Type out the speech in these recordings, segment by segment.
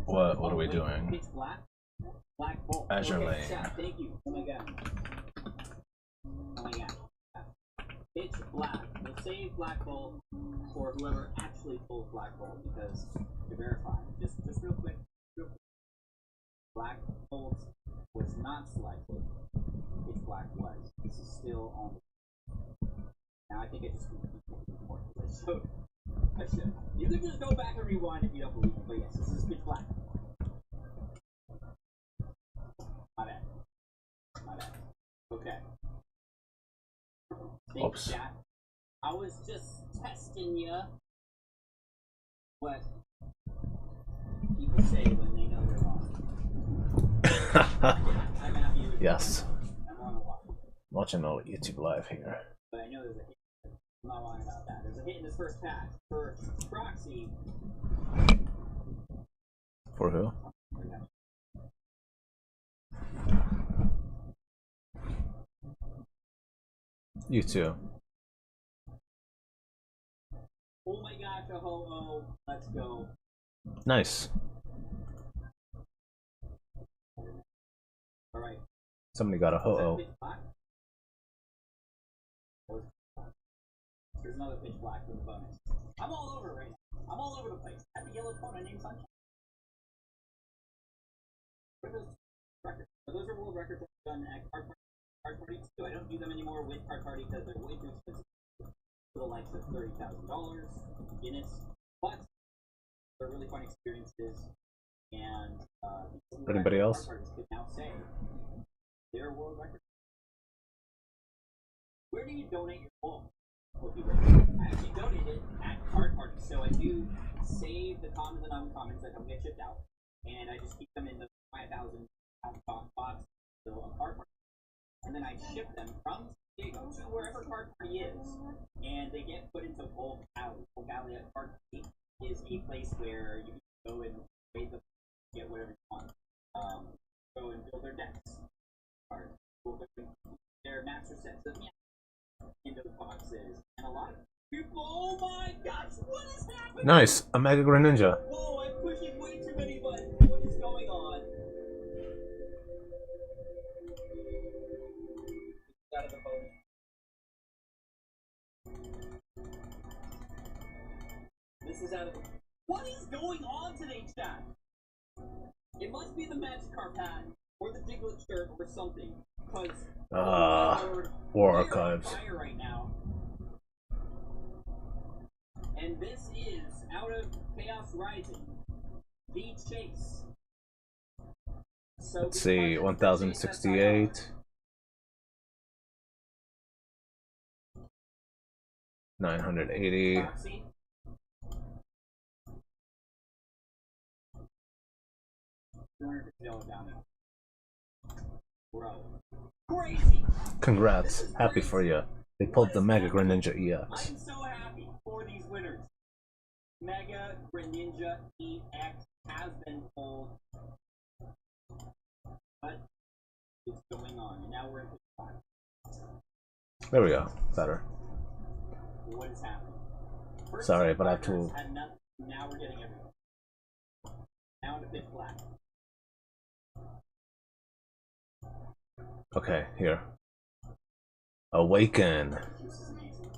What are we doing? Pitch black. Black bolt. Azure lane. Chat, thank you. Oh my god. Oh my god. Pitch black. We'll save black bolt for whoever actually pulls black bolt because to verify. Just real quick. Black bolt was not selected. Pitch black was. This is still on. Now I think it just so I should. You can just go back and rewind if you don't believe it, but yes, this is pitch black. My bad. My bad. Okay. Thanks, chat. I was just testing ya. What people say when they know they're wrong. I'm happy with yes. I'm wrong a lot. Watching all YouTube live here. But I know there's a hit. I'm not lying about that. There's a hit in this first pack for Proxy. For who? You too. Oh my gosh, a ho-oh. Let's go. Nice. Alright. Somebody got a ho-oh. There's another pitch black with a bonus. I'm all over right now. I'm all over the place. At the yellow phone, I named Sunshine. What are those records? Those are world records done at Card Party 2. I don't do them anymore with Card Party because they're way too expensive for the likes of $30,000 Guinness. But they're really fun experiences. And anybody else? Card Parties could now say their world record. Where do you donate your ball? I actually donated at Card Party, so I do save the commons and uncommons that don't get shipped out, and I just keep them in the 5,000 box, so a Card Party, and then I ship them from San Diego to wherever Card Party is, and they get put into Bulk Alley. Bulk Alley at Card Party is a place where you can go and trade them, get whatever you want, go and build their decks, or their master sets of into the boxes, and a lot of people. Oh my gosh, what is happening? Nice, a Mega Greninja. Whoa, I'm pushing way too many buttons. What is going on? Out of the phone. This is out of the. What is going on today, chat? It must be the Magikarp hat or the Diglett shirt or something, because. War Archives. Right now. And this is out of Chaos Rising, the chase. So let's see, 1068. 980. Crazy. Congrats, happy for you. They pulled the Mega Greninja EX. I'm so happy for these winners. Mega Greninja EX has been pulled. What is going on? And now we're in the time. There we go, better. What is happening? First sorry, but I have to. Now we're getting everything. Now into pitch black. Okay, here. Awaken. This is amazing.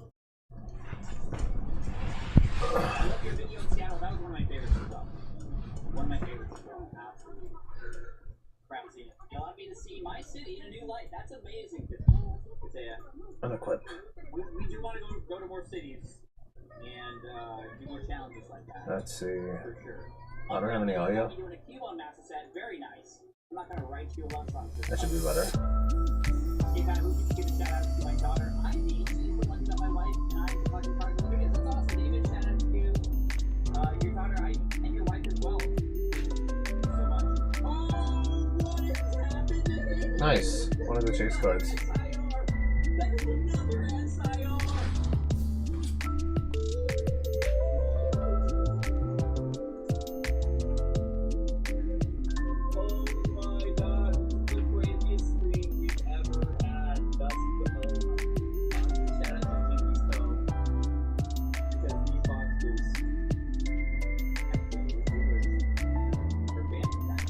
I love your video in Seattle. That was one of my favorites as well. One of my favorites as well. Absolutely. Crap seeing it. You allowed me to see my city in a new light. That's amazing. Unequip. We do want to go to more cities and do more challenges like that. Let's see. For sure. I don't have any audio. Doing a Q1 master set. Very nice. I'm not going to write you a love song. That should be better. Hey, kind of give a shout out to my daughter, Ivy. She's the one that my wife and I are fucking part of the videos. That's awesome, David. Shout out to your daughter, Ivy, and your wife as well. Thank you so much. Oh, what is happening? Nice. One of the chase cards. That is another SIR.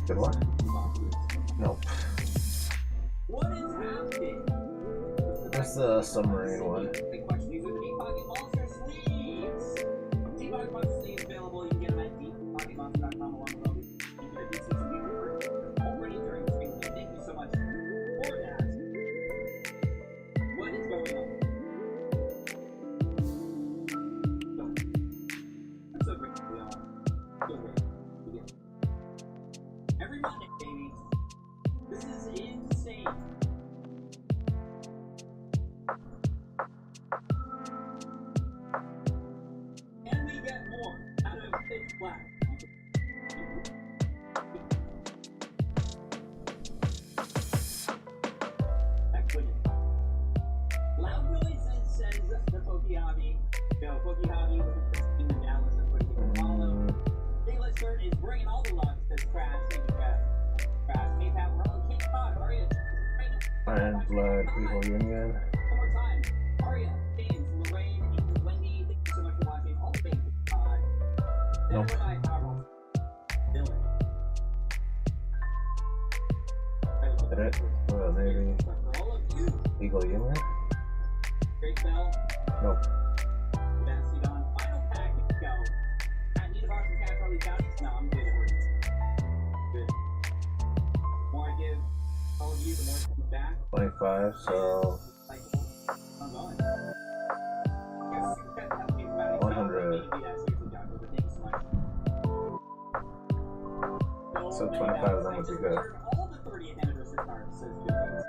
Good one? Nope. What is happening? That's the submarine one. Big question. These are the Deep Pocket Monster sleeves. Deep Pocket Monster sleeves available. You can get them at deeppocketmonster.com along with all these. You can get these already during the stream. So thank you so much for that. What is going on? I'm so grateful we all. So grateful. Every Monday, baby. This is insane. Can we get more out of pitch black? That couldn't. Loud noises, says the Pokey Hobby. Yo, Pokey Hobby with the Christine in Dallas and putting it in follow. Zenless shirt is bringing all the luck. Says Crash. Thank you, Crash. Crash. PayPal. Roland King Pod. Aria. Iron Blood, Evil Union. One more time. Aria, James, Lorraine, and Wendy, thank you so much for watching. All the things pod. Nope. Dylan. Did it? Well, maybe. For all of you. Eagle Union? Great Bell. Nope. Fancy Dawn. Final pack. Let's go. I need a box of cash for all these bounties. No, I'm good. Good. The more I give all of you, the more it comes back. 25, so I'm going. Yes, super cut help me about it. 100. Maybe that's seriously John, but thank you so much. So 25 of them would be good. All the 30th anniversary cards, says good news.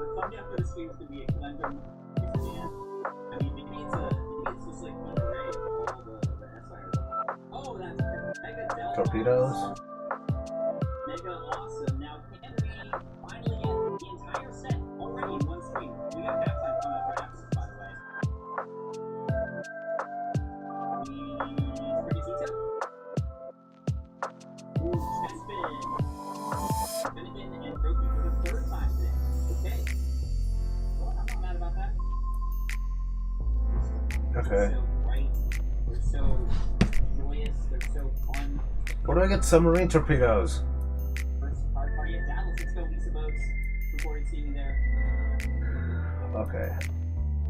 The thumbnail for this seems to be a conundrum. I mean, maybe it's just like one array of all the SIRs. Oh, that's Mega Delta. Torpedoes. Mega awesome. Now, can we finally get the entire set already in one stream? We got halftime coming up right after this, by the way. Pretty detail. Ooh, Chespin. Finnegan and Broken for the third time today. Okay. Well, I'm not mad about that. Okay. They're so bright. They're so joyous. They're so fun. Where do I get submarine torpedoes? First card party at Dallas. Let's go, Lisa Boats. Reported seeing you there. Okay.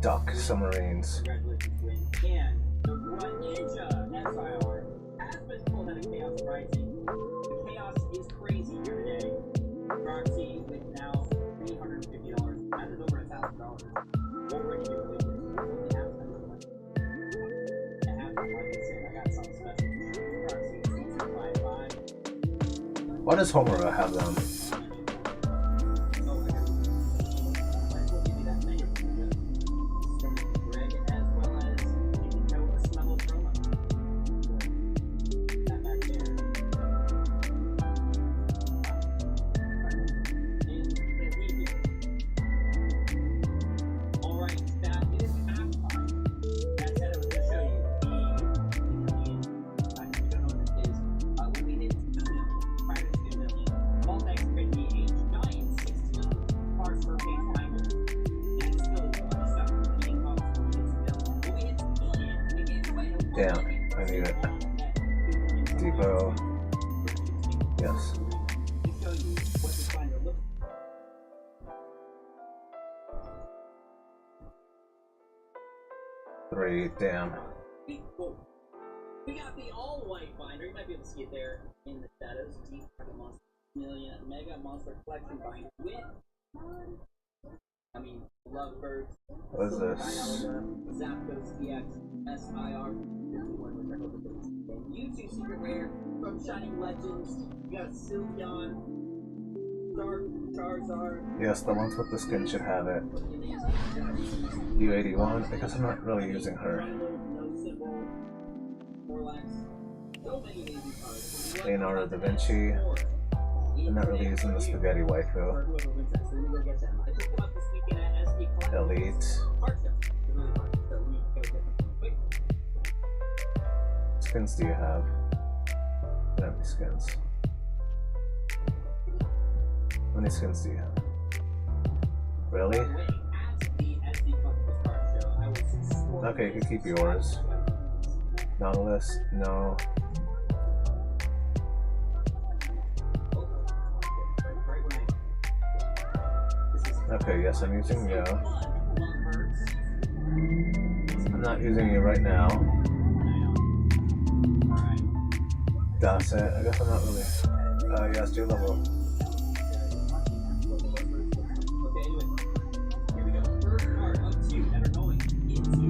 Duck submarines. Congratulations, Win. And the Run Ninja SIR has been pulled out of Chaos Rising. The Chaos is crazy here today. Roxy with now $350. That is over $1,000. Already doing this. Only half of that much. And half of like I said, I got something special for you. Roxy 2255. Why does Homer have them? Damn, I need it. Depot. Yes. 3, damn. We got the all-white binder. You might be able to see it there in the shadows. Deep Pocket Monster Million Mega Monster Collection binder with, Lovebirds. What is this? Zapdos EX SIR. YouTube Secret Rare from Shining Legends. You got Sylveon, Dark Charizard. Yes, the ones with the skin should have it. U81, because I'm not really using her. Leonardo da Vinci. I'm not really using the spaghetti waifu. Elite. Skins do you have? I don't have any skins. How many skins do you have? Really? Okay, you can keep yours. Nautilus? No. Okay, yes, I'm using you. I'm not using you right now. That's it. I guess I'm not really. Yes, do level. Okay, anyway. Here we go. First card of two that are going into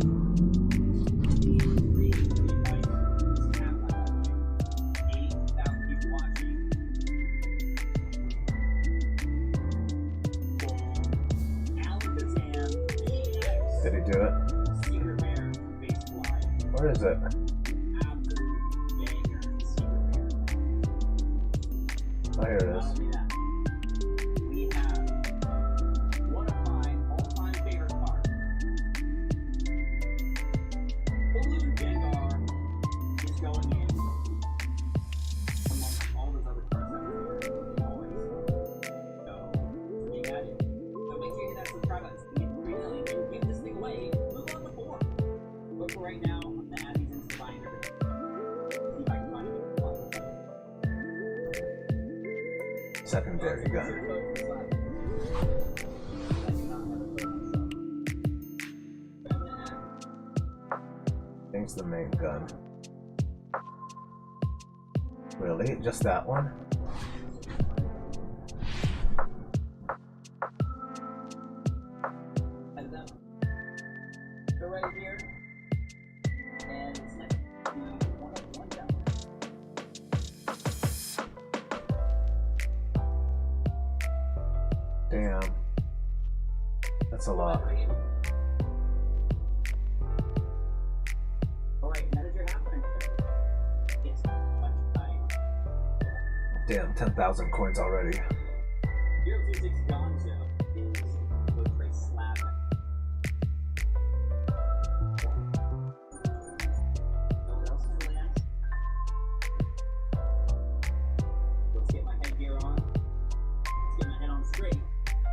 80,000 people watching. Did he do it? Where is it? Oh, here it is. We have one of my all-time favorite cards. Balloon Gengar is going in amongst all those other cards that we're always. So you got it. So make sure you hit that subscribe button so you can get 3 million and give this thing away. Move on to 4. But for right now, I'm gonna add these into binder. See if I can find it. Secondary gun. Thanks the main gun. Really? Just that one? Go right here, and it's next to one down. Damn. That's a lot. Alright, now that you're happening, it's much time. Damn, 10,000 coins already. 026 Gonzo is the great slab. No one else is really asked. Let's get my headgear on. Let's get my head on straight.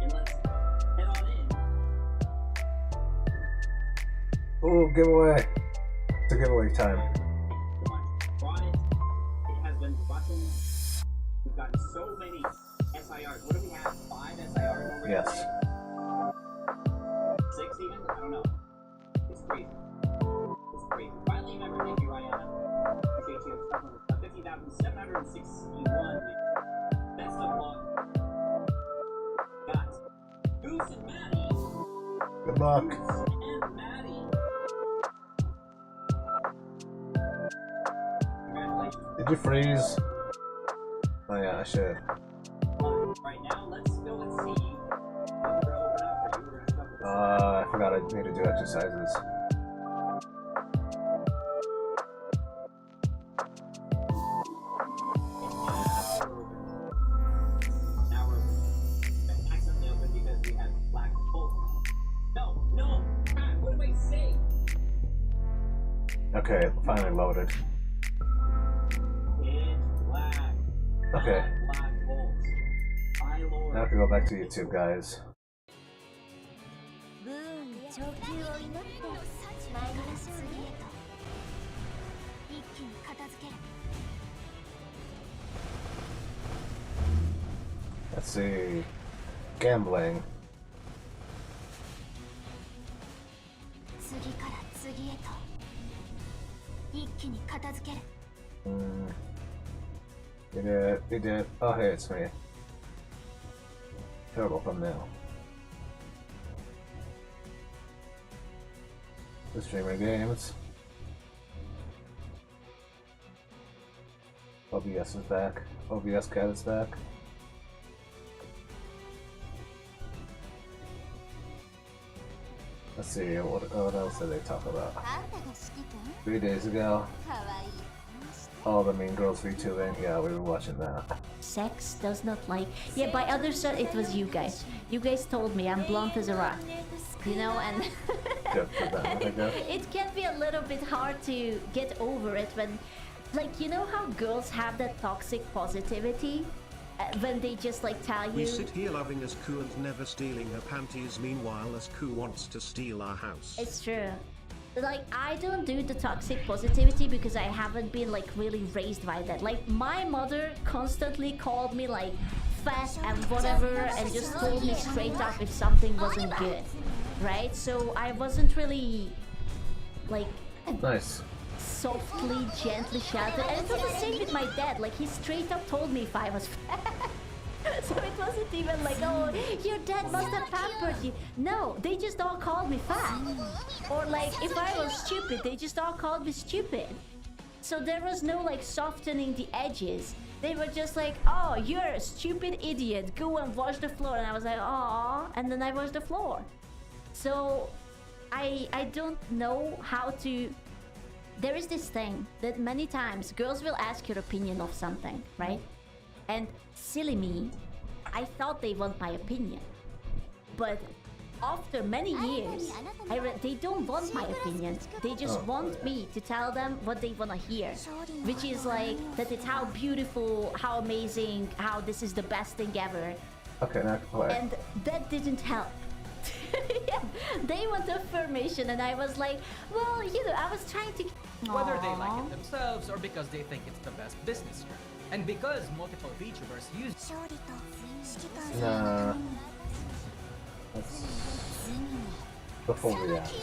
And let's head on in. Ooh, giveaway. It's a giveaway time. Come on, brought it. It has been watching. We've gotten so many SIRs. What do we have? 5 SIRs already? Yes. 6 even? I don't know. It's crazy. It's crazy. Finally, remember, thank you, Ryan. Appreciate you. 50,761. Best of luck. Got Goose and Maddie. Good luck. Goose and Maddie. Congratulations. Did you freeze? Oh yeah, I should. Right now, let's go and see what we're open up for you. We're gonna start with I forgot I need to do exercises. Now we're accidentally open because we had black bolt. No, God, what do I say? Okay, finally loaded. It's black. Okay, Black bolt. My lord. now I can go back to YouTube, guys. ブーン長久を祈ってマイナスへと一気に片付ける Let's see. Gambling. 次から次へと一気に片付ける You did. You did. Oh, hey, it's me. Terrible thumbnail. The streamer games. OBS is back. OBS cat is back. Let's see, what else did they talk about? あんたが指揮 3 days ago, 官かわいい all the Mean Girls VTubing. Yeah, we were watching that. Sex does not like. Yeah, by other side, it was you guys. You guys told me I'm blunt as a rock. You know, and Good for them, I guess. it can be a little bit hard to get over it when, like, you know how girls have that toxic positivity? When they just like tell We you. sit here loving as Koo and never stealing her panties, meanwhile as Koo wants to steal our house. It's true. Like, I don't do the toxic positivity because I haven't been like really raised by that. Like, my mother constantly called me like fat and whatever, and just told me straight up if something wasn't good, right? So I wasn't really like Nice. softly, gently shouted, and it was the same with my dad. Like, he straight up told me if I was fat. So it wasn't even like, oh, your dad must have pampered you. No, they just all called me fat. Or like, if I was stupid, they just all called me stupid. So there was no like softening the edges. They were just like, oh, you're a stupid idiot, go and wash the floor. And I was like, aw, and then I washed the floor. So I don't know how to... There is this thing that many times girls will ask your opinion of something, right? And silly me, I thought they want my opinion. But after many years, they don't want my opinion. They just want me to tell them what they want to hear. Which is like, that it's how beautiful, how amazing, how this is the best thing ever. Okay, now I can play. And that didn't help. Yeah, they want affirmation, and I was like, well, you know, I was trying to... Whether they like it themselves or because they think it's the best business here. And because multiple VTubers use... Nah. That's before we act.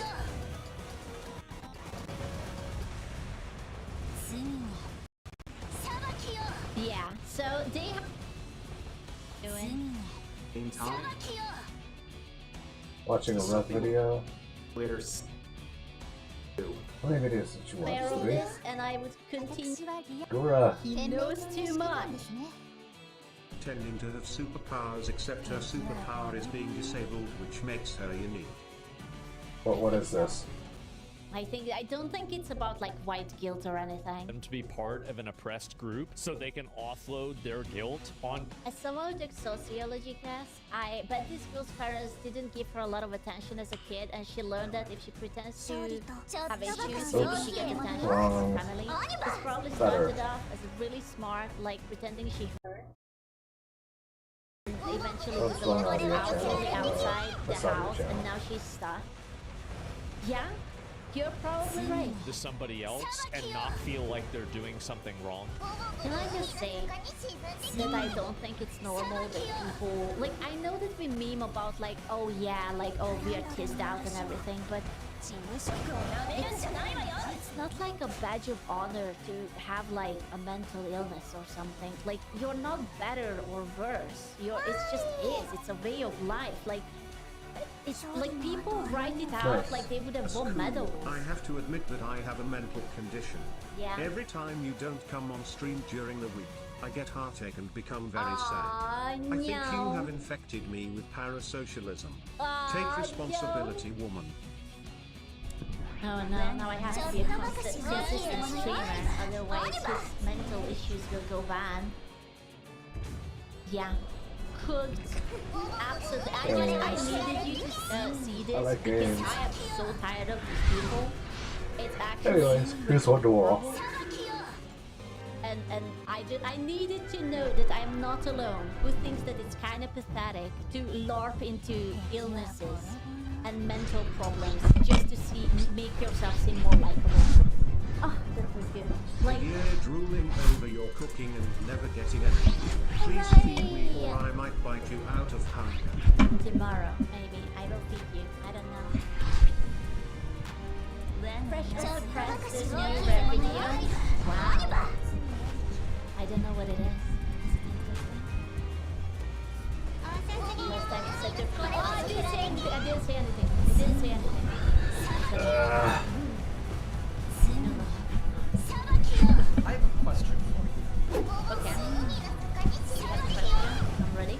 Yeah, so they have... Same time. Watching a rough video. Later. How many videos did you watch? Barrel 3? this, and I would continue. Gura. He knows too much. Pretending to have superpowers, except her superpower is being disabled, which makes her unique. What is this? I don't think it's about like white guilt or anything. Them to be part of an oppressed group so they can offload their guilt on... As someone who took sociology class, I bet this girl's parents didn't give her a lot of attention as a kid, and she learned that if she pretends to have issues, maybe she gets attention from her family. This probably started off as a really smart, like pretending she hurt. Eventually developed out on the outside the house, and now she's stuck. Yeah? You're probably right. to somebody else and not feel like they're doing something wrong. Can I just say that I don't think it's normal that people... Like, I know that we meme about like, oh yeah, like, oh, we are tissed out and everything, but it's not like a badge of honor to have like a mental illness or something. Like, you're not better or worse. It's just is. It's a way of life. Like, it's like people write it out like they would have won medals. I have to admit that I have a mental condition. Yeah. Every time you don't come on stream during the week, I get heartache and become very sad. I think you have infected me with parasocialism. Take responsibility, woman. Oh no, now I have to be a consistent streamer, otherwise his mental issues will go bad. Yeah. Cooked. Absolutely. I needed you to see this because I am so tired of these people. It's actually... Anyways, here's Wonderwall. And I needed to know that I'm not alone who thinks that it's kind of pathetic to LARP into illnesses and mental problems just to make yourself seem more likable. Oh, that was good. Like, yeah, drooling over your cooking and never getting anything. Please feed me or I might bite you out of hunger. Tomorrow, maybe. I will feed you. I don't know. Then fresh off the press, there's no rare video. Wow. I don't know what it is. Last time you said your... Oh, I didn't say anything. I didn't say anything. I have a question for you. Okay. You have a question? I'm ready.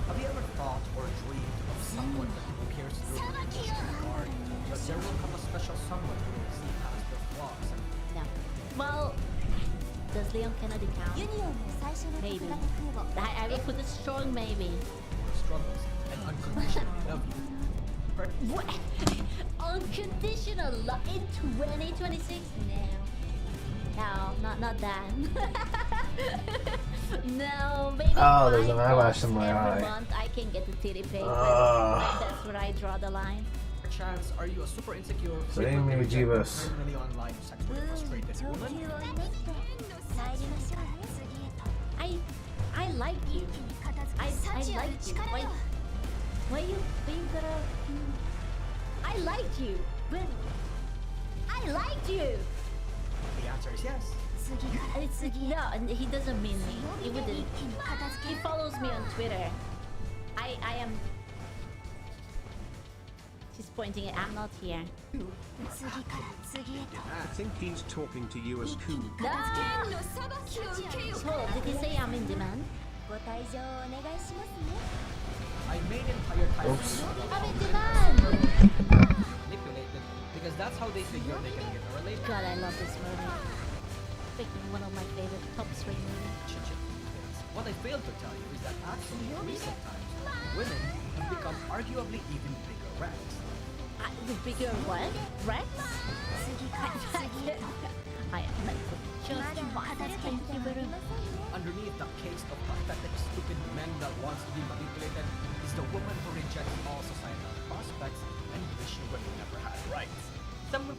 Have you ever thought or dreamed of someone that you pierce through with emotional regard, but there will come a special someone who will see past their flaws and... No. Well, does Leon Kennedy count? Maybe. I will put a strong maybe. your struggles and unconditionally love you. What? Unconditional love in 2026? No, not that. No, maybe. Oh, there's an eyelash in my eye. Every month I can get a titty pic. That's where I draw the line. Chance, are you a super insecure, Blame me, Jeebus. permanently online, sexually frustrated woman? I like you. I like you. Why you gotta... I liked you, but I liked you. The answer is yes. No, he doesn't mean me. He wouldn't. He follows me on Twitter. I am... She's pointing at... I'm not here. I think he's talking to you as Ku. No! So, did he say I'm in demand? I made entire titles I'm in demand! manipulated because that's how they figure they can get a related. God, I love this movie. Freaking one of my favorite top swing movies. What I failed to tell you is that actually in recent times, women have become arguably even bigger ranks. The bigger what? Rex? I am not just thank you very much. Underneath the case of pathetic, stupid men that wants to be manipulated is the woman who rejects all societal prospects and wish women never had rights. Some I'm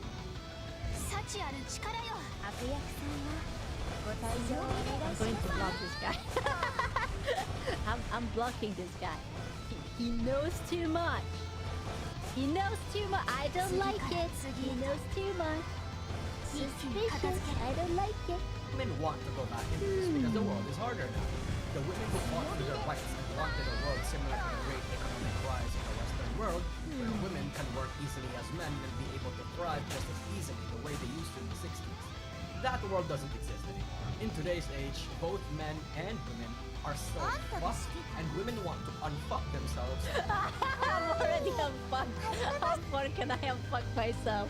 going to block this guy. I'm blocking this guy. He knows too much. He knows too much. I don't like it. He knows too much. He's vicious. I don't like it. women want to go back into this because the world is harder now. The women who fought for their rights and wanted a world similar to the great economic rise in the Western world, where women can work easily as men and be able to thrive just as easily the way they used to in the 60s. That world doesn't exist anymore. In today's age, both men and women are still fucked, and women want to unfuck themselves. I'm already unfucked. How far can I unfuck myself?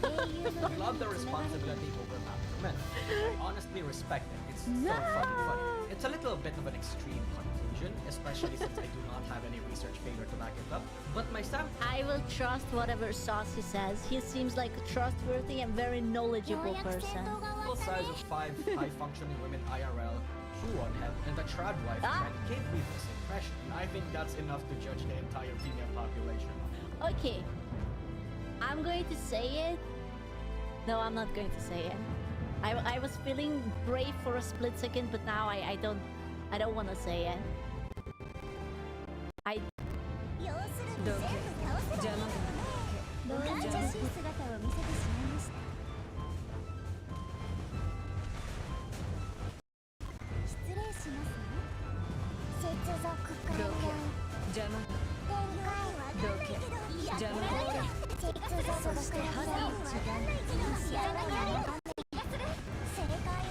We love the responsibility over master men. I honestly respect it. It's so fucking funny. It's a little bit of an extreme conclusion, especially since I do not have any research paper to back it up. But my Sam, I will trust whatever sauce he says. He seems like a trustworthy and very knowledgeable person. full size of 5 high-functioning women IRL, true on head, and a trad wife man gave me this impression. I think that's enough to judge the entire female population. Okay. I'm going to say it. No, I'm not going to say it. I was feeling brave for a split second, but now I don't want to say it. I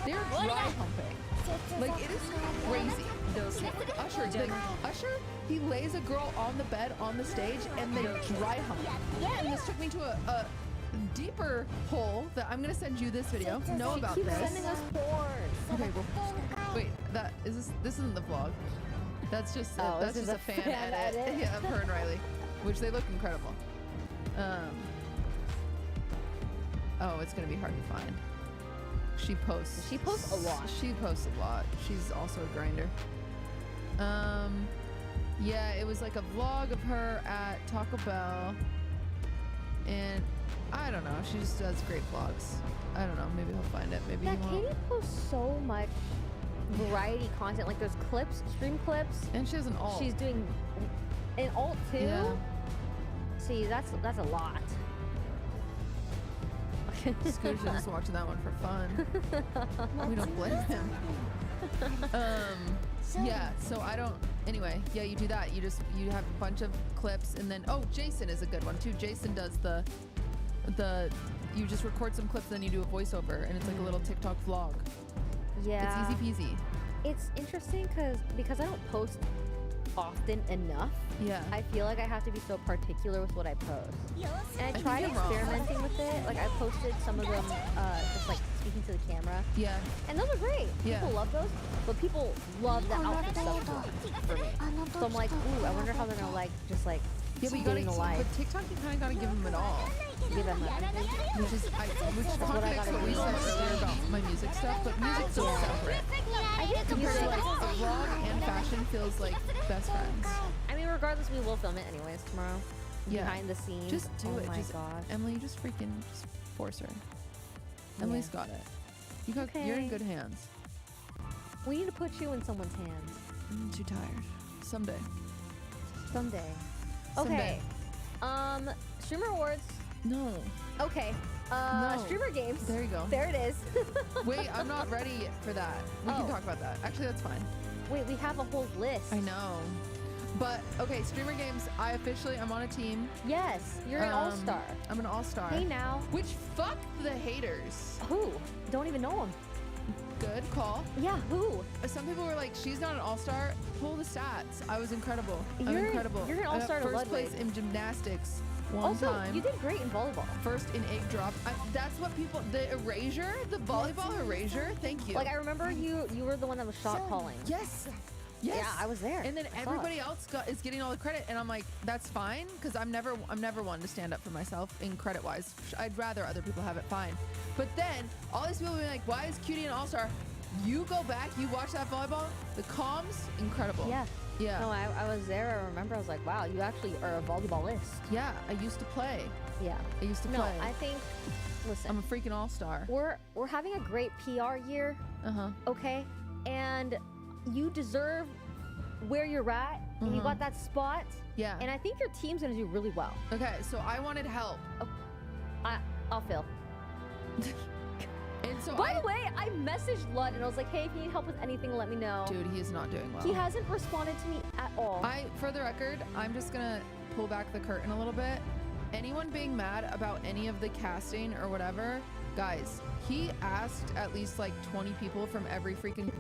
They're dry humping. Like, it is crazy. Usher, he lays a girl on the bed on the stage and they dry hump. Yeah, and this took me to a deeper hole that I'm gonna send you this video. Know about this. Sending us porn. Okay, well, wait, this isn't the vlog. That's just that's just a fan edit. Yeah, of her and Riley, which they look incredible. Oh, it's gonna be hard to find. She posts a lot. She posts a lot. She's also a grinder. Yeah, it was like a vlog of her at Taco Bell, and I don't know. She just does great vlogs. I don't know. Maybe he'll find it. Maybe he won't. Katie posts so much variety content. Like there's clips, stream clips, And she has an alt. she's doing an alt too. Yeah. See, that's a lot. Scooter's just watching that one for fun. We don't blame him. Yeah, so I don't. Anyway, yeah, you do that. You have a bunch of clips, and then Jason is a good one too. Jason does the you just record some clips, then you do a voiceover, and it's like a little TikTok vlog. Yeah. It's easy peasy. It's interesting because I don't post often enough. Yeah. I feel like I have to be so particular with what I post. And I tried you're wrong. experimenting with it. Like I posted some of them just like speaking to the camera. Yeah. And those are great. Yeah. People love those. But people love the outfit stuff for me. So I'm like, ooh, I wonder how they're gonna like just like Yeah, but you getting gotta. the life. But TikTok, you kind of gotta give them it all. Give them everything. Which contradicts what we said earlier about my music stuff, but music's so separate. I think Compared to like a vlog and fashion feels like best friends. I mean, regardless, we will film it anyways tomorrow. Yeah. Behind the scenes. Just do it. Oh my Just, gosh. Emily, you just freaking force her. Emily's got it. You're in good hands. We need to put you in someone's hands. I'm too tired. Someday. Someday. Someday. Okay. Streamer awards. No. Okay. No. Streamer games. There you go. There it is. Wait, I'm not ready for that. We can talk about that. Actually, that's fine. Wait, we have a whole list. I know. But, okay, streamer games, I'm on a team. Yes, you're an all-star. I'm an all-star. Hey now. Which, fuck the haters. Who? Don't even know them. Good call. Yeah, who? Some people were like, she's not an all-star. Pull the stats. I was incredible. I'm You're incredible. an all-star to First place Ludwig. in gymnastics. One Also, time. you did great in volleyball. First in egg drop. That's what people, the erasure, the volleyball erasure, thank you. Like, I remember you were the one that was shot calling. Yes. Yes. Yeah, I was there. And then I saw everybody it. else is getting all the credit, and I'm like, that's fine, because I'm never one to stand up for myself in credit wise. I'd rather other people have it fine. But then all these people being like, why is Cutie an all-star? You go back, you watch that volleyball, the comms, incredible. Yeah. Yeah. No, I was there. I remember I was like, wow, you actually are a volleyballist. Yeah, I used to play. Yeah. I used to No, play. I think, listen. I'm a freaking all-star. We're having a great PR year. Uh-huh. Okay? And you deserve where you're at, and you got that spot. Yeah. And I think your team's gonna do really well. Okay, so I wanted help. I'll fill. And so By the way, I messaged Lud and I was like, hey, if you need help with anything, let me know. Dude, he is not doing well. He hasn't responded to me at all. For the record, I'm just gonna pull back the curtain a little bit. Anyone being mad about any of the casting or whatever, guys, he asked at least like 20 people from every freaking...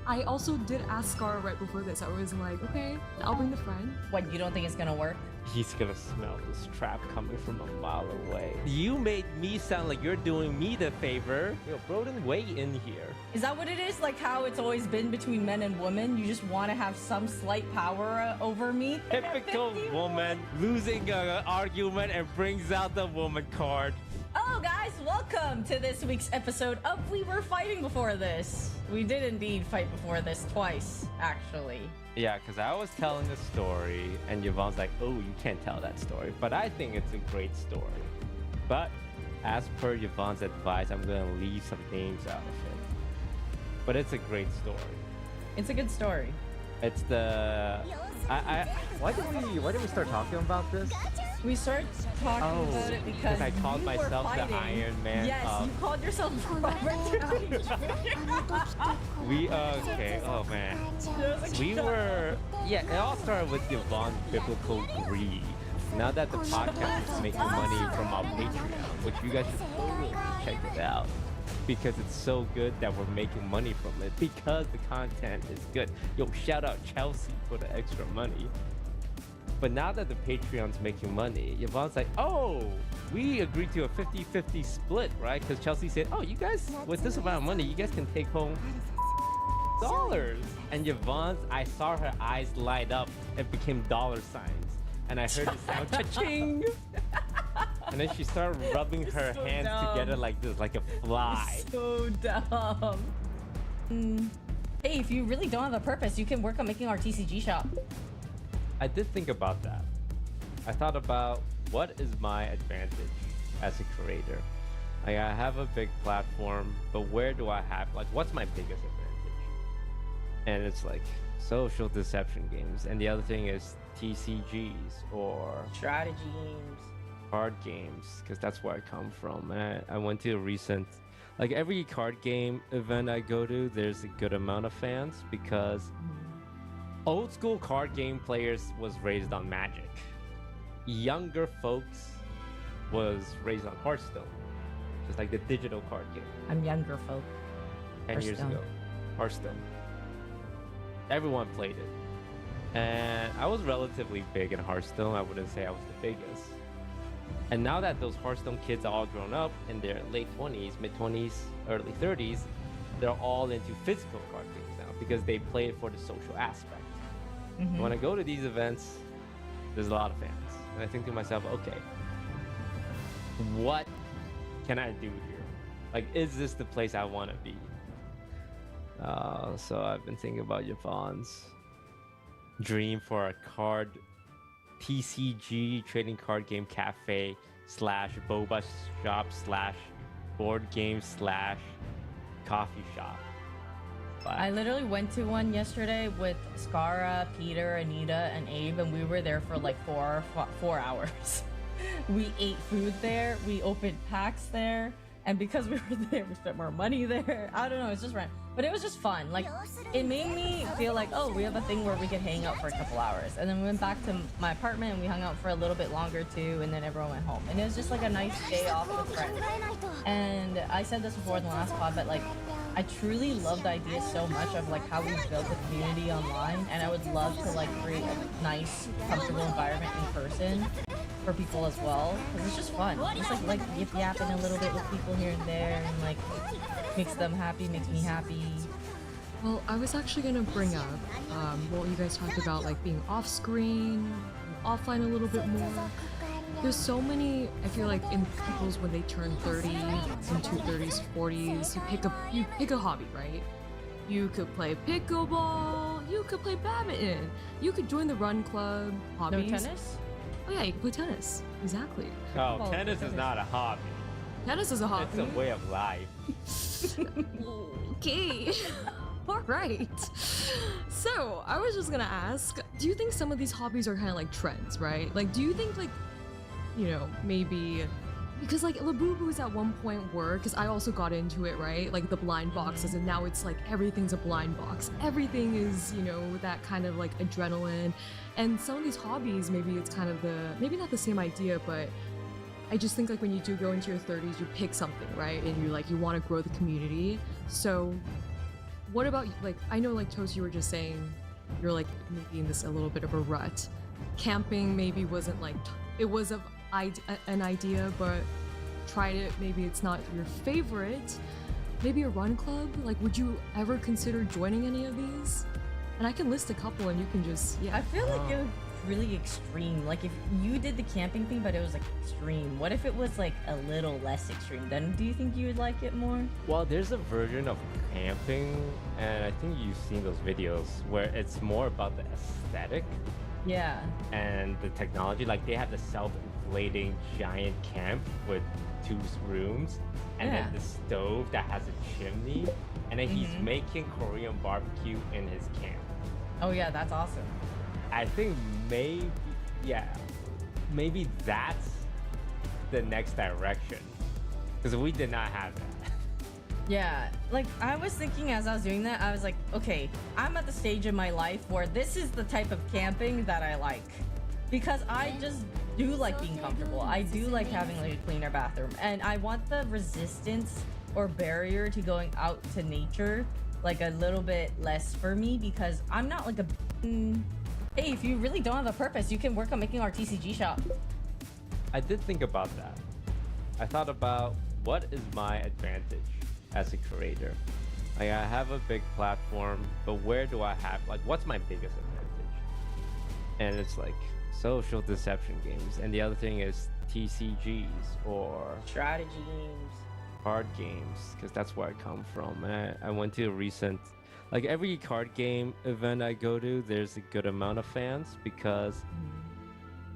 I also did ask Scar right before this. I was like, okay, I'll bring the friend. What, you don't think it's gonna work? He's gonna smell this trap coming from a mile away. You made me sound like you're doing me the favor. Yo, Broden, way in here. Is that what it is? Like how it's always been between men and women? You just want to have some slight power over me? Typical woman losing an argument and brings out the woman card. Oh, guys, welcome to this week's episode of We Were Fighting Before This. We did indeed fight before this twice, actually. Yeah, because I was telling a story, and Yvonne's like, oh, you can't tell that story. But I think it's a great story. But as per Yvonne's advice, I'm going to leave some names out of it. But it's a great story. It's a good story. It's the... Why did we start talking about this? We started talking about it because I called myself the fighting. Iron Man. Yes, you called yourself okay, oh man. We were, yeah, it all started with Yvonne's biblical greed. Now that the podcast is making money from our Patreon, which you guys should totally check it out, because it's so good that we're making money from it, because the content is good. Yo, shout out Chelsea for the extra money. But now that the Patreon's making money, Yvonne's like, oh, we agreed to a 50-50 split, right? Because Chelsea said, oh, you guys, with this amount of money, you guys can take home dollars. And Yvonne's, I saw her eyes light up and became dollar signs. And I heard the sound cha-ching. And then she started rubbing her hands together like this, like a fly. So dumb. Hey, if you really don't have a purpose, you can work on making our TCG shop. I did think about that. I thought about what is my advantage as a creator. Like, I have a big platform, but where do I have, like, what's my biggest advantage? And it's like social deception games. And the other thing is TCGs or strategy games, card games, because that's where I come from. And I went to a recent, like every card game event I go to, there's a good amount of fans because old school card game players was raised on Magic. Younger folks was raised on Hearthstone, just like the digital card game. I'm younger folk. 10 years ago, Hearthstone. Everyone played it. And I was relatively big in Hearthstone. I wouldn't say I was the biggest. And now that those Hearthstone kids are all grown up in their late 20s, mid 20s, early 30s, they're all into physical card games now because they play it for the social aspect. When I go to these events, there's a lot of fans. And I think to myself, okay, what can I do here? Like, is this the place I want to be? So I've been thinking about Yvonne's dream for a card TCG trading card game cafe / boba shop / board game / coffee shop. But I literally went to one yesterday with Skara, Peter, Anita, and Abe, and we were there for like 4 hours. We ate food there, we opened packs there, and because we were there, we spent more money there. I don't know, it's just random. But it was just fun. Like, it made me feel like, oh, we have a thing where we could hang out for a couple hours. And then we went back to my apartment and we hung out for a little bit longer too, and then everyone went home. And it was just like a nice day off with friends. And I said this before in the last pod, but like, I truly love the idea so much of like how we built the community online, and I would love to like create a nice, comfortable environment in person for people as well, because it's just fun. It's like yip-yapping a little bit with people here and there, and like makes them happy, makes me happy. Well, I was actually gonna bring up what you guys talked about, like being off screen, offline a little bit more. There's so many, I feel like, in people's when they turn 30, into 30s, 40s, you pick a hobby, right? You could play pickleball, you could play badminton, you could join the run club, hobbies. No tennis? Oh yeah, you can play tennis. Exactly. oh, tennis is not a hobby. Tennis is a hobby. It's a way of life. Okay. Alright. So, I was just gonna ask, do you think some of these hobbies are kind of like trends, right? Like, do you think, like, you know, maybe... Because, like, Labubu's at one point were, because I also got into it, right? Like, the blind boxes, and now it's like everything's a blind box. Everything is, you know, that kind of, like, adrenaline. And some of these hobbies, maybe it's kind of the... Maybe not the same idea, but... I just think like when you do go into your 30s, you pick something, right? And you want to grow the community. So what about, like, I know like Toast, you were just saying you're like maybe in this a little bit of a rut. Camping maybe wasn't like, it was an idea, but tried it, maybe it's not your favorite. Maybe a run club? Like, would you ever consider joining any of these? And I can list a couple and you can just, yeah. I feel like it was really extreme. Like, if you did the camping thing, but it was like extreme, what if it was like a little less extreme? Then do you think you would like it more? Well, there's a version of camping, and I think you've seen those videos where it's more about the aesthetic. Yeah. And the technology. Like, they have the self-inflating giant camp with 2 rooms, and then the stove that has a chimney, and then he's making Korean barbecue in his camp. Oh yeah, that's awesome. I think maybe that's the next direction, because we did not have that. Yeah, like I was thinking as I was doing that, I was like, okay, I'm at the stage in my life where this is the type of camping that I like, because I just do like being comfortable. I do like having like a cleaner bathroom, and I want the resistance or barrier to going out to nature like a little bit less for me, because I'm not like a hey, if you really don't have a purpose, you can work on making our TCG shop. I did think about that. I thought about what is my advantage as a creator. Like, I have a big platform, but where do I have, like, what's my biggest advantage? And it's like social deception games, and the other thing is TCGs or strategy games, card games, because that's where I come from. And I went to a recent, like, every card game event I go to, there's a good amount of fans, because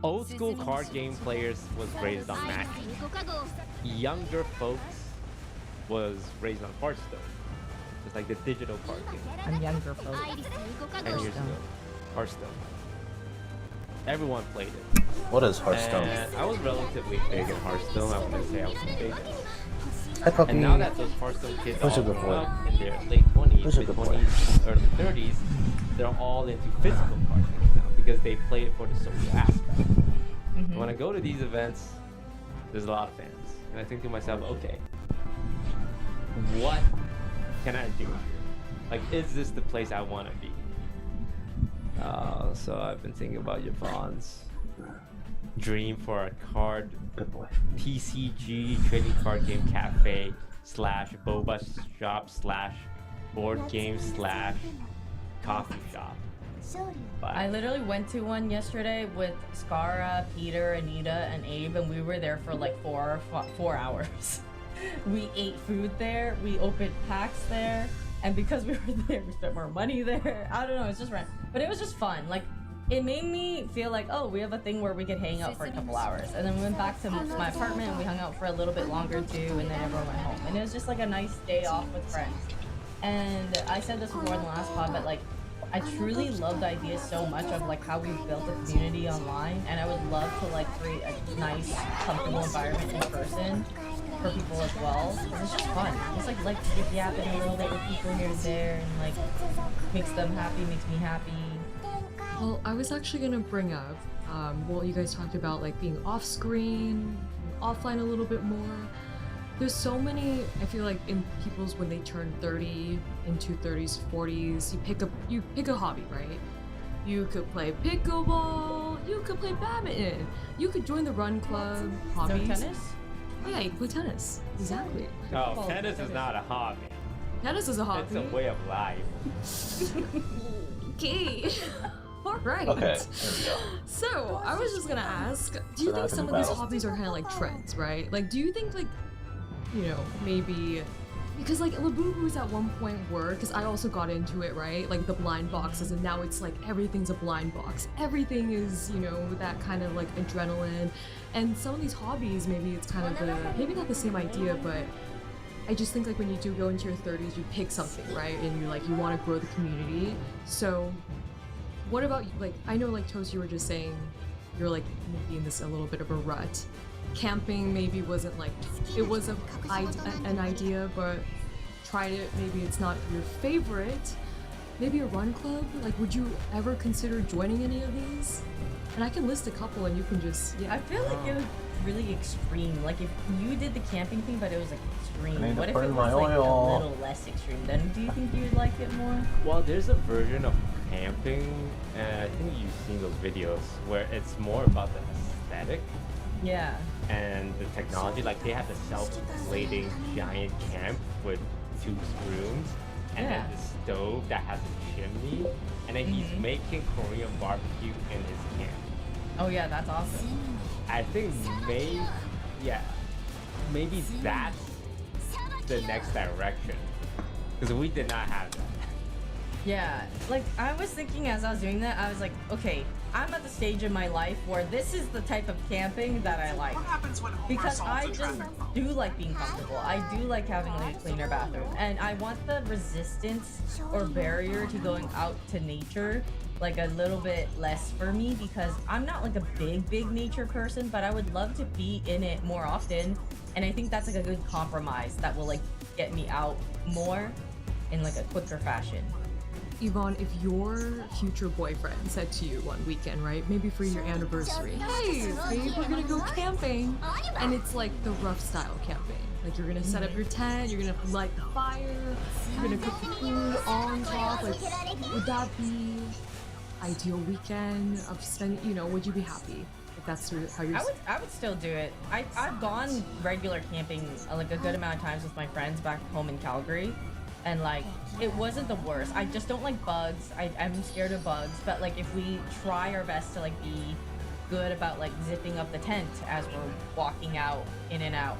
old school card game players was raised on Magic. Younger folks was raised on Hearthstone. It's like the digital card game. I'm younger folks. 10 years ago. Hearthstone. Everyone played it. What is Hearthstone? And I was relatively big in Hearthstone. I wouldn't say I was big. Hi, puppy. And now that those Hearthstone kids Who's all a good grown boy? up in their late 20s, Who's a mid good boy? 20s, early 30s, they're all into physical card games now because they play it for the social aspect. When I go to these events, there's a lot of fans. And I think to myself, okay, what can I do here? Like, is this the place I want to be? So I've been thinking about Yvonne's dream for a card Good boy. TCG trading card game cafe / boba shop / board game / coffee shop. I literally went to one yesterday with Skara, Peter, Anita, and Abe, and we were there for like 4 hours. We ate food there, we opened packs there, and because we were there, we spent more money there. I don't know, it's just random. But it was just fun. Like, it made me feel like, oh, we have a thing where we could hang out for a couple hours. And then we went back to my apartment and we hung out for a little bit longer too, and then everyone went home. And it was just like a nice day off with friends. And I said this before in the last pod, but like, I truly love the idea so much of like how we've built a community online, and I would love to like create a nice, comfortable environment in person for people as well. It's just fun. It's like yapping a little bit with people here and there, and like makes them happy, makes me happy. Well, I was actually gonna bring up, well, you guys talked about like being off screen, offline a little bit more. There's so many, I feel like in people's, when they turn 30, into 30s, 40s, you pick a hobby, right? You could play pickleball, you could play badminton, you could join the run club, hobbies. No tennis? Oh yeah, you can play tennis, exactly. Oh, tennis is not a hobby. Tennis is a hobby. It's a way of life. Okay. Alright. Okay, there we go. So, I was just gonna ask, do you think some of these hobbies are kind of like trends, right? Like, do you think like, you know, maybe, because like Labubu's at one point were, because I also got into it, right? Like the blind boxes, and now it's like everything's a blind box. Everything is, you know, that kind of like adrenaline. And some of these hobbies, maybe it's kind of maybe not the same idea, but I just think like when you do go into your 30s, you pick something, right? And you're like, you want to grow the community. So what about, like, I know like Toast, you were just saying you're like maybe in this a little bit of a rut. Camping maybe wasn't like, it was an idea, but tried it, maybe it's not your favorite. Maybe a run club? Like, would you ever consider joining any of these? And I can list a couple and you can just, yeah. I feel like it was really extreme. Like if you did the camping thing, but it was like extreme. What if it was like a little less extreme? Then do you think you would like it more? Well, there's a version of camping, and I think you've seen those videos where it's more about the aesthetic. Yeah. And the technology, like they have the self-inflating giant camp with 2 rooms, and then the stove that has a chimney, and then he's making Korean barbecue in his camp. Oh yeah, that's awesome. I think maybe that's the next direction, because we did not have that. Yeah, like I was thinking as I was doing that, I was like, okay, I'm at the stage in my life where this is the type of camping that I like. Because I just do like being comfortable. I do like having a cleaner bathroom. And I want the resistance or barrier to going out to nature like a little bit less for me, because I'm not like a big nature person, but I would love to be in it more often. And I think that's like a good compromise that will like get me out more in like a quicker fashion. Yvonne, if your future boyfriend said to you one weekend, right, maybe for your anniversary, hey, babe, we're gonna go camping, and it's like the rough style camping. Like you're gonna set up your tent, you're gonna light the fire, you're gonna cook the food on top, like, would that be ideal weekend of spending, you know, would you be happy? If that's how you're... I would still do it. I've gone regular camping like a good amount of times with my friends back home in Calgary. And like, it wasn't the worst. I just don't like bugs. I'm scared of bugs. But like, if we try our best to like be good about like zipping up the tent as we're walking out, in and out,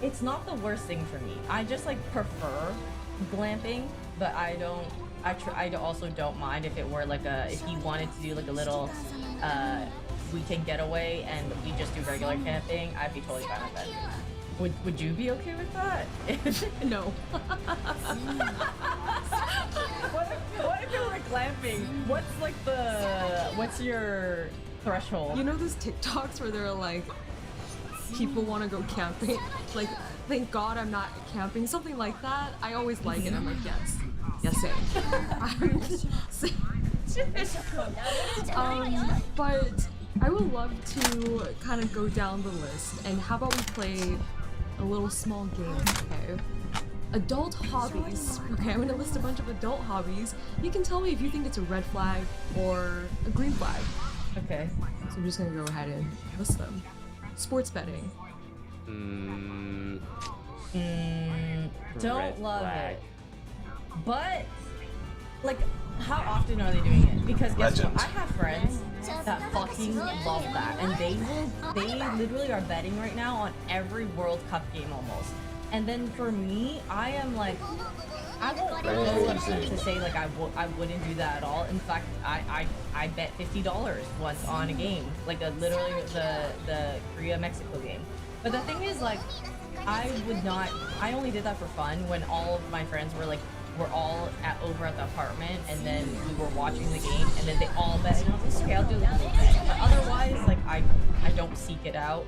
it's not the worst thing for me. I just like prefer glamping, but I also don't mind if it were like if you wanted to do like a little weekend getaway and we just do regular camping, I'd be totally fine with that. Would you be okay with that? No. What if it were glamping? What's your threshold? You know those TikToks where they're like, people want to go camping? Like, thank God I'm not camping, something like that. I always like it. I'm like, yes. Yes, same. But I would love to kind of go down the list, and how about we play a little small game, okay? Adult hobbies. Okay, I'm gonna list a bunch of adult hobbies. You can tell me if you think it's a red flag or a green flag. Okay. So I'm just gonna go ahead and list them. Sports betting. Don't Red love flag. it. But, like, how often are they doing it? Because guess Legend. what? I have friends that fucking love that. And they literally are betting right now on every World Cup game almost. And then for me, I am like, I won't go to say like I wouldn't do that at all. In fact, I bet $50 once on a game, like literally the Korea-Mexico game. But the thing is, like, I only did that for fun when all of my friends were like, we're all over at the apartment, and then we were watching the game, and then they all bet, and I was like, okay, I'll do a little bit. But otherwise, like, I don't seek it out.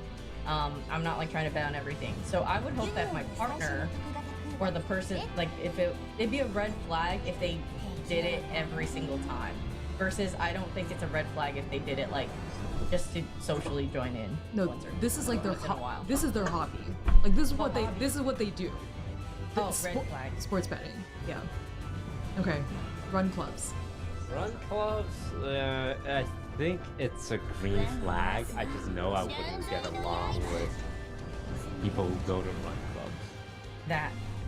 I'm not like trying to bet on everything. So I would hope that my partner or the person, like, it'd be a red flag if they did it every single time. Versus, I don't think it's a red flag if they did it like just to socially join in. No, this is like their this is their hobby. Like this is what they do. Oh, red flag. Sports betting. Yeah. Okay. Run clubs. Run clubs, I think it's a green flag. I just know I wouldn't get along with people who go to run clubs.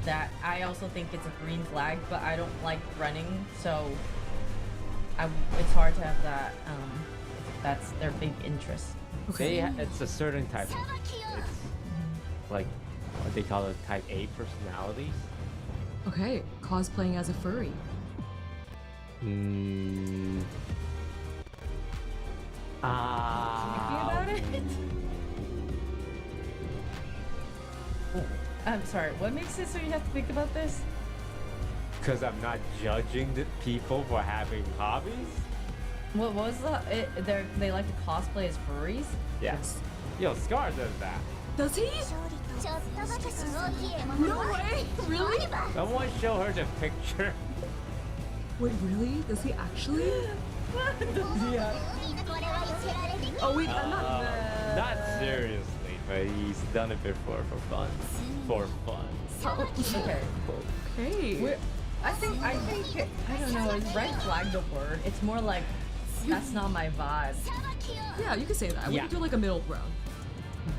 That I also think it's a green flag, but I don't like running, so it's hard to have that. That's their big interest. Okay. It's a certain type of. It's like what they call it, type A personalities. Okay. Cosplaying as a furry. About it? I'm sorry, what makes it so you have to think about this? Because I'm not judging the people for having hobbies. What was they like to cosplay as furries? Yes. Yo, Scar does that. Does he? No way! Really? Someone show her the picture. Wait, really? Does he actually? Yeah. Oh wait, Not seriously, but he's done it before for fun. For fun. Okay. Okay. I think I don't know, is red flag the word? It's more like that's not my vibe. Yeah, you can say that. We can do like a middle ground.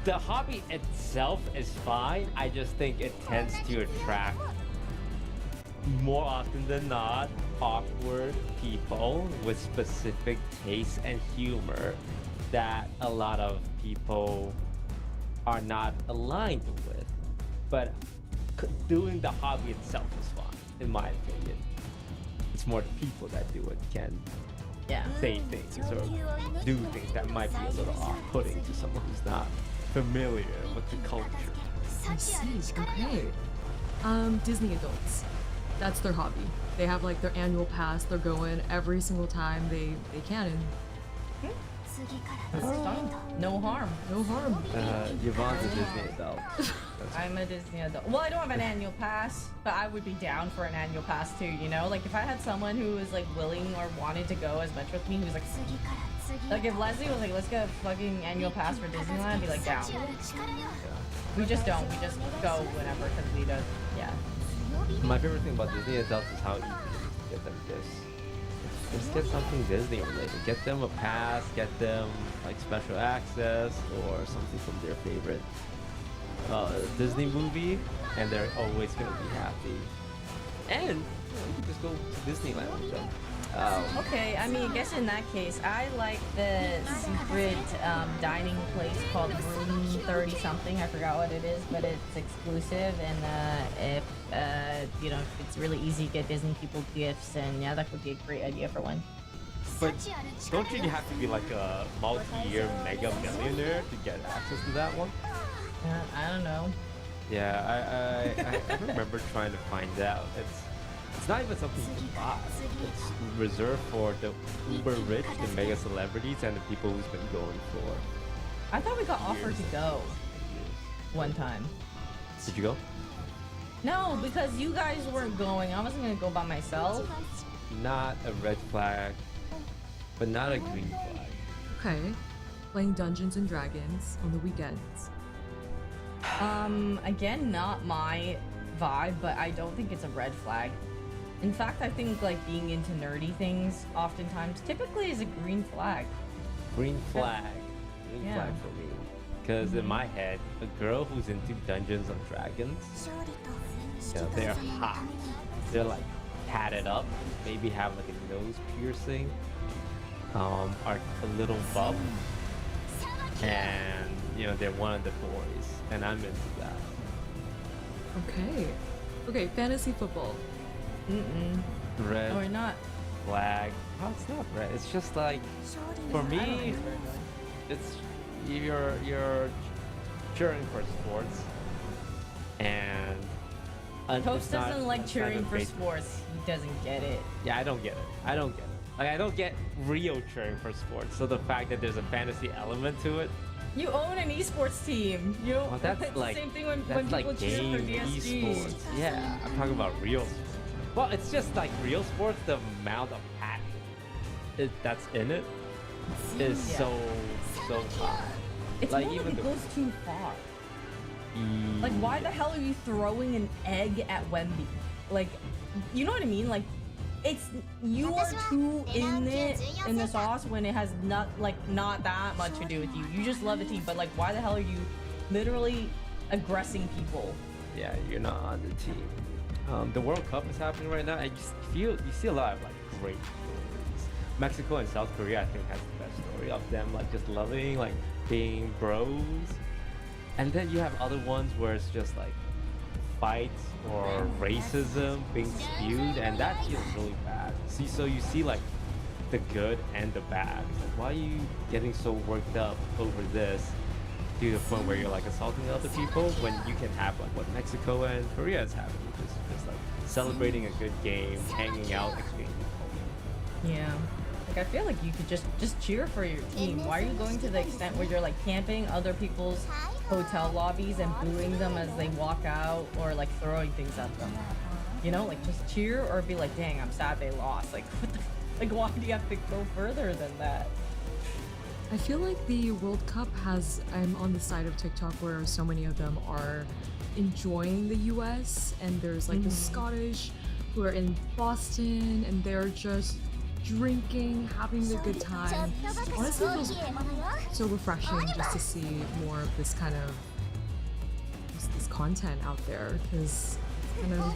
The hobby itself is fine. I just think it tends to attract, more often than not, awkward people with specific tastes and humor that a lot of people are not aligned with. But doing the hobby itself is fine, in my opinion. It's more the people that do it can say things or do things that might be a little off-putting to someone who's not familiar with the culture. I see. Okay. Disney adults. That's their hobby. They have like their annual pass. They're going every single time they can. No harm. No harm. Yvonne's a Disney adult. I'm a Disney adult. Well, I don't have an annual pass, but I would be down for an annual pass too, you know? Like if I had someone who was like willing or wanted to go as much with me, who was like if Leslie was like, let's get a fucking annual pass for Disneyland, I'd be like, down. We just don't. We just go whenever because we don't. Yeah. My favorite thing about Disney adults is how easy it is to get them this. Just get something Disney related. Get them a pass, get them like special access or something from their favorite Disney movie, and they're always gonna be happy. And you can just go to Disneyland with them. Okay, I mean, I guess in that case, I like the secret dining place called Room 30 something. I forgot what it is, but it's exclusive, and if you know, it's really easy to get Disney people gifts, and yeah, that would be a great idea for one. But don't you have to be like a multi-year mega millionaire to get access to that one? I don't know. Yeah, I remember trying to find out. It's not even something you can buy. It's reserved for the uber rich, the mega celebrities, and the people who's been going for. I thought we got offered to go one time. Did you go? No, because you guys weren't going. I wasn't gonna go by myself. Not a red flag, but not a green flag. Okay. Playing Dungeons and Dragons on the weekends. Again, not my vibe, but I don't think it's a red flag. In fact, I think like being into nerdy things oftentimes typically is a green flag. Green flag. Green flag for me. Because in my head, a girl who's into Dungeons and Dragons, you know, they're hot. They're like tatted up, maybe have like a nose piercing, are a little buff, and you know they're one of the boys, and I'm into that. Okay, fantasy football. Red. Or not. Flag. Oh, it's not red. It's just like, for me, it's you're cheering for sports, and Toast doesn't like cheering for sports. He doesn't get it. Yeah, I don't get it. I don't get it. Like, I don't get real cheering for sports. So the fact that there's a fantasy element to it. You own an esports team. You know, Well, that's it's like the same thing when that's people like cheer for game PSG. esports. Yeah, I'm talking about real sports. Well, it's just like real sports. The amount of passion that's in it is so high. It's like more even like it goes too far. Like, why the hell are you throwing an egg at Wemby? Like, you know what I mean? Like, it's you are too in the sauce when it has not that much to do with you. You just love the team, but like, why the hell are you literally aggressing people? Yeah, you're not on the team. The World Cup is happening right now, and you see a lot of like great stories. Mexico and South Korea, I think, has the best story of them like just loving, like being bros. And then you have other ones where it's just like fights or racism being spewed, and that feels really bad. So you see like the good and the bad. It's like, why are you getting so worked up over this to the point where you're like assaulting other people when you can have like what Mexico and Korea is having, which is just like celebrating a good game, hanging out, exchanging culture. Yeah. Like, I feel like you could just cheer for your team. Why are you going to the extent where you're like camping other people's hotel lobbies and booing them as they walk out, or like throwing things at them? You know, like just cheer or be like, dang, I'm sad they lost. Like, what the, like, why do you have to go further than that? I feel like the World Cup has, I'm on the side of TikTok where so many of them are enjoying the US, and there's like the Scottish who are in Boston and they're just drinking, having a good time. Honestly, it feels so refreshing just to see more of this kind of this content out there, because kind of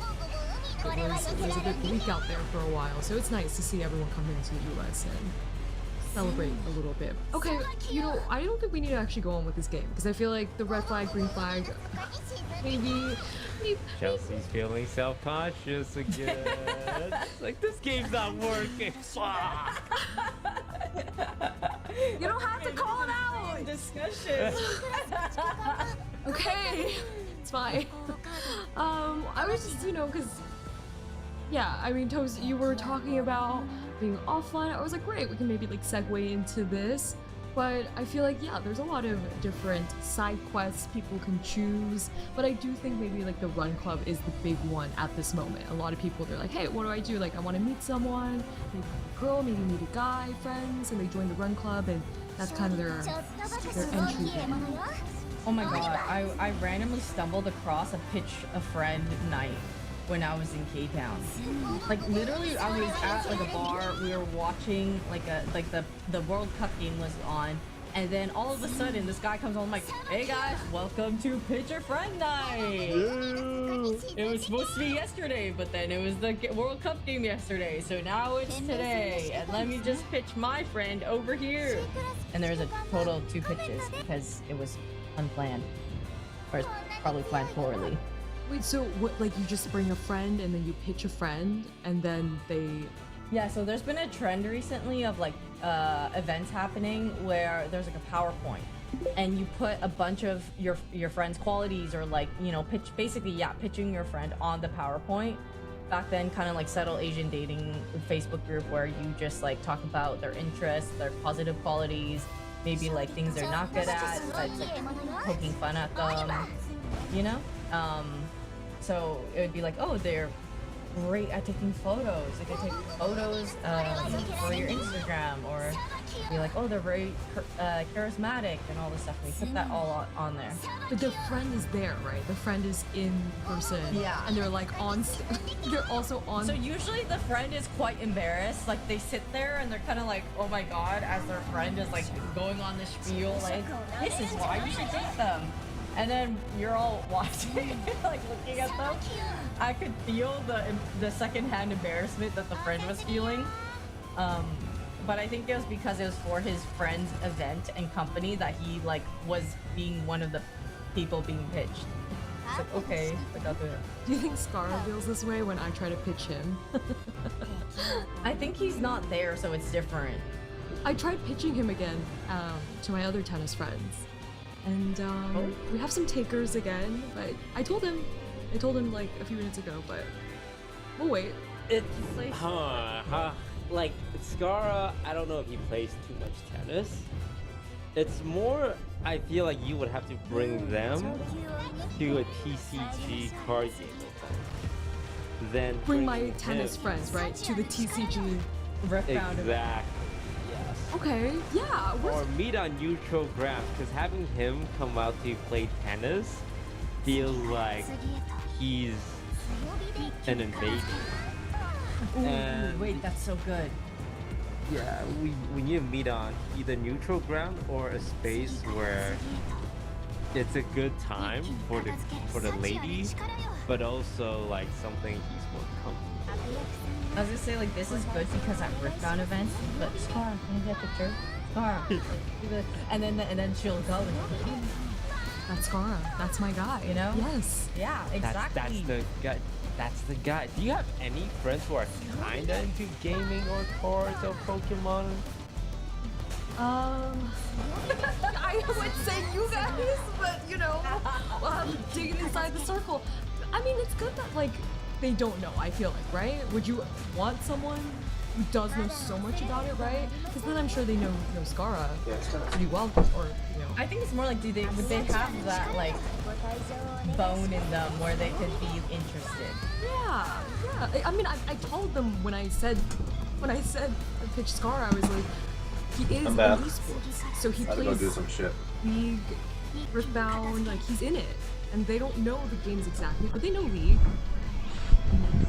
it was a bit bleak out there for a while, so it's nice to see everyone come into the US and celebrate a little bit. Okay, you know, I don't think we need to actually go on with this game, because I feel like the red flag, green flag, maybe Chelsea's feeling self-conscious again. It's like, this game's not working. Fuck. You don't have to call it out. Discussion. Okay, it's fine. I was just, you know, because yeah, I mean, Toast, you were talking about being offline. I was like, great, we can maybe like segue into this. But I feel like, yeah, there's a lot of different side quests people can choose. But I do think maybe like the run club is the big one at this moment. A lot of people, they're like, hey, what do I do? Like, I want to meet someone, maybe a girl, maybe meet a guy, friends, and they join the run club, and that's kind of their entry in. Oh my god, I randomly stumbled across a pitch a friend night when I was in K-Town. Like, literally, I was at like a bar, we were watching like the World Cup game was on, and then all of a sudden this guy comes on like, hey guys, welcome to Pitch a Friend Night! It was supposed to be yesterday, but then it was the World Cup game yesterday, so now it's today, and let me just pitch my friend over here. And there was a total of 2 pitches because it was unplanned, or probably planned poorly. Wait, so what, like, you just bring a friend and then you pitch a friend and then they... Yeah, so there's been a trend recently of like events happening where there's like a PowerPoint and you put a bunch of your friend's qualities, or like, you know, pitching your friend on the PowerPoint. Back then, kind of like subtle Asian dating Facebook group where you just like talk about their interests, their positive qualities, maybe like things they're not good at, but it's like poking fun at them, you know? So it would be like, oh, they're great at taking photos. They could take photos for your Instagram, or be like, oh, they're very charismatic and all this stuff. We put that all on there. But the friend is there, right? The friend is in person. Yeah. And they're like on. They're also on. So usually the friend is quite embarrassed. Like they sit there and they're kind of like, oh my god, as their friend is like going on the spiel, like this is why you should date them. And then you're all watching, like looking at them. I could feel the secondhand embarrassment that the friend was feeling. But I think it was because it was for his friend's event and company that he like was being one of the people being pitched. It's like, okay, like I'll do it. Do you think Skara feels this way when I try to pitch him? I think he's not there, so it's different. I tried pitching him again to my other tennis friends. And we have some takers again, but I told him like a few minutes ago, but we'll wait. It's like Skara, I don't know if he plays too much tennis. It's more, I feel like you would have to bring them to a TCG card game then bring my tennis friends, right, to the TCG round. Exactly. Yes. Okay. Yeah. Or meet on neutral ground, because having him come out to play tennis feels like he's an invader. Ooh, wait, that's so good. Yeah, we need to meet on either neutral ground or a space where it's a good time for the lady, but also like something he's more comfortable. I was gonna say like this is good because at Riftbound events, but Skara, can you get a picture? Skara, and then she'll go. And that's Skara. That's my guy. You know? Yes. Yeah, exactly. That's the guy. That's the guy. Do you have any friends who are kinda into gaming or cards or Pokemon? I would say you guys, but you know, digging inside the circle. I mean, it's good that like they don't know. I feel like, right? Would you want someone who does know so much about it, right? Because then I'm sure they know Skara pretty well, or you know. I think it's more like, would they have that like bone in them where they could be interested? Yeah. I mean, I told them when I said I pitched Skara, I was like, he is in esports, so he plays go do some shit. League, Riftbound, like he's in it, and they don't know the games exactly, but they know League.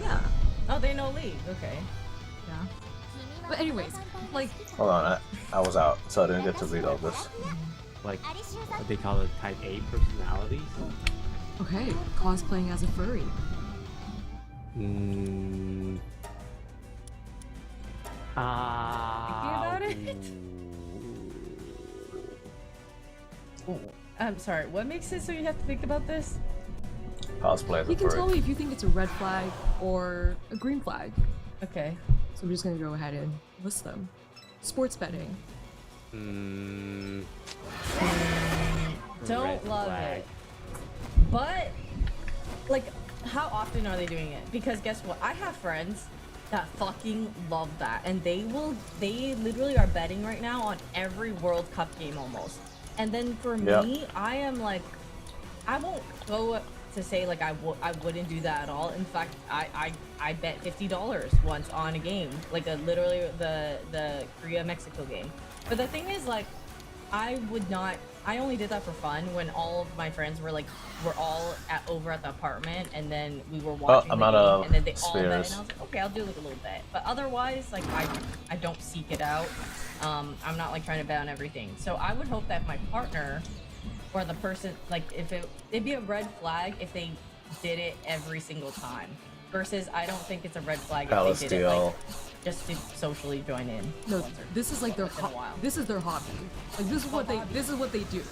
Yeah. Oh, they know League. Okay. Yeah. But anyways, like. Hold on, I was out, so I didn't get to read all this. Like, what they call it, type A personalities. Okay, cosplaying as a furry. Thinking about it? I'm sorry, what makes it so you have to think about this? Cosplay as a You can furry. tell me if you think it's a red flag or a green flag. Okay. So I'm just gonna go ahead and list them. Sports betting. Don't love it. But, like, how often are they doing it? Because guess what? I have friends that fucking love that. And they literally are betting right now on every World Cup game almost. And then for me, I am like, I won't go to say like I wouldn't do that at all. In fact, I bet $50 once on a game, like literally the Korea-Mexico game. But the thing is, like, I only did that for fun when all of my friends were all over at the apartment, and then we were watching the game, and then they all bet, and I was like, okay, I'll do like a little bit. But otherwise, like, I don't seek it out. I'm not like trying to bet on everything. So I would hope that my partner or the person, like, it'd be a red flag if they did it every single time. Versus, I don't think it's a red flag if they did it like just to socially join in. No, this is like their this is their hobby. Like this is what they do.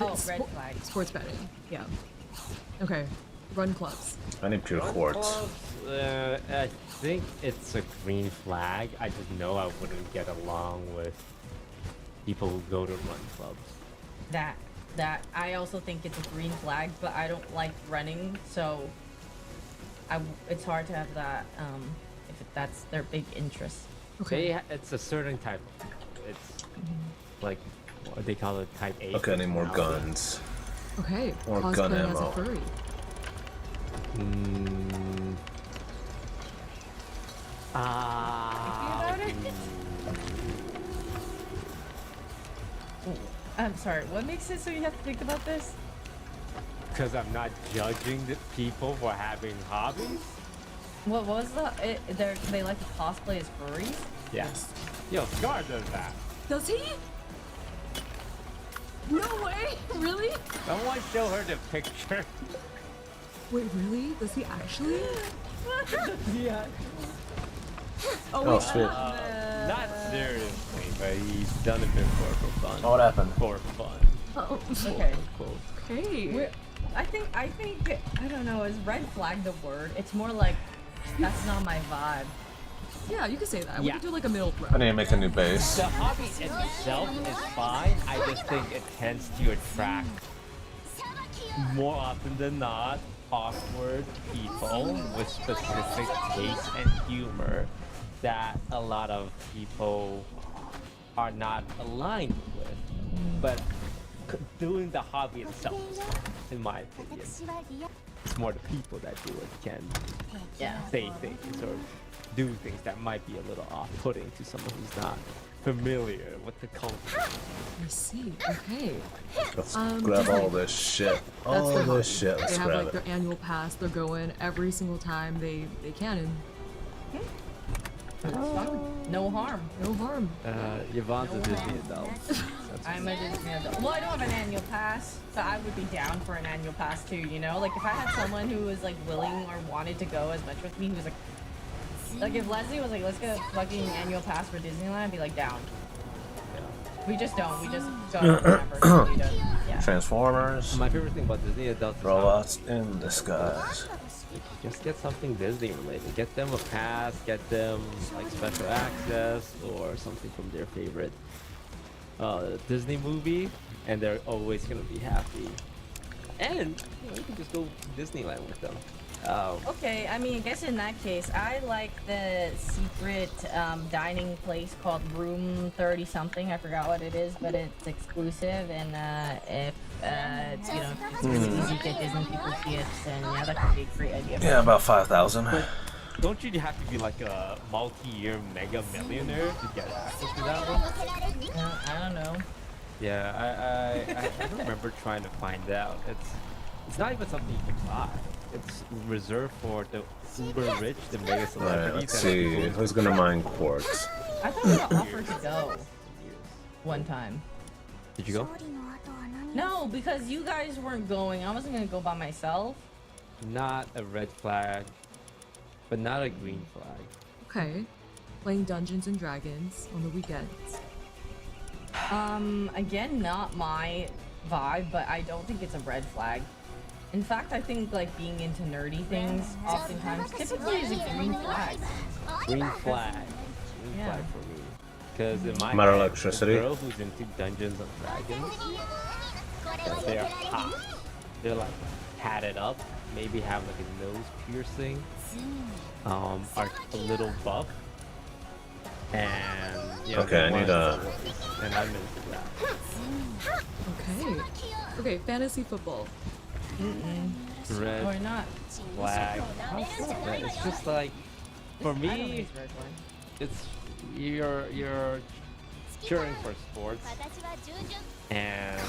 Oh, red flag. Sports betting. Yeah. Okay. Run clubs. I need pure quartz. I think it's a green flag. I just know I wouldn't get along with people who go to run clubs. That I also think it's a green flag, but I don't like running, so it's hard to have that if that's their big interest. Okay. It's a certain type. It's like what they call it, type A. Okay, I need more guns. Okay. More gun Cosplaying as a ammo. furry. I'm sorry, what makes it so you have to think about this? Because I'm not judging the people for having hobbies. What was they like to cosplay as furries? Yes. Yo, Scar does that. Does he? No way! Really? Someone show her the picture. Wait, really? Does he actually? Yeah. Oh, sweet. Not seriously, but he's done it before for fun. What happened? For fun. Oh. Okay. Cool. Okay. I think I don't know. Is red flag the word? It's more like that's not my vibe. Yeah, you can say that. We Yeah. can do like a middle I ground. need to make a new base. The hobby itself is fine. I just think it tends to attract more often than not awkward people with specific taste and humor that a lot of people are not aligned with. But doing the hobby itself is fun, in my opinion. It's more the people that do it can say things or do things that might be a little off-putting to someone who's not familiar with the culture. I see. Okay. Let's grab all this shit. All their hobby. this shit. Let's They have grab like it. their annual pass. They're going every single time they can. And No harm. no harm. Yvonne's a Disney adult. I'm a Disney adult. Well, I don't have an annual pass, so I would be down for an annual pass too, you know? Like, if I had someone who was, like, willing or wanted to go as much with me, who was like, if Leslie was like, let's get a fucking annual pass for Disneyland, I'd be like, down. We just don't. We just go whenever. We don't. Yeah. Transformers. My favorite thing about Disney adults is Robots in disguise. just get something Disney related. Get them a pass, get them like special access or something from their favorite Disney movie, and they're always gonna be happy. And you can just go to Disneyland with them. Okay, I mean, I guess in that case, I like the secret dining place called Room 30 something. I forgot what it is, but it's exclusive, and if it's, you know, it's really easy to get Disney people's gifts, and yeah, that could be a great idea. Yeah, about 5,000. Don't you have to be like a multi-year mega millionaire to get access to that one? I don't know. Yeah, I remember trying to find out. It's not even something you can buy. It's reserved for the uber rich, the mega celebrities. Alright, let's see. Who's gonna mine quartz? I thought we got offered to go one time. Did you go? No, because you guys weren't going. I wasn't gonna go by myself. Not a red flag, but not a green flag. Okay. Playing Dungeons and Dragons on the weekends. Again, not my vibe, but I don't think it's a red flag. In fact, I think like being into nerdy things oftentimes typically is a green flag. Green flag. Green flag for me. Because in my Matter head, electricity. the girl who's into Dungeons and Dragons, they're hot. They're like tatted up, maybe have like a nose piercing, are a little buff, and you know, Okay, I need a. and I'm into that. Okay. Okay, fantasy football. Red Or not. flag. It's just like, for I don't think me, it's red flag. it's you're cheering for sports, and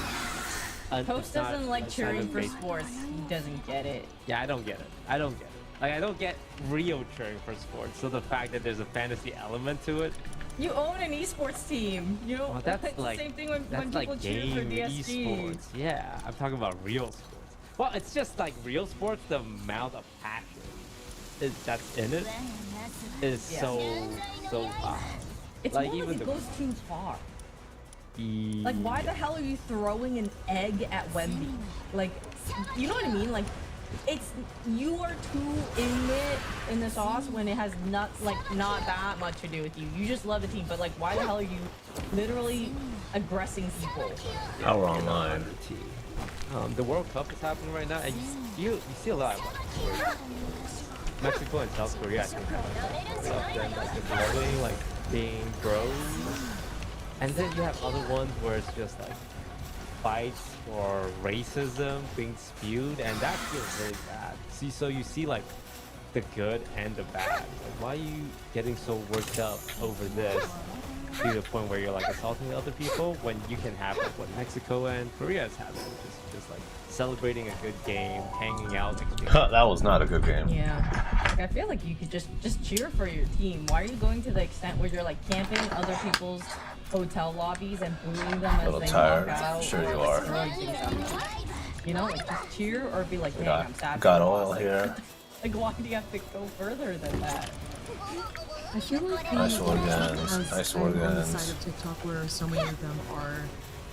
Toast it's not doesn't like a cheering sign of for base- sports. He doesn't get it. Yeah, I don't get it. I don't get it. Like, I don't get real cheering for sports. So the fact that there's a fantasy element to it, You own an esports team. You know, well, that's it's like the same thing when that's people like cheer for game DSG. esports. Yeah, I'm talking about real sports. Well, it's just like real sports. The amount of passion that's in it is so high. It's like more even like the it goes too far. Like, why the hell are you throwing an egg at Wemby? Like, you know what I mean? Like, it's you are too in the sauce when it has not that much to do with you. You just love the team, but like, why the hell are you literally aggressing people? How online? The World Cup is happening right now, and you see a lot of like, Mexico and South Korea. I think have stuff them like developing, like being bros, and then you have other ones where it's just like fights or racism being spewed, and that feels really bad. See, so you see like the good and the bad. Like, why are you getting so worked up over this? to the point where you're like assaulting other people when you can have like what Mexico and Korea is having, which is just like celebrating a good game, hanging out. That was not a good game. Yeah. Like, I feel like you could just cheer for your team. Why are you going to the extent where you're like camping other people's hotel lobbies and booing them as they walk out? Sure you are. You know, like just cheer or be like, hey, I'm sad. Got oil here. Like, why do you have to go further than that? I feel like nice organs. Nice organs. On the side of TikTok where so many of them are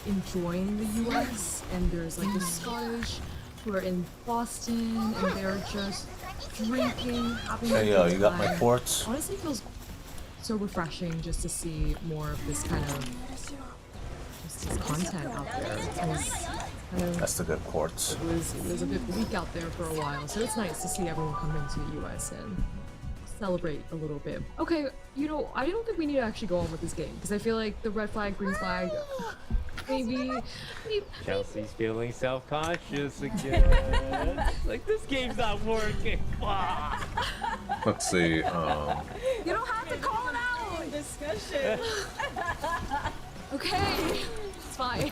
enjoying the US, and there's like the Scottish who are in Boston and they're just drinking, having Hey yo, you got my ports? Honestly, it feels so refreshing just to see more of this kind of this content out there. That's the good ports. It was a bit weak out there for a while, so it's nice to see everyone come into the US and celebrate a little bit. Okay, you know, I don't think we need to actually go on with this game because I feel like the red flag, green flag, maybe Chelsea's feeling self-conscious again. Like, this game's not working. Let's see. You don't have to call it out. Discussion. Okay, it's fine.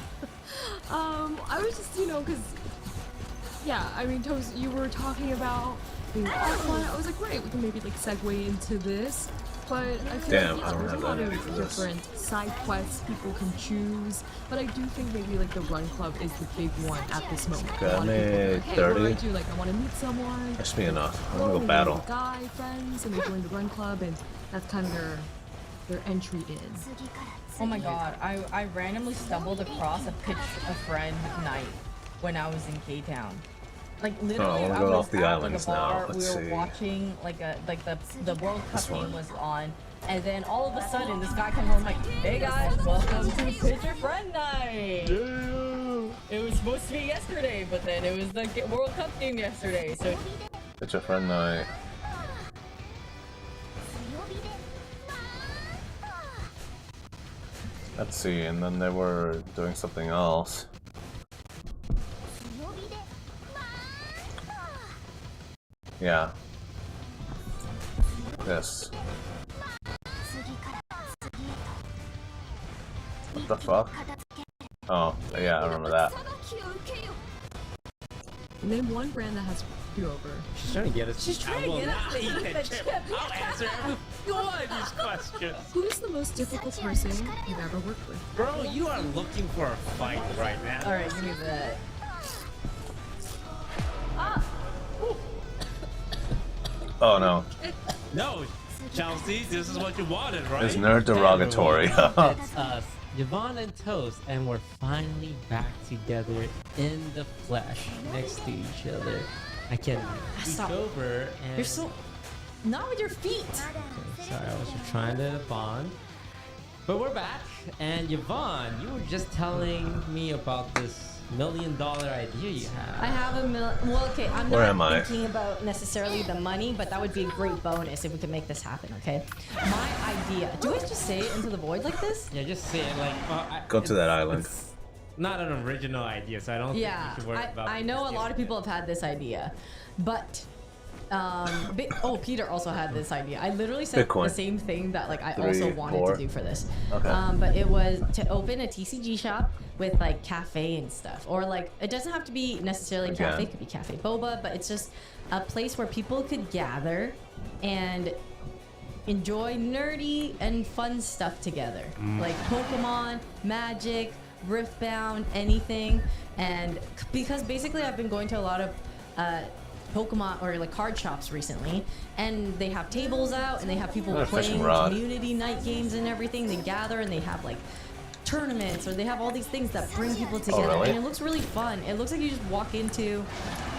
I was just, you know, because yeah, I mean, Toast, you were talking about being offline. I was like, great, we can maybe like segue into this. But I feel like there's a lot of different side quests people can choose. But I do think maybe like the run club is the big one at this moment. Okay, I made 30. What do I do? Like, I want to meet someone. That's me enough. I'm gonna go battle. Guy friends, and they join the run club, and that's kind of their entry in. Oh my god, I randomly stumbled across a pitch a friend night when I was in K-Town. Like literally, I was off the at islands like a bar. now. We were watching like the World Cup game was on, and then all of a sudden this guy comes home like, "Hey guys, welcome to Pitch Your Friend Night." Yeah. It was supposed to be yesterday, but then it was the World Cup game yesterday. So Pitch Your Friend Night. Let's see, and then they were doing something else. Yeah. This. What the fuck? Oh, yeah, I remember that. Name one brand that has do-over. She's trying to get us. She's trying to get us to eat the chip. I'll answer every one of these questions. Who's the most difficult person you've ever worked with? Bro, you are looking for a fight right now. Alright, give me that. Oh no. No, Chelsea, this is what you wanted, right? It's nerd derogatory. It's us, Yvonne and Toast, and we're finally back together in the flesh, next to each other. I can reach over and... You're so... Not with your feet! Okay, sorry, I was just trying to bond. But we're back, and Yvonne, you were just telling me about this $1 million idea you have. I have well, okay, I'm not thinking about necessarily the money, but that would be a great bonus if we could make this happen, okay? My idea. Do I just say it into the void like this? Yeah, just say it like... Go to that island. It's not an original idea, so I don't think you should worry about it. I know a lot of people have had this idea, but... oh, Peter also had this idea. I literally said the same thing that like I also wanted to do for this. Okay. But it was to open a TCG shop with like cafe and stuff, or like it doesn't have to be necessarily cafe. It could be cafe boba, but it's just a place where people could gather and enjoy nerdy and fun stuff together, like Pokemon, Magic, Riftbound, anything. And because basically I've been going to a lot of Pokemon or like card shops recently, and they have tables out and they have people playing community night games and everything. They gather and they have like tournaments, or they have all these things that bring people together, and it looks really fun. It looks like you just walk into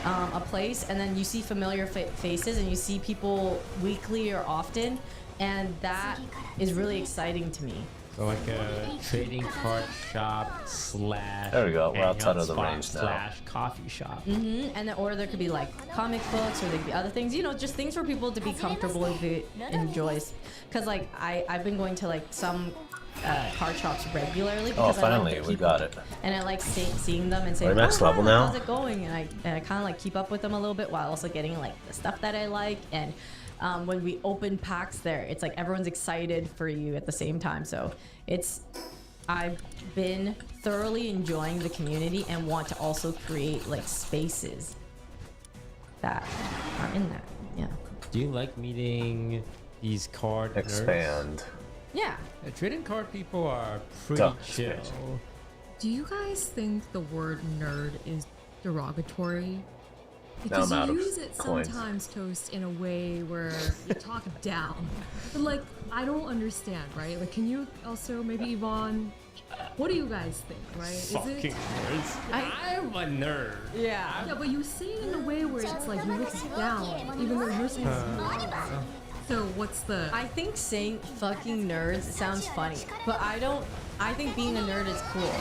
a place and then you see familiar faces and you see people weekly or often, and that is really exciting to me. So like a trading card shop slash... There we go, we're outside of the range now. Slash coffee shop. And then, or there could be like comic books, or there could be other things, you know, just things for people to be comfortable and enjoy. Because like I've been going to like some card shops regularly because finally, we got it. And I like seeing them and saying, We're next level now. How's it going? And I kind of like keep up with them a little bit while also getting like the stuff that I like. And when we open packs there, it's like everyone's excited for you at the same time. So I've been thoroughly enjoying the community and want to also create like spaces that are in that. Yeah. Do you like meeting these card Expand. nerds? Yeah. The trading card people are pretty chill. Expansion. Do you guys think the word nerd is derogatory? Now Because I'm out you of use it coins. sometimes, Toast, in a way where you talk down. But like, I don't understand, right? Like, can you also, maybe Yvonne, what do you guys think, right? Fucking nerds. I'm a nerd. Yeah. Yeah, but you say it in a way where it's like you look down, even though you're saying So what's the... I think saying fucking nerds sounds funny, but I think being a nerd is cool.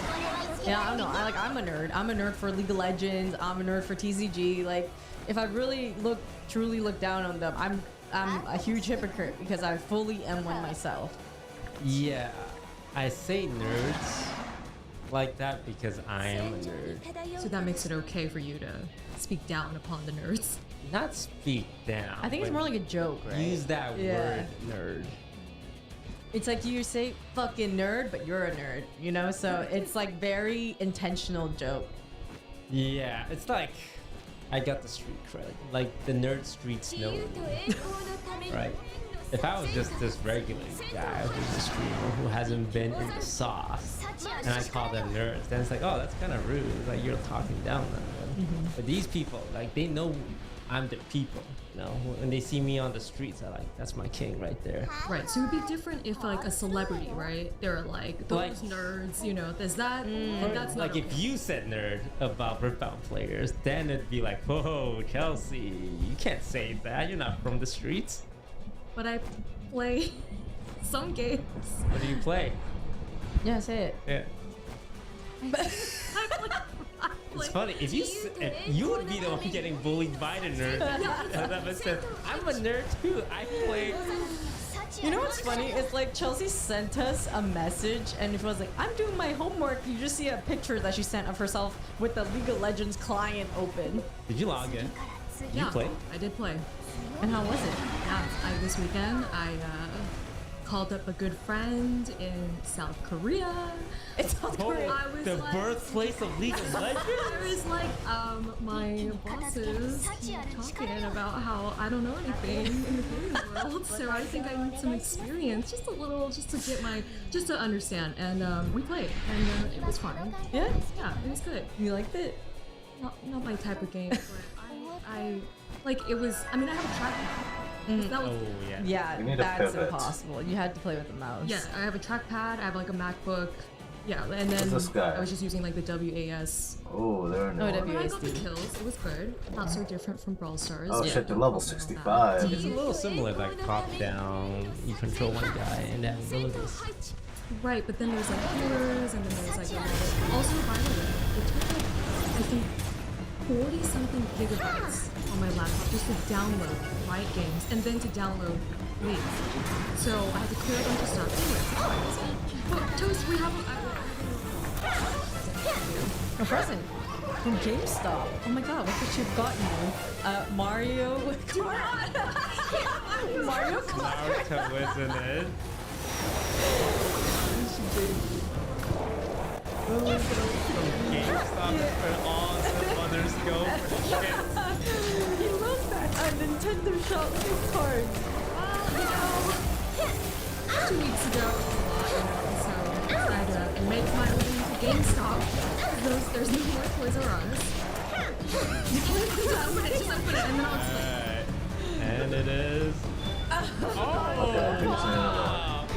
Yeah, I don't know. I'm a nerd. I'm a nerd for League of Legends. I'm a nerd for TCG. Like, if I really truly look down on them, I'm a huge hypocrite because I fully am one myself. Yeah, I say nerds like that because I am a nerd. So that makes it okay for you to speak down upon the nerds? Not speak down. I think it's more like a joke, right? Use that word, nerd. It's like you say fucking nerd, but you're a nerd, you know? So it's like very intentional joke. Yeah, it's like I got the street cred. Like the nerd streets know me. Right? If I was just this regular guy who's a streamer who hasn't been in the sauce and I call them nerds, then it's like, oh, that's kind of rude. It's like you're talking down on them. But these people, like, they know I'm the people. You know, when they see me on the streets, I like, that's my king right there. Right, so it would be different if like a celebrity, right? They're like, those nerds, you know, there's that, and that's not like if you said nerd about Ripbound players, then it'd be like, whoa, Kelsey, you can't say that. You're not from the streets. But I play some games. What do you play? Yeah, say it. Yeah. It's funny if you would be the one getting bullied by the nerd. That said, I'm a nerd too. I play. You know what's funny? It's like Chelsea sent us a message and she was like, I'm doing my homework. You just see a picture that she sent of herself with the League of Legends client open. Did you log in? Did you play? I did play. And how was it? Yeah, this weekend I called up a good friend in South Korea. It's South Korea. I was The like, birthplace of League of Legends? There was like, my bosses keep talking about how I don't know anything in the gaming world, so I think I need some experience, just a little, just to understand. And we played, and it was fun. Yeah? Yeah, it was good. You liked it? Not my type of game, but I like it was. I mean, I have a trackpad. That was, Yeah, You need a that's pivot. impossible. You had to play with the mouse. yeah, I have a trackpad. I have like a MacBook. Yeah, and then Who's this guy? I was just using like the WAS. Oh, there are no. Oh, But I got the kills. It was good. Not so different from Brawl Stars. Oh Yeah. shit, they're level 65. It's a little similar, like top down. You control one guy and have abilities. Right, but then there's like healers, and then there's like also by the way, it took like I think 40 something gigabytes on my laptop just to download Riot Games and then to download League. So I had to clear a bunch of stuff. Anyway, but Toast, we have A present from GameStop. Oh my god, what could you have gotten you? Mario Kart. Mario Kart. Naruto, isn't it? GameStop is where all the others go for shit. He loves that. A Nintendo shop gift card. 2 weeks ago, so I decided to make my way to GameStop. There's no more Toys R Us. Just open it, and then I'll explain. And it is. Oh!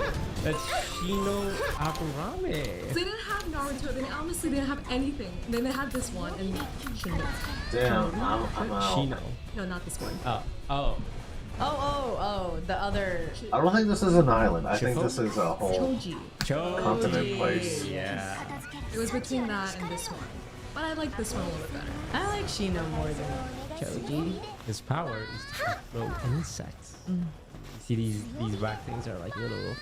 That's Shino Aburame. They didn't have Naruto. They honestly didn't have anything. Then they had this one and Shino. Damn, I'm out. Shino. No, not this one. Oh. The other. I don't think this is an island. I think this is a whole Choji. continent place. Yeah. It was between that and this one. But I like this one a little bit better. I like Shino more than Choji. His power is to control insects. You see these black things are like little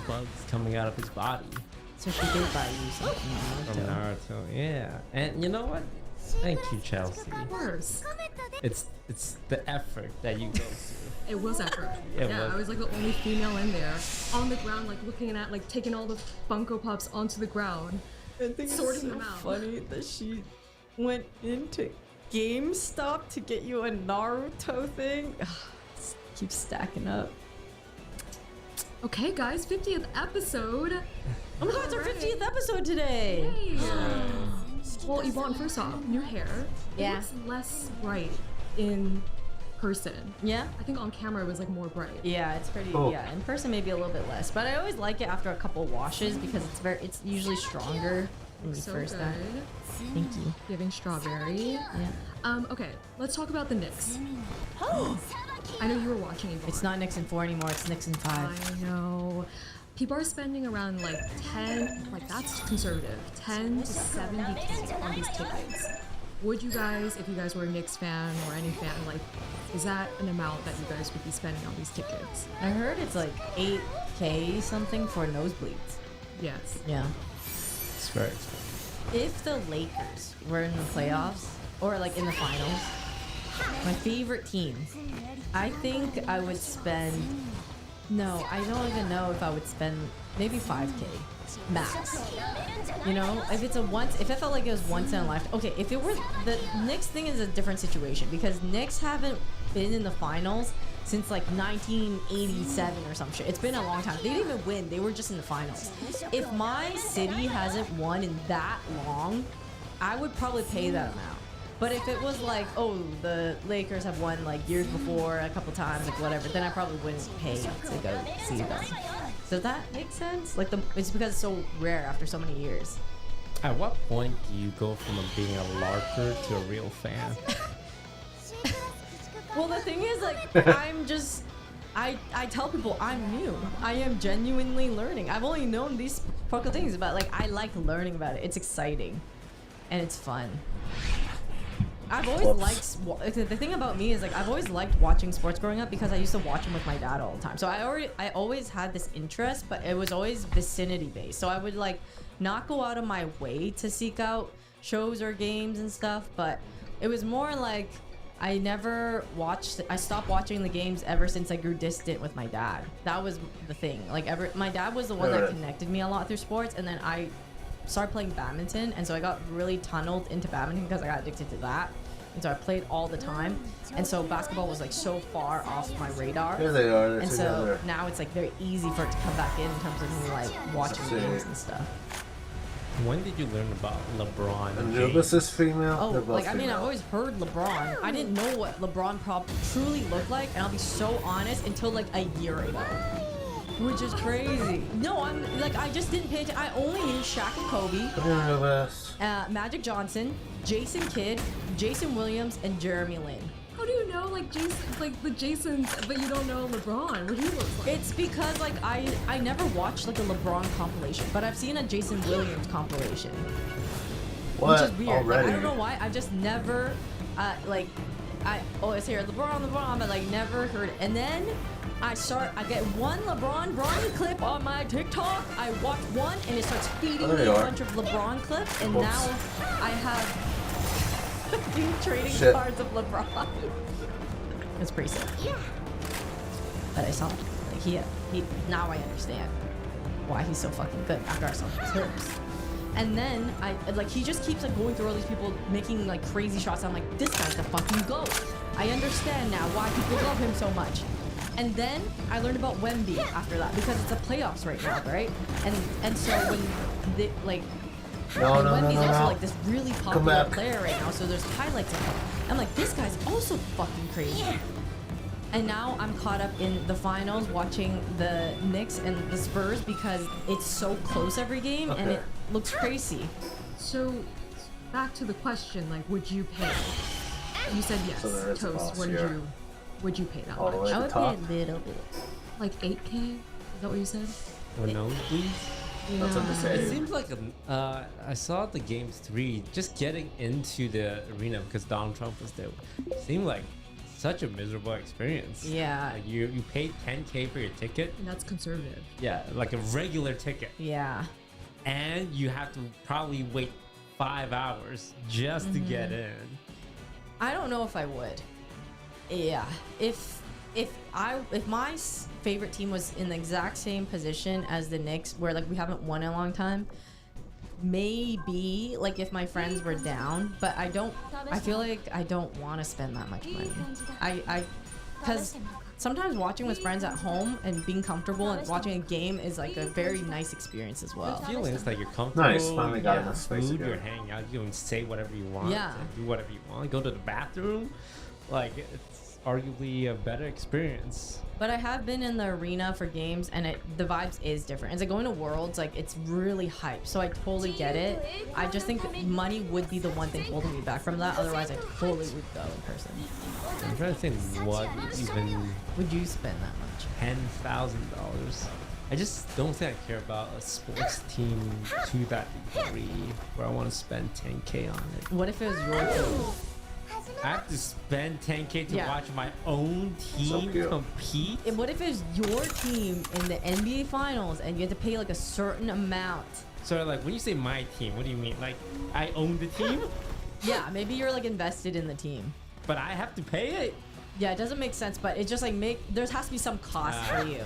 bugs coming out of his body. So she did buy you something From Naruto, yeah. And you know what? Thank you, Chelsea. Of course. It's the effort that you go through. It was effort. It Yeah, was. I was like the only female in there, on the ground, like looking at, like taking all the Funko Pops onto the ground, sorting them out. Funny that she went into GameStop to get you a Naruto thing. Keeps stacking up. Okay, guys, 50th episode. Oh my god, it's our 50th episode today. Yay. Well, Yvonne, first off, new hair. Yeah. It looks less bright in person. Yeah? I think on camera it was like more bright. Yeah, it's pretty. Yeah, in person maybe a little bit less, but I always like it after a couple washes because it's usually stronger when you So first good. start. Thank you. Giving strawberry. Yeah. Okay, let's talk about the Knicks. I know you were watching Yvonne. It's not Nixon 4 anymore. It's Nixon 5. I know. People are spending around like 10, like that's conservative, 10 to 70K on these tickets. Would you guys, if you guys were a Knicks fan or any fan, like, is that an amount that you guys would be spending on these tickets? I heard it's like 8K something for nosebleeds. Yes. Yeah. It's very expensive. If the Lakers were in the playoffs or like in the finals, my favorite team, I think I would spend. No, I don't even know if I would spend maybe 5K max. You know, if it's if it felt like it was once in a lifetime. Okay, if it were the Knicks thing is a different situation because Knicks haven't been in the finals since like 1987 or some shit. It's been a long time. They didn't even win. They were just in the finals. If my city hasn't won in that long, I would probably pay that amount. But if it was like, oh, the Lakers have won like years before a couple times, like whatever, then I probably wouldn't pay to go see them. Does that make sense? Like it's because it's so rare after so many years. At what point do you go from being a LARPer to a real fan? Well, the thing is, like, I'm just, I tell people I'm new. I am genuinely learning. I've only known these fucking things, but like, I like learning about it. It's exciting, and it's fun. I've always liked, the thing about me is like, I've always liked watching sports growing up because I used to watch them with my dad all the time. So I always had this interest, but it was always vicinity based. So I would like not go out of my way to seek out shows or games and stuff, but it was more like I stopped watching the games ever since I grew distant with my dad. That was the thing. Like my dad was the one that connected me a lot through sports, and then I started playing badminton, and so I got really tunneled into badminton because I got addicted to that, and so I played all the time, and so basketball was like so far off my radar. Here they are. And together. so now it's like very easy for it to come back in terms of me like watching games and stuff. When did you learn about LeBron? Anubis is female. Oh, They're both like I mean, female. I've always heard LeBron. I didn't know what LeBron truly looked like, and I'll be so honest, until like a year ago. Which is crazy. No, I just didn't pay attention. I only knew Shaq and Kobe, Magic Johnson, Jason Kidd, Jason Williams, and Jeremy Lin. How do you know like the Jasons, but you don't know LeBron? What he looks like? It's because like I never watched like a LeBron compilation, but I've seen a Jason Williams compilation. What? Which is weird. Like, Already? I don't know why. I just never always hear LeBron, but like never heard it. And then I get one LeBron clip on my TikTok. I watch one and it starts feeding me a bunch of LeBron clips, and now I have a few trading cards of LeBron. It's pretty sick. Yeah. But I saw like he now I understand why he's so fucking good after I saw his clips. And then he just keeps like going through all these people making like crazy shots. I'm like, this guy's the fucking GOAT. I understand now why people love him so much. And then I learned about Wemby after that because it's the playoffs right now, right? And so when they Wemby's also like this really popular player right now, so there's highlights of him. I'm like, this guy's also fucking crazy. And now I'm caught up in the finals watching the Knicks and the Spurs because it's so close every game and it looks crazy. So back to the question, like, would you pay? You said yes. So Toast, would you pay that All the much? way I to would top. pay a little bit. Like 8K? Is that what you said? Or nosebleeds? That's what they It say. seems like I saw the games 3 just getting into the arena because Donald Trump was there. Seemed like such a miserable experience. Yeah. Like you paid 10K for your ticket. And that's conservative. Yeah, like a regular ticket. Yeah. And you have to probably wait 5 hours just to get in. I don't know if I would. Yeah, if my favorite team was in the exact same position as the Knicks, where like we haven't won in a long time, maybe like if my friends were down, but I feel like I don't want to spend that much money. Because sometimes watching with friends at home and being comfortable and watching a game is like a very nice experience as well. The feeling is like you're comfortable. Nice, finally got enough space food, to go. you're hanging out, you can say whatever you want, Yeah. and do whatever you want, go to the bathroom. Like, it's arguably a better experience. But I have been in the arena for games, and the vibes is different. It's like going to Worlds, like it's really hype. So I totally get it. I just think that money would be the one thing holding me back from that. Otherwise, I totally would go in person. I'm trying to think what even would you spend that much? $10,000. I just don't think I care about a sports team to that degree where I want to spend 10K on it. What if it was your team? I have to spend 10K to Yeah. watch my own team compete? And what if it was your team in the NBA Finals and you had to pay like a certain amount? So like when you say my team, what do you mean? Like I own the team? Yeah, maybe you're like invested in the team. But I have to pay it? Yeah, it doesn't make sense, but it just like there has to be some cost for you.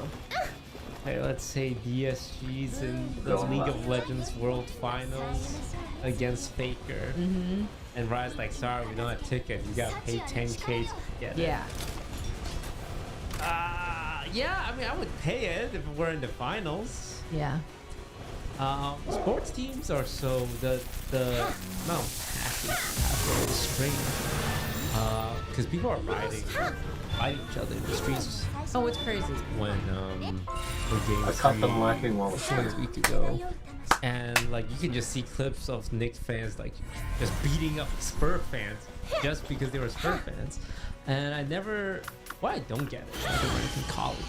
Okay, let's say DSG's in the League of Legends World Finals against Faker. And Ryan's like, sorry, we don't have tickets. You gotta pay 10K to get it. Yeah. Yeah, I mean, I would pay it if we're in the finals. Yeah. Sports teams are so the no halfway straight. Because people are fighting each other in the streets. Oh, it's crazy. When I caught them lacking while a week ago. And like you can just see clips of Knicks fans like just beating up Spur fans just because they were Spur fans. And I never, what I don't get it, like in college,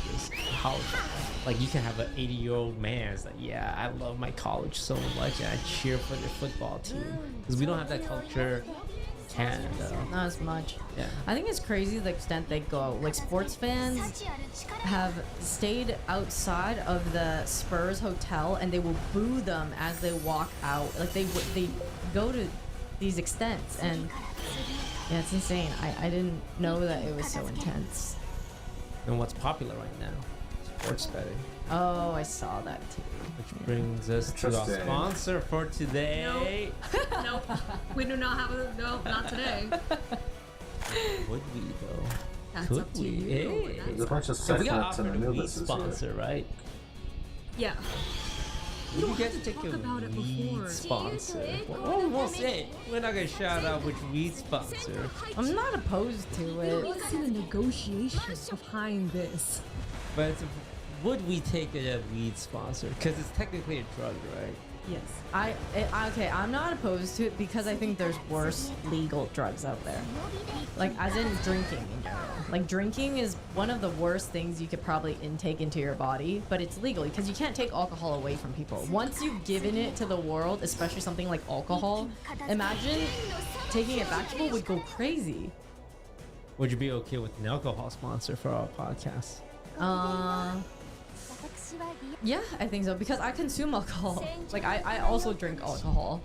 like you can have an 80-year-old man that's like, yeah, I love my college so much and I cheer for their football team. Because we don't have that culture in Canada. Not as much. Yeah. I think it's crazy the extent they go. Like sports fans have stayed outside of the Spurs hotel and they will boo them as they walk out. Like they go to these extents, and yeah, it's insane. I didn't know that it was so intense. And what's popular right now? Sports betting. Oh, I saw that too. Which brings us to our sponsor for today. Nope. We do not have a no, not today. Would we though? That's Could up to we? you. Hey. There's a bunch of So we got segments and offered a new weed businesses sponsor, right? Yeah. You don't get have to to take talk a about it weed before. sponsor. Oh, we'll say it. We're not gonna shout out which weed sponsor. I'm not opposed to You it. don't see the negotiations behind this. But would we take a weed sponsor? Because it's technically a drug, right? Yes. Okay, I'm not opposed to it because I think there's worse legal drugs out there. Like, as in drinking in general. Like, drinking is one of the worst things you could probably intake into your body, but it's legal because you can't take alcohol away from people. Once you've given it to the world, especially something like alcohol, imagine taking it back. People would go crazy. Would you be okay with an alcohol sponsor for our podcast? Yeah, I think so because I consume alcohol. Like I also drink alcohol.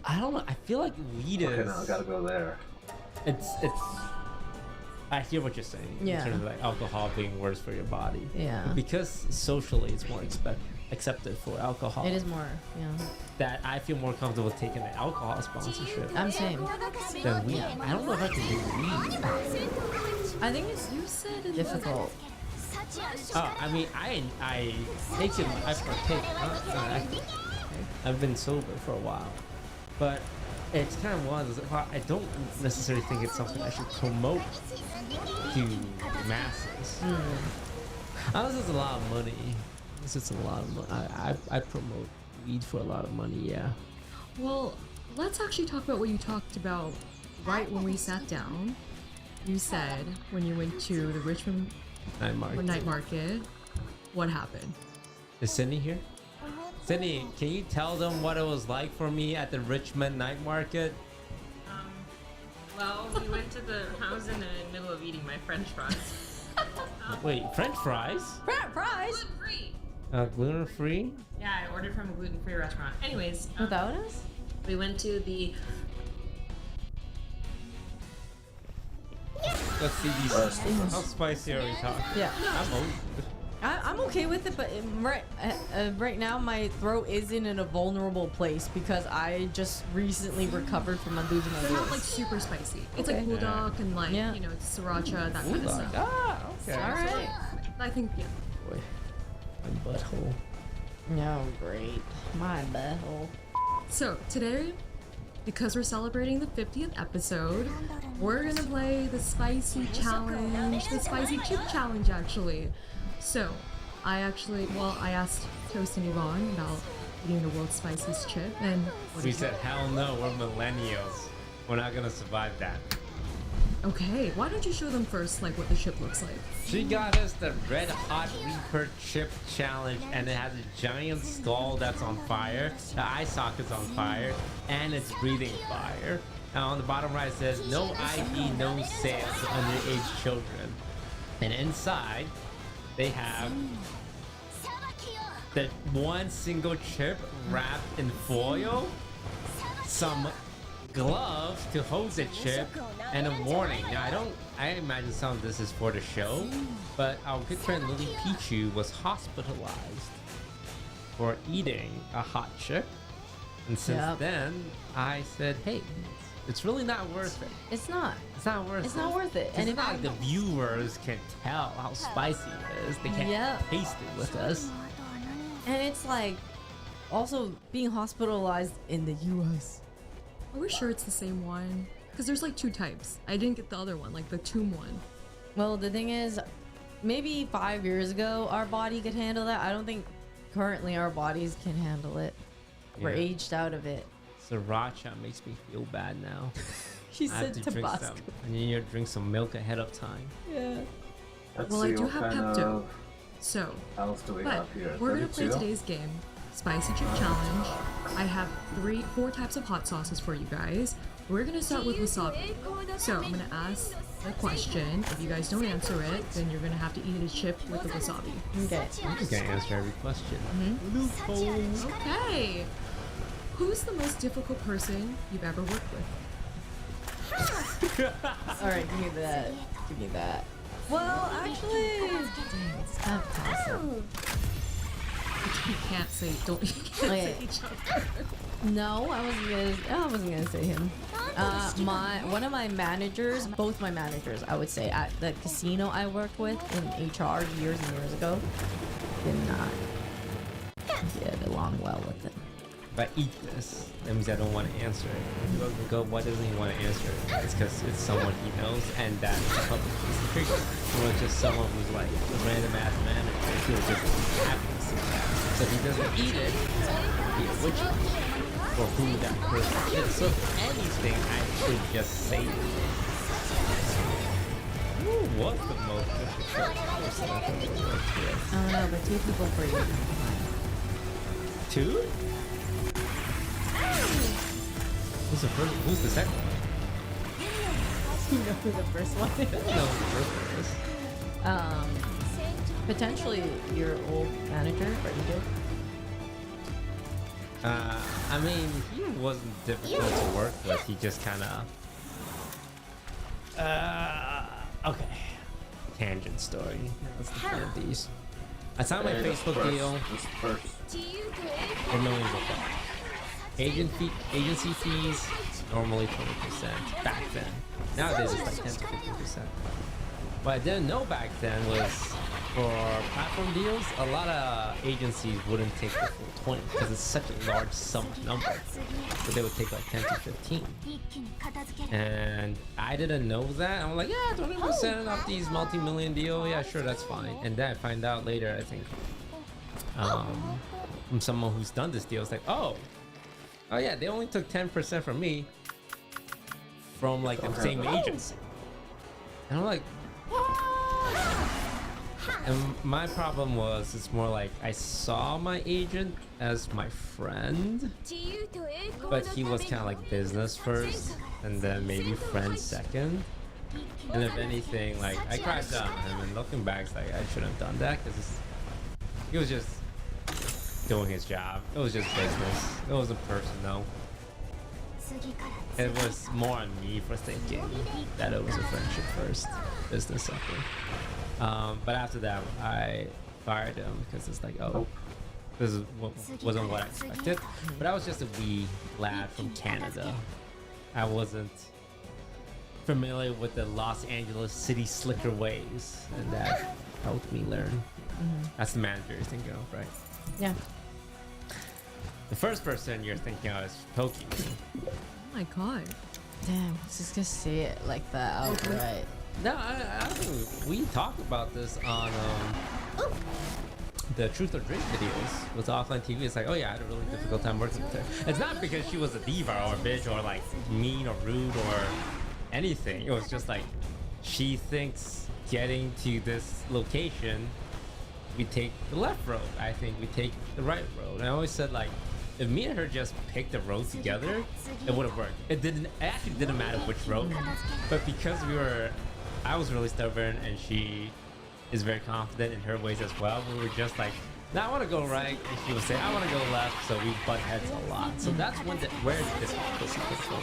I don't know. I feel like weed is. Okay, now I gotta go there. It's. I hear what you're saying Yeah. in terms of like alcohol being worse for your body. Yeah. But because socially it's more accepted for alcohol. It is more, yeah. That I feel more comfortable taking the alcohol sponsorship. I'm same. Than weed. I don't know if I can do weed. I think it's difficult. Oh, I mean, I take it. I partake. I've been sober for a while, but it's kind of one of those. I don't necessarily think it's something I should promote to masses. Unless it's a lot of money. Unless it's a lot of money. I promote weed for a lot of money. Yeah. Well, let's actually talk about what you talked about right when we sat down. You said when you went to the Richmond night market, what happened? Is Cindy here? Cindy, can you tell them what it was like for me at the Richmond night market? Well, we went to I was in the middle of eating my French fries. Wait, French fries? Fries? Gluten-free. Gluten-free? Yeah, I ordered from a gluten-free restaurant. Anyways. Without us? We went to the. Let's see these. How spicy are we talking? Yeah. I'm I'm okay with it, but right now my throat isn't in a vulnerable place because I just recently recovered from losing my They're voice. not like super spicy. It's like bulldog and like, you know, it's sriracha, that kind of stuff. Ah, okay. Alright. I think, yeah. Boy, my butthole. No, great. My butthole. So today, because we're celebrating the 50th episode, we're gonna play the spicy challenge, the spicy chip challenge actually. So, I asked Toast and Yvonne about eating the world's spiciest chip, and We said, hell no, we're millennials. We're not gonna survive that. Okay, why don't you show them first, like, what the chip looks like? She got us the Red Hot Reaper Chip Challenge, and it has a giant skull that's on fire, the eye socket's on fire, and it's breathing fire. And on the bottom right it says, no ID, no sales to underage children. And inside, they have the one single chip wrapped in foil, some gloves to hold the chip, and a warning. Now I imagine some of this is for the show, but our good friend Lily Pichu was hospitalized for eating a hot chip, and since then I said, hey, it's really not worth it. It's not. It's not worth it. It's not worth it. And it's not like the viewers can tell how spicy it is. They can't taste it with us. And it's like also being hospitalized in the US. Are we sure it's the same one? Because there's like two types. I didn't get the other one, like the tomb one. Well, the thing is, maybe 5 years ago our body could handle that. I don't think currently our bodies can handle it. We're Yeah. aged out of it. Sriracha makes me feel bad now. She I have said to drink Tabasco. some. I need to drink some milk ahead of time. Yeah. Well, I do have Pepto. So, else do we but have here? we're gonna play 32? today's game, Spicy Chip Challenge. I have 4 types of hot sauces for you guys. We're gonna start with wasabi. So I'm gonna ask a question. If you guys don't answer it, then you're gonna have to eat a chip with the wasabi. Okay. I'm just gonna answer every question. Loophole. Okay. Who's the most difficult person you've ever worked with? All right, give me that. Give me that. Well, actually, dang, it's kind of possible. You can't say don't. You can't say each other. No, I wasn't gonna say him. One of my managers, both my managers, I would say, at the casino I worked with in HR years and years ago, did not get along well with it. If I eat this, that means I don't want to answer it. If he doesn't go, why doesn't he want to answer it? It's because it's someone he knows, and that's publicly secret. Or it's just someone who's like a random ass manager. He'll just happy to see that. So if he doesn't eat it, he'll be a witch for who that person is. So if anything, I should just say it. Who was the most difficult person I've ever worked with? I don't know, but 2 people for you. 2? Who's the first? Who's the second one? You know who the first one is? I don't know who the first one is. Potentially your old manager, but you did. I mean, he wasn't difficult to work with. He just kind of. Okay. Tangent story. Let's defend these. I signed my Facebook deal for millions of dollars. Agency fees normally 20% back then. Nowadays it's like 10 to 15%. What I didn't know back then was for platform deals, a lot of agencies wouldn't take the full 20 because it's such a large sum number. So they would take like 10 to 15. And I didn't know that. I'm like, yeah, 20% off these multi-million deal. Yeah, sure, that's fine. And then I find out later, I think, from someone who's done this deal, it's like, oh yeah, they only took 10% from me from like the same agency. And I'm like, what? And my problem was, it's more like I saw my agent as my friend, but he was kind of like business first and then maybe friend second. And if anything, like I cracked down on him, and looking back, it's like I shouldn't have done that because he was just doing his job. It was just business. It wasn't personal. It was more on me for thinking that it was a friendship first, business second. But after that, I fired him because it's like, oh, this wasn't what I expected. But I was just a wee lad from Canada. I wasn't familiar with the Los Angeles city slicker ways, and that helped me learn. That's the manager you're thinking of, right? Yeah. The first person you're thinking of is Pokey. Oh my god. Damn, let's just gonna say it like that outright. No, I think we talked about this on the Truth or Drink videos with Offline TV. It's like, oh yeah, I had a really difficult time working with her. It's not because she was a diva or a bitch or like mean or rude or anything. It was just like, she thinks getting to this location, we take the left road. I think we take the right road. And I always said, like, if me and her just picked the road together, it would have worked. It actually didn't matter which road, but because I was really stubborn and she is very confident in her ways as well, we were just like, no, I want to go right, and she would say, I want to go left, so we butt heads a lot. So that's where this pussy came from.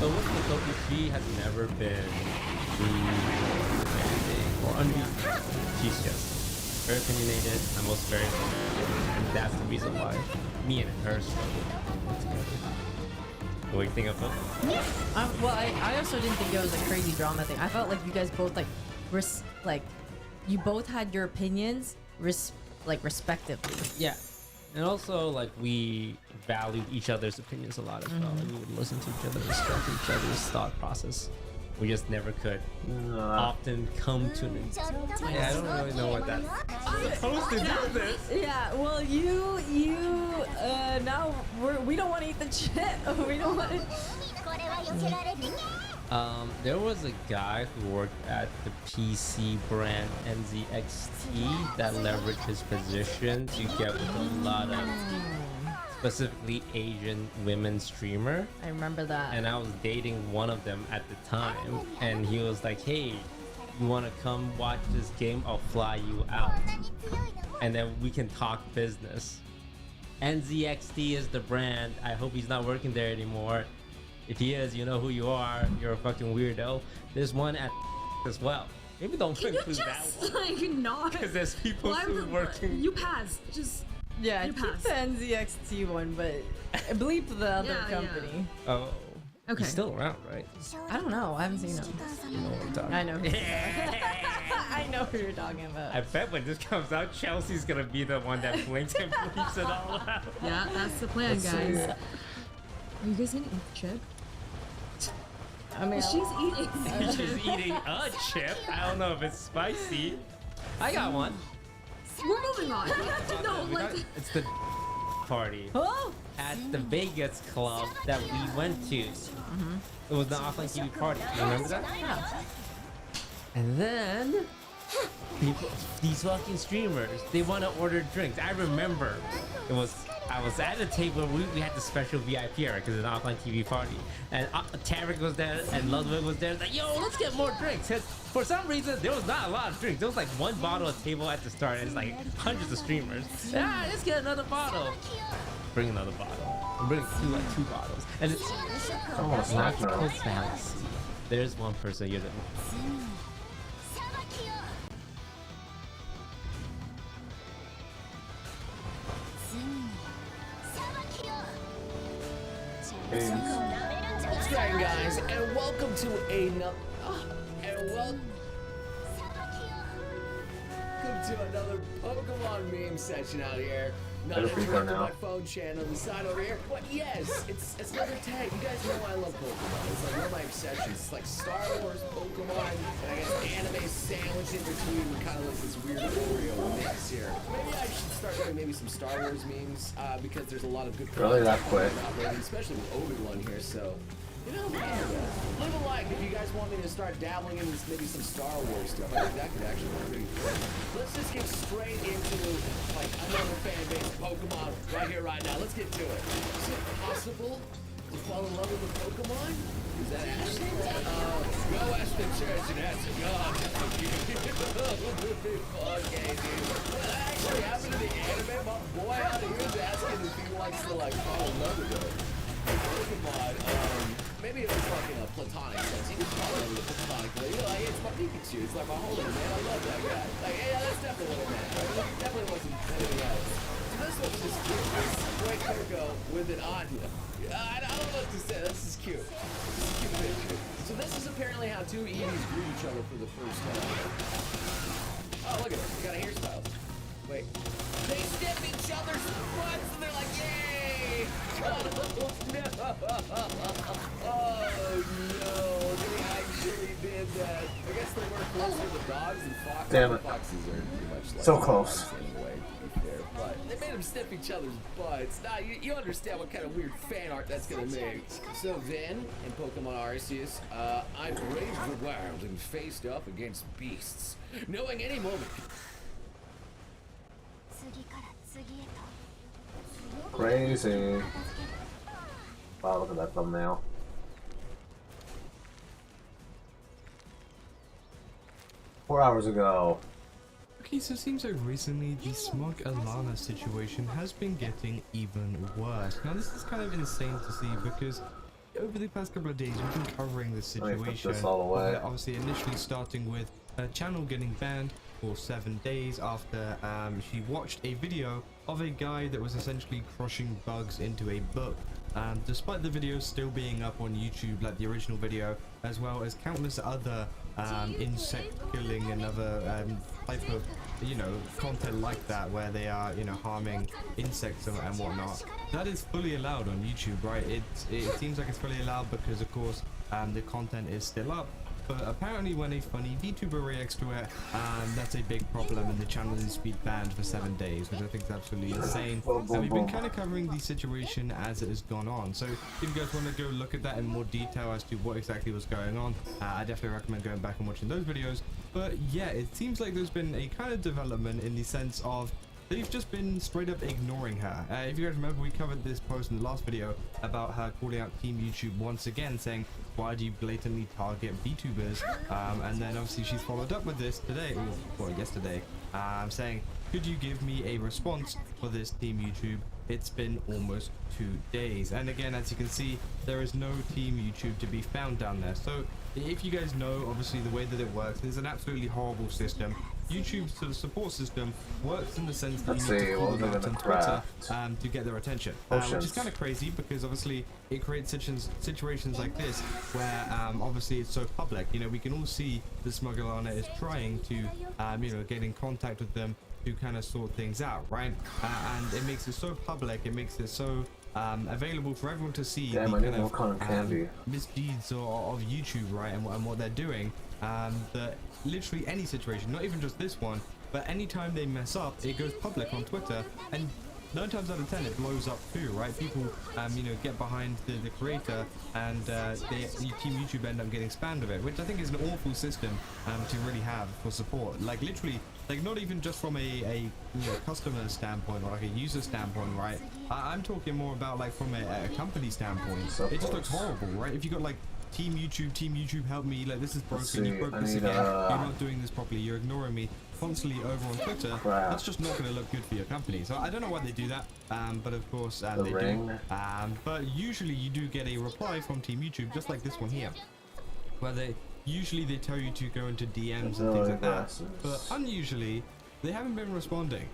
But with Makoto, she has never been demanding or unreasonable. She's just very opinionated, and most very opinionated, and that's the reason why me and her struggled together. What do you think of it? Well, I also didn't think it was a crazy drama thing. I felt like you guys both you both had your opinions respectively. Yeah, and also like we valued each other's opinions a lot as well. Like, we would listen to each other, respect each other's thought process. We just never could often come to an yeah, I don't really know what that's supposed to do with this. Yeah, well, now we don't want to eat the chip. We don't want to. There was a guy who worked at the PC brand NZXT that leveraged his position to get with a lot of specifically Asian women streamer. I remember that. And I was dating one of them at the time, and he was like, hey, you want to come watch this game? I'll fly you out, and then we can talk business. NZXT is the brand. I hope he's not working there anymore. If he is, you know who you are. You're a fucking weirdo. There's one at as well. Maybe don't include that one. Like, not. Because there's people who working. You pass. Just. Yeah, keep the NZXT one, but bleep the other company. Yeah. Oh. Okay. He's still around, right? I don't know. I haven't seen him. You know what I'm talking I know. I know who you're talking about. I bet when this comes out, Chelsea's gonna be the one that blinks and bleeps it all out. Yeah, that's the plan, guys. Are you guys gonna eat the chip? I mean, she's eating. She's eating a chip. I don't know if it's spicy. I got one. We're moving on. It's the party at the Vegas club that we went to. It was the Offline TV party. You remember that? Yeah. And then these fucking streamers, they want to order drinks. I remember I was at a table. We had the special VIP area because it's an Offline TV party, and Tarek was there and Ludwig was there. Like, yo, let's get more drinks. For some reason, there was not a lot of drinks. There was like one bottle of table at the start, and it's like hundreds of streamers. Let's get another bottle. Bring another bottle. Bring two bottles, and it's magical fantasy. There's one person you're the. What's going, guys, and welcome to another Pokemon meme session out here. Not interrupting my phone channel on the side over here. But yes, it's another tag. You guys know I love Pokemon. It's like one of my obsessions. It's like Star Wars, Pokemon, and I guess anime sandwiched in between, kind of like this weird Oreo mix here. Maybe I should start doing maybe some Star Wars memes because there's a lot of good. Really that quick? Especially with Obi-Wan here, so. You know, leave a like if you guys want me to start dabbling in maybe some Star Wars stuff. I think that could actually be pretty cool. Let's just get straight into like another fan base, Pokemon, right here, right now. Let's get to it. Is it possible to fall in love with a Pokemon? Is that actually? Go ask the church and ask God. Okay, dude. What actually happened to the anime? My boy out here is asking if he wants to like fall in love with it. Pokemon. Pikachu. It's like my homie, man. I love that guy. Like, yeah, that's definitely what I meant. Right? It definitely wasn't anything else. So this one's just cute. White Coco with an Anya. I don't know what to say. This is cute. This is a cute picture. So this is apparently how two Eevees greet each other for the first time. Oh, look at it. They got a hairstyle. Wait. They step each other's butts and they're like, yay! Oh, no. Oh, no. They actually did that. I guess they were closer to the dogs and foxes. Damn it. Foxes are pretty much like so close. Anyway, to be fair. But they made them sniff each other's butts. Now, you understand what kind of weird fan art that's going to make. So then, in Pokemon Arceus, I braved the wild and faced up against beasts, knowing any moment. Crazy. Wow, look at that thumbnail. Four hours ago. Okay, so it seems like recently the Smug Alana situation has been getting even worse. Now this is kind of insane to see because over the past couple of days we've been covering this situation. Obviously initially starting with a channel getting banned for 7 days after she watched a video of a guy that was essentially crushing bugs into a book. Despite the video still being up on YouTube like the original video, as well as countless other insect killing and other type of, you know, content like that where they are, you know, harming insects and whatnot. That is fully allowed on YouTube, right? It seems like it's fully allowed because of course the content is still up. But apparently when a funny VTuber reacts to it, that's a big problem and the channel needs to be banned for 7 days, which I think is absolutely insane. And we've been kind of covering the situation as it has gone on. So if you guys want to go look at that in more detail as to what exactly was going on, I definitely recommend going back and watching those videos. But yeah, it seems like there's been a kind of development in the sense of they've just been straight up ignoring her. If you guys remember, we covered this post in the last video about her calling out Team YouTube once again, saying, why do you blatantly target VTubers? And then obviously she's followed up with this today, or yesterday, saying, could you give me a response for this Team YouTube? It's been almost 2 days. And again, as you can see, there is no Team YouTube to be found down there. So if you guys know, obviously the way that it works is an absolutely horrible system. YouTube's sort of support system works in the sense that you need to call them out on Twitter to get their attention, which is kind of crazy because obviously it creates situations like this where obviously it's so public. You know, we can all see the Smug Alana is trying to you know, get in contact with them to kind of sort things out, right? And it makes it so public, it makes it so available for everyone to see the kind of misdeeds of YouTube, right, and what they're doing. That literally any situation, not even just this one, but anytime they mess up, it goes public on Twitter, and 9 times out of 10 it blows up too, right? People you know, get behind the creator, and Team YouTube end up getting spammed of it, which I think is an awful system to really have for support. Like literally, like not even just from a you know, customer standpoint or like a user standpoint, right? I'm talking more about like from a company standpoint. It just looks horrible, right? If you got like Team YouTube, help me, like this is broken, you broke this again, you're not doing this properly, you're ignoring me constantly over on Twitter, that's just not going to look good for your company. So I don't know why they do that, but of course they do. But usually you do get a reply from Team YouTube, just like this one here, where they tell you to go into DMs and things like that, but unusually they haven't been responding.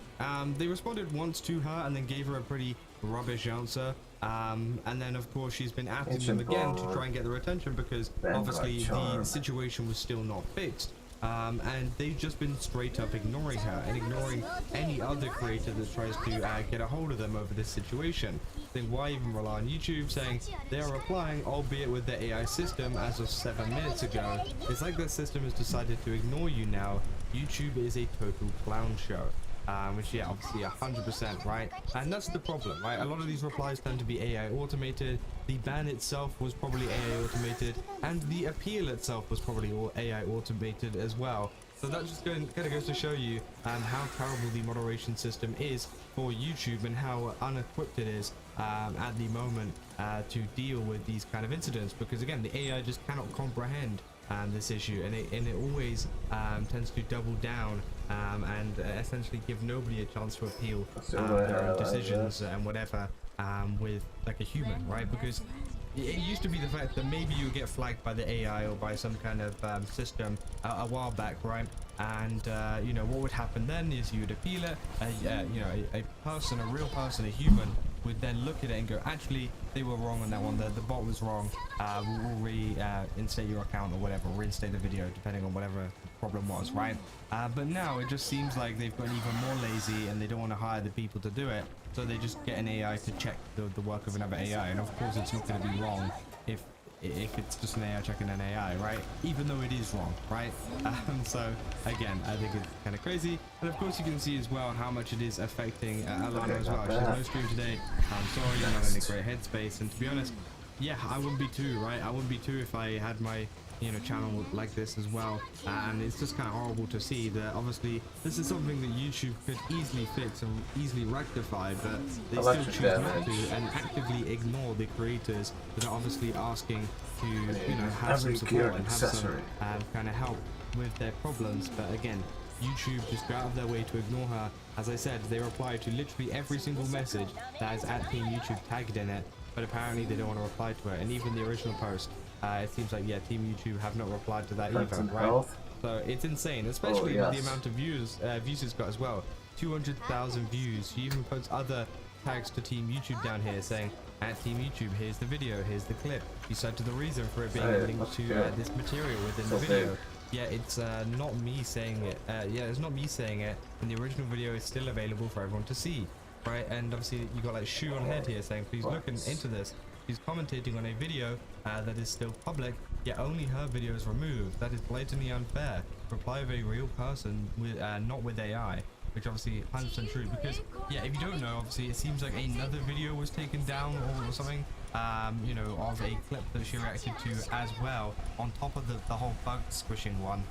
They responded once to her and then gave her a pretty rubbish answer. And then of course she's been asking them again to try and get their attention because obviously the situation was still not fixed. And they've just been straight up ignoring her and ignoring any other creator that tries to get a hold of them over this situation. Then why even rely on YouTube, saying they're replying, albeit with the AI system as of 7 minutes ago. It's like the system has decided to ignore you now. YouTube is a total clown show. Which, yeah, obviously 100%, right? And that's the problem, right? A lot of these replies tend to be AI automated. The ban itself was probably AI automated, and the appeal itself was probably all AI automated as well. So that just kind of goes to show you how terrible the moderation system is for YouTube and how unequipped it is at the moment to deal with these kind of incidents, because again, the AI just cannot comprehend this issue, and it always tends to double down and essentially give nobody a chance to appeal their own decisions and whatever with like a human, right? Because it used to be the fact that maybe you get flagged by the AI or by some kind of system a while back, right? And you know, what would happen then is you would appeal it, you know, a person, a real person, a human would then look at it and go, actually, they were wrong on that one, the bot was wrong, we'll reinstate your account or whatever, reinstate the video, depending on whatever the problem was, right? But now it just seems like they've gotten even more lazy and they don't want to hire the people to do it, so they just get an AI to check the work of another AI, and of course it's not going to be wrong if it's just an AI checking an AI, right? Even though it is wrong, right? So again, I think it's kind of crazy. And of course you can see as well how much it is affecting Alana as well. She has no stream today. I'm sorry, I'm not in a great headspace. And to be honest, yeah, I wouldn't be too, right? I wouldn't be too if I had my, you know, channel like this as well. And it's just kind of horrible to see that obviously this is something that YouTube could easily fix and easily rectify, but they still choose not to and actively ignore the creators that are obviously asking to, you know, have some support and have some kind of help with their problems. But again, YouTube just go out of their way to ignore her. As I said, they reply to literally every single message that has Team YouTube tagged in it, but apparently they don't want to reply to it. And even the original post, it seems like, yeah, Team YouTube have not replied to that either, right? So it's insane, especially with the amount of views it's got as well. 200,000 views. She even puts other tags to Team YouTube down here saying, at Team YouTube, here's the video, here's the clip. You said to the reason for it being linked to this material within the video. Yeah, it's not me saying it. Yeah, it's not me saying it, and the original video is still available for everyone to see, right? And obviously you got like Shoe on Head here saying, please look into this. She's commentating on a video that is still public, yet only her video is removed. That is blatantly unfair. Reply of a real person, with not with AI, which obviously 100% true. Because yeah, if you don't know, obviously it seems like another video was taken down or something, you know, of a clip that she reacted to as well, on top of the whole bug squishing one.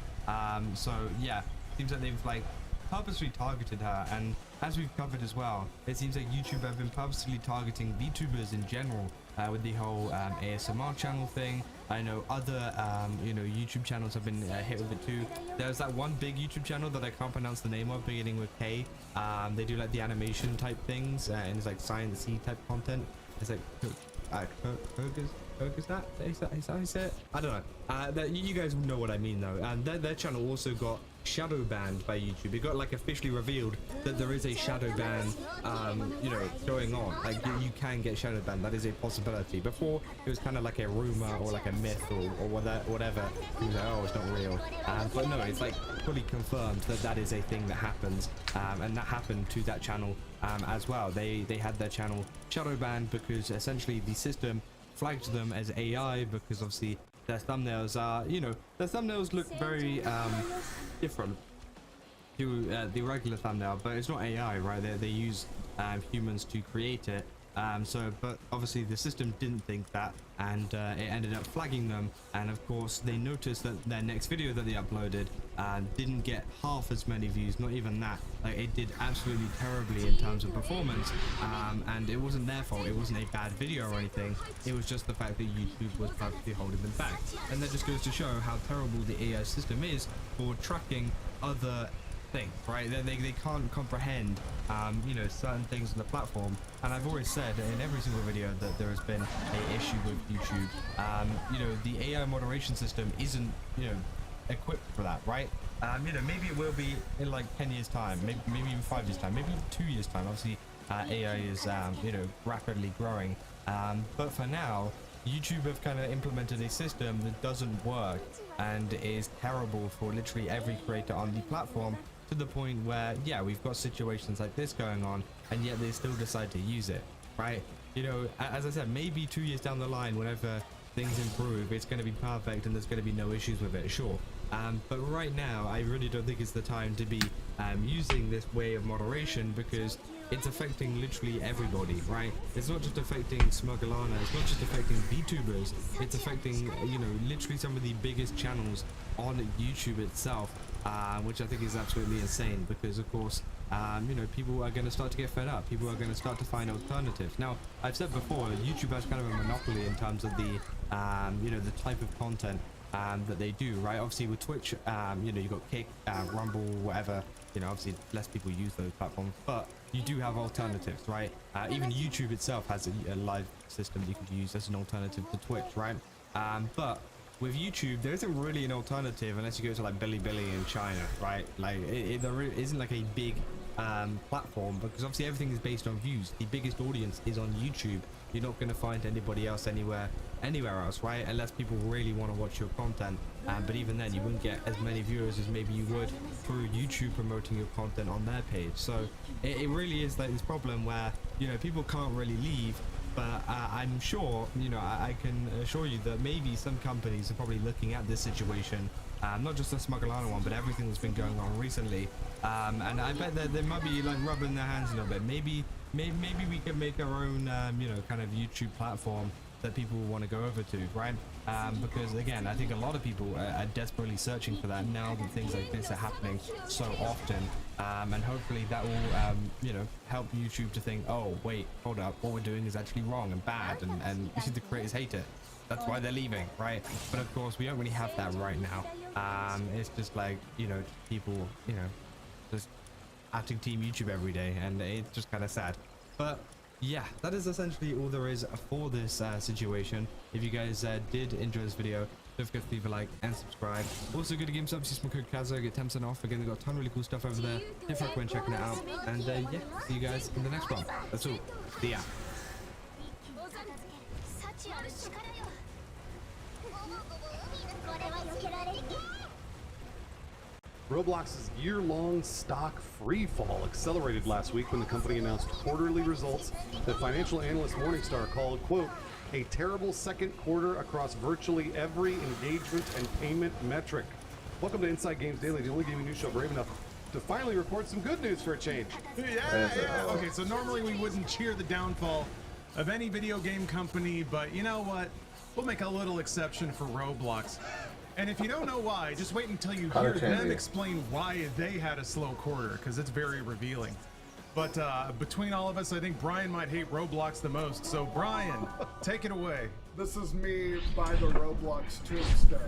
So yeah, seems like they've like purposely targeted her, and as we've covered as well, it seems like YouTube have been purposely targeting VTubers in general with the whole ASMR channel thing. I know other you know, YouTube channels have been hit with it too. There's that one big YouTube channel that I can't pronounce the name of, beginning with K. They do like the animation type things, and it's like science-y type content. It's like is that how you say it? I don't know. You guys know what I mean though. And their channel also got shadow banned by YouTube. It got like officially revealed that there is a shadow ban, you know, going on. Like you can get shadow banned. That is a possibility. Before it was kind of like a rumor or like a myth or whatever. It was like, oh, it's not real. But no, it's like fully confirmed that that is a thing that happens, and that happened to that channel as well. They had their channel shadow banned because essentially the system flagged them as AI, because obviously their thumbnails are, you know, their thumbnails look very different to the regular thumbnail, but it's not AI, right? They use humans to create it. But obviously the system didn't think that, and it ended up flagging them. And of course they noticed that their next video that they uploaded didn't get half as many views, not even that. Like, it did absolutely terribly in terms of performance, and it wasn't their fault. It wasn't a bad video or anything. It was just the fact that YouTube was practically holding them back. And that just goes to show how terrible the AI system is for tracking other thing, right? They can't comprehend you know, certain things on the platform. And I've always said in every single video that there has been an issue with YouTube. You know, the AI moderation system isn't, you know, equipped for that, right? You know, maybe it will be in like 10 years time, maybe even 5 years time, maybe 2 years time. Obviously AI is you know, rapidly growing, but for now YouTube have kind of implemented a system that doesn't work and is terrible for literally every creator on the platform, to the point where, yeah, we've got situations like this going on, and yet they still decide to use it, right? You know, as I said, maybe 2 years down the line, whenever things improve, it's going to be perfect and there's going to be no issues with it, sure. But right now, I really don't think it's the time to be using this way of moderation, because it's affecting literally everybody, right? It's not just affecting Smugglana, it's not just affecting VTubers, it's affecting, you know, literally some of the biggest channels on YouTube itself, which I think is absolutely insane, because of course, you know, people are going to start to get fed up. People are going to start to find alternatives. Now, I've said before, YouTube has kind of a monopoly in terms of the, you know, the type of content that they do, right? Obviously with Twitch, you know, you got Kick, Rumble, whatever, you know, obviously less people use those platforms, but you do have alternatives, right? Even YouTube itself has a live system you can use as an alternative to Twitch, right? But with YouTube, there isn't really an alternative unless you go to like Bilibili in China, right? Like there isn't like a big platform, because obviously everything is based on views. The biggest audience is on YouTube. You're not going to find anybody else anywhere else, right? Unless people really want to watch your content. But even then, you wouldn't get as many viewers as maybe you would through YouTube promoting your content on their page. So it really is like this problem where, you know, people can't really leave. But I'm sure, you know, I can assure you that maybe some companies are probably looking at this situation, not just the Smugglana one, but everything that's been going on recently. And I bet that they might be like rubbing their hands a little bit. Maybe we can make our own, you know, kind of YouTube platform that people will want to go over to, right? Because again, I think a lot of people are desperately searching for that now that things like this are happening so often. And hopefully that will, you know, help YouTube to think, oh, wait, hold up, what we're doing is actually wrong and bad, and the creators hate it. That's why they're leaving, right? But of course, we don't really have that right now. It's just like, you know, people, you know, just acting Team YouTube every day, and it's just kind of sad. But yeah, that is essentially all there is for this situation. If you guys did enjoy this video, don't forget to leave a like and subscribe. Also, go to Game Subs, use my code KAZO, get 10% off. Again, they've got a ton of really cool stuff over there. If I recommend checking it out. And yeah, see you guys in the next one. That's all. See ya. Roblox's year-long stock free fall accelerated last week when the company announced quarterly results that financial analyst Morningstar called, quote, a terrible second quarter across virtually every engagement and payment metric. Welcome to Inside Games Daily, the only gaming news show brave enough to finally report some good news for a change. Yeah. Okay, so normally we wouldn't cheer the downfall of any video game company, but you know what? We'll make a little exception for Roblox. And if you don't know why, just wait until you hear them explain why they had a slow quarter, because it's very revealing. But between all of us, I think Brian might hate Roblox the most. So Brian, take it away. This is me by the Roblox tombstone.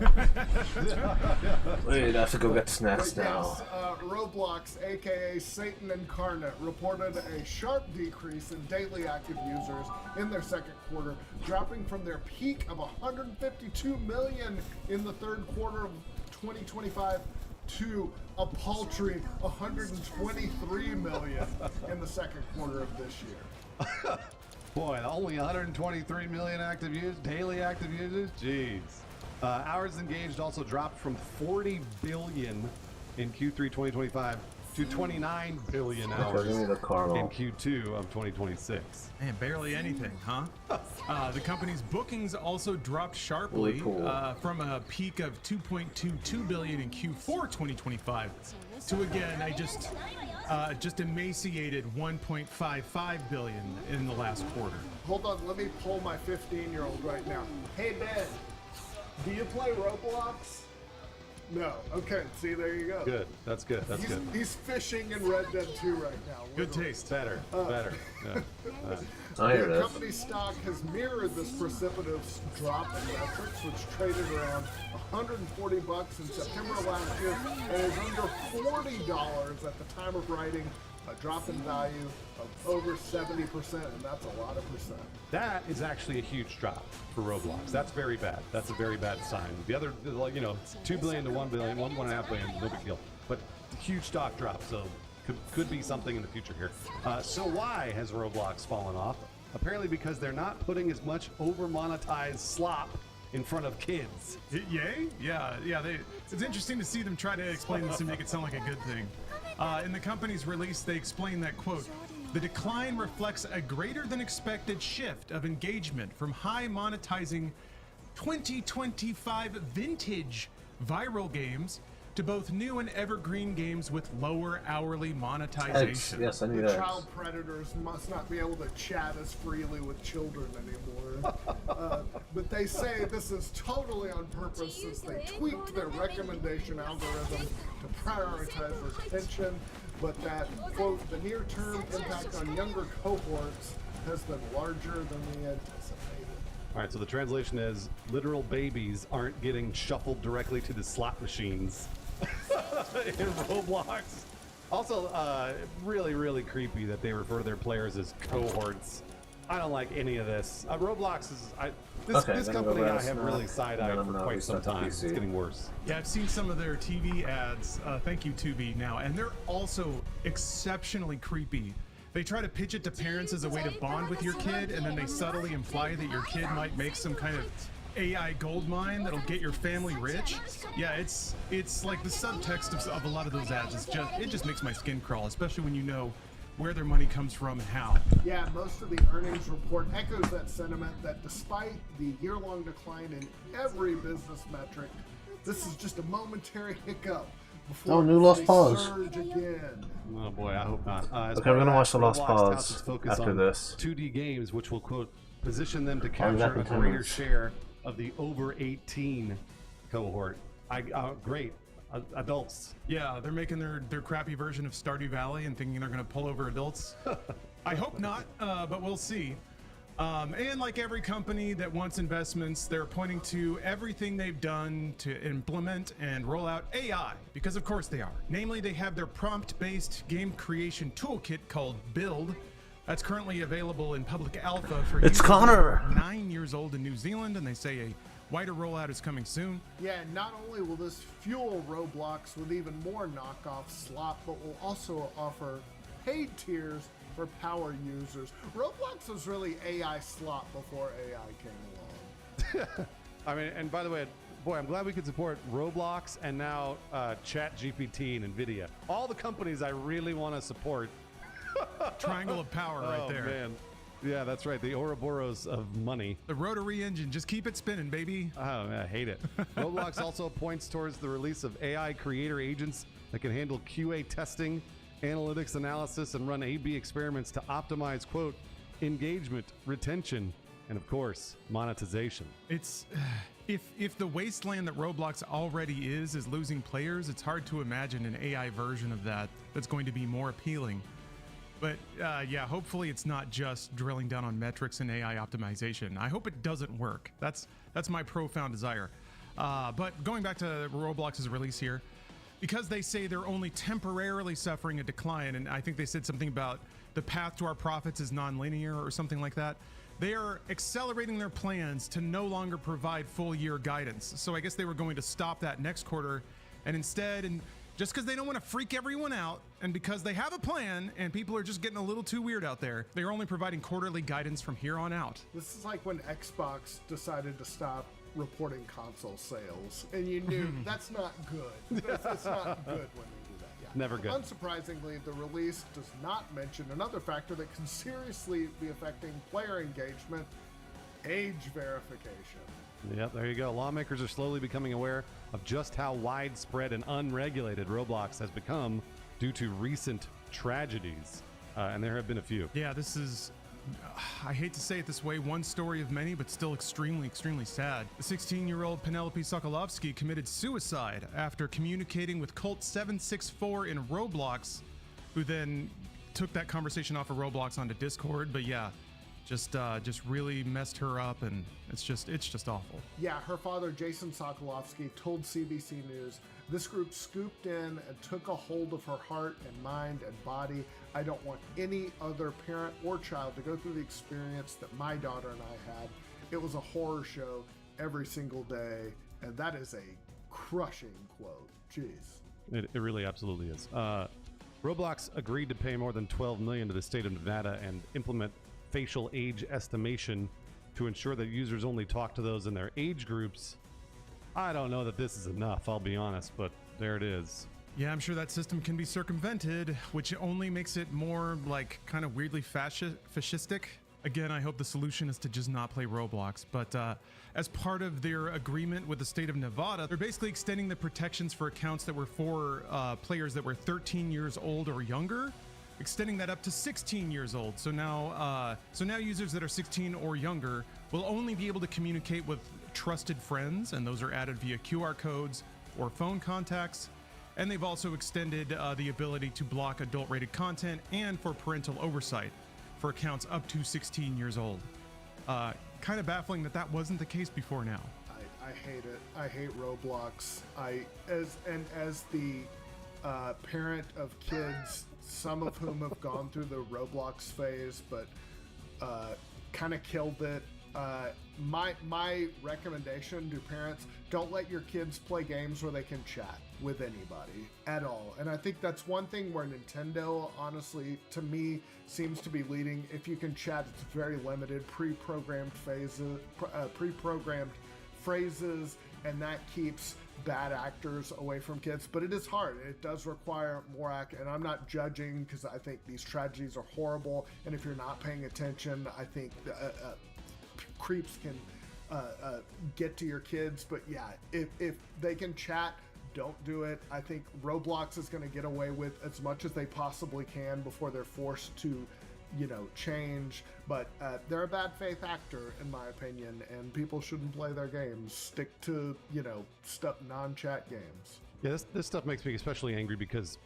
Wait, I have to go get snacks now. Yes, Roblox, aka Satan Incarnate, reported a sharp decrease in daily active users in their second quarter, dropping from their peak of 152 million in the third quarter of 2025 to a paltry 123 million in the second quarter of this year. Boy, only 123 million active users, daily active users? Jeez. Hours engaged also dropped from 40 billion in Q3 2025 to 29 billion hours in Q2 of 2026. Man, barely anything, huh? The company's bookings also dropped sharply from a peak of 2.22 billion in Q4 2025 to again just emaciated 1.55 billion in the last quarter. Hold on, let me pull my 15-year-old right now. Hey, Ben, do you play Roblox? No. Okay, see, there you go. Good. That's good. That's good. He's fishing in Red Dead 2 right now. Good taste. Better. Better. Yeah. The company's stock has mirrored this precipitous drop in metrics, which traded around $140 in September of last year and is under $40 at the time of writing, a drop in value of over 70%, and that's a lot of percent. That is actually a huge drop for Roblox. That's very bad. That's a very bad sign. The other, you know, 2 billion to 1 billion, 1.5 billion, no big deal. But huge stock drop, so could be something in the future here. So why has Roblox fallen off? Apparently because they're not putting as much over-monetized slop in front of kids. Yay? Yeah. It's interesting to see them try to explain this and make it sound like a good thing. In the company's release, they explain that, quote, the decline reflects a greater than expected shift of engagement from high monetizing 2025 vintage viral games to both new and evergreen games with lower hourly monetization. Yes, I knew the that. Child predators must not be able to chat as freely with children anymore. But they say this is totally on purpose since they tweaked their recommendation algorithm to prioritize retention, but that, quote, the near-term impact on younger cohorts has been larger than we anticipated. All right, so the translation is literal babies aren't getting shuffled directly to the slot machines in Roblox. Also, really, really creepy that they refer to their players as cohorts. I don't like any of this. Roblox is this company I have really side-eyed for quite some time. It's getting worse. Yeah, I've seen some of their TV ads. Thank you, Tubi, now, and they're also exceptionally creepy. They try to pitch it to parents as a way to bond with your kid, and then they subtly imply that your kid might make some kind of AI gold mine that'll get your family rich. Yeah, it's like the subtext of a lot of those ads. It just makes my skin crawl, especially when you know where their money comes from and how. Yeah, most of the earnings report echoes that sentiment that despite the year-long decline in every business metric, this is just a momentary hiccup before new Lost they Pause. surge again. Oh boy, I hope not. Okay, we're gonna watch the Lost Roblox Pause touts its focus after on this. 2D games, which will, quote, position them to that capture a continues. greater share of the over 18 cohort. Great. Adults. Yeah, they're making their crappy version of Stardew Valley and thinking they're going to pull over adults. I hope not, but we'll see. And like every company that wants investments, they're pointing to everything they've done to implement and roll out AI, because of course they are. Namely, they have their prompt-based game creation toolkit called Build. That's currently available in public alpha for It's users Connor! 9 years old in New Zealand, and they say a wider rollout is coming soon. Yeah, not only will this fuel Roblox with even more knockoff slop, but will also offer paid tiers for power users. Roblox was really AI slop before AI came along. I mean, and by the way, boy, I'm glad we could support Roblox and now ChatGPT and NVIDIA. All the companies I really want to support. Triangle of power right there. Man. Yeah, that's right. The Ouroboros of money. The rotary engine. Just keep it spinning, baby. Oh, man, I hate it. Roblox also points towards the release of AI creator agents that can handle QA testing, analytics analysis, and run A/B experiments to optimize, quote, engagement, retention, and of course, monetization. It's if the wasteland that Roblox already is losing players, it's hard to imagine an AI version of that that's going to be more appealing. But yeah, hopefully it's not just drilling down on metrics and AI optimization. I hope it doesn't work. That's my profound desire. But going back to Roblox's release here, because they say they're only temporarily suffering a decline, and I think they said something about the path to our profits is non-linear or something like that, they are accelerating their plans to no longer provide full year guidance. So I guess they were going to stop that next quarter, and instead, and just because they don't want to freak everyone out, and because they have a plan and people are just getting a little too weird out there, they're only providing quarterly guidance from here on out. This is like when Xbox decided to stop reporting console sales, and you knew that's not good. That's not good when they do that. Yeah. Never good. Unsurprisingly, the release does not mention another factor that can seriously be affecting player engagement: age verification. Yep, there you go. Lawmakers are slowly becoming aware of just how widespread and unregulated Roblox has become due to recent tragedies. And there have been a few. Yeah, this is, I hate to say it this way, one story of many, but still extremely, extremely sad. The 16-year-old Penelope Sokolovsky committed suicide after communicating with Cult764 in Roblox, who then took that conversation off of Roblox onto Discord. But yeah, just really messed her up, and it's just awful. Yeah, her father, Jason Sokolovsky, told CBC News, "This group scooped in and took a hold of her heart and mind and body. I don't want any other parent or child to go through the experience that my daughter and I had. It was a horror show every single day," and that is a crushing quote. Jeez. It really absolutely is. Roblox agreed to pay more than $12 million to the state of Nevada and implement facial age estimation to ensure that users only talk to those in their age groups. I don't know that this is enough, I'll be honest, but there it is. Yeah, I'm sure that system can be circumvented, which only makes it more like kind of weirdly fascistic. Again, I hope the solution is to just not play Roblox, but as part of their agreement with the state of Nevada, they're basically extending the protections for accounts that were for players that were 13 years old or younger, extending that up to 16 years old. So now users that are 16 or younger will only be able to communicate with trusted friends, and those are added via QR codes or phone contacts. And they've also extended the ability to block adult-rated content and for parental oversight for accounts up to 16 years old. Kind of baffling that wasn't the case before now. I hate it. I hate Roblox. As the parent of kids, some of whom have gone through the Roblox phase, but kind of killed it. My recommendation to parents: don't let your kids play games where they can chat with anybody at all. And I think that's one thing where Nintendo, honestly, to me, seems to be leading. If you can chat, it's very limited, pre-programmed phrases, and that keeps bad actors away from kids. But it is hard. It does require more and I'm not judging, because I think these tragedies are horrible, and if you're not paying attention, I think creeps can get to your kids. But yeah, if they can chat, don't do it. I think Roblox is going to get away with as much as they possibly can before they're forced to, change. But they're a bad faith actor, in my opinion, and people shouldn't play their games. Stick to, stuff, non-chat games. Yeah, this stuff makes me especially angry because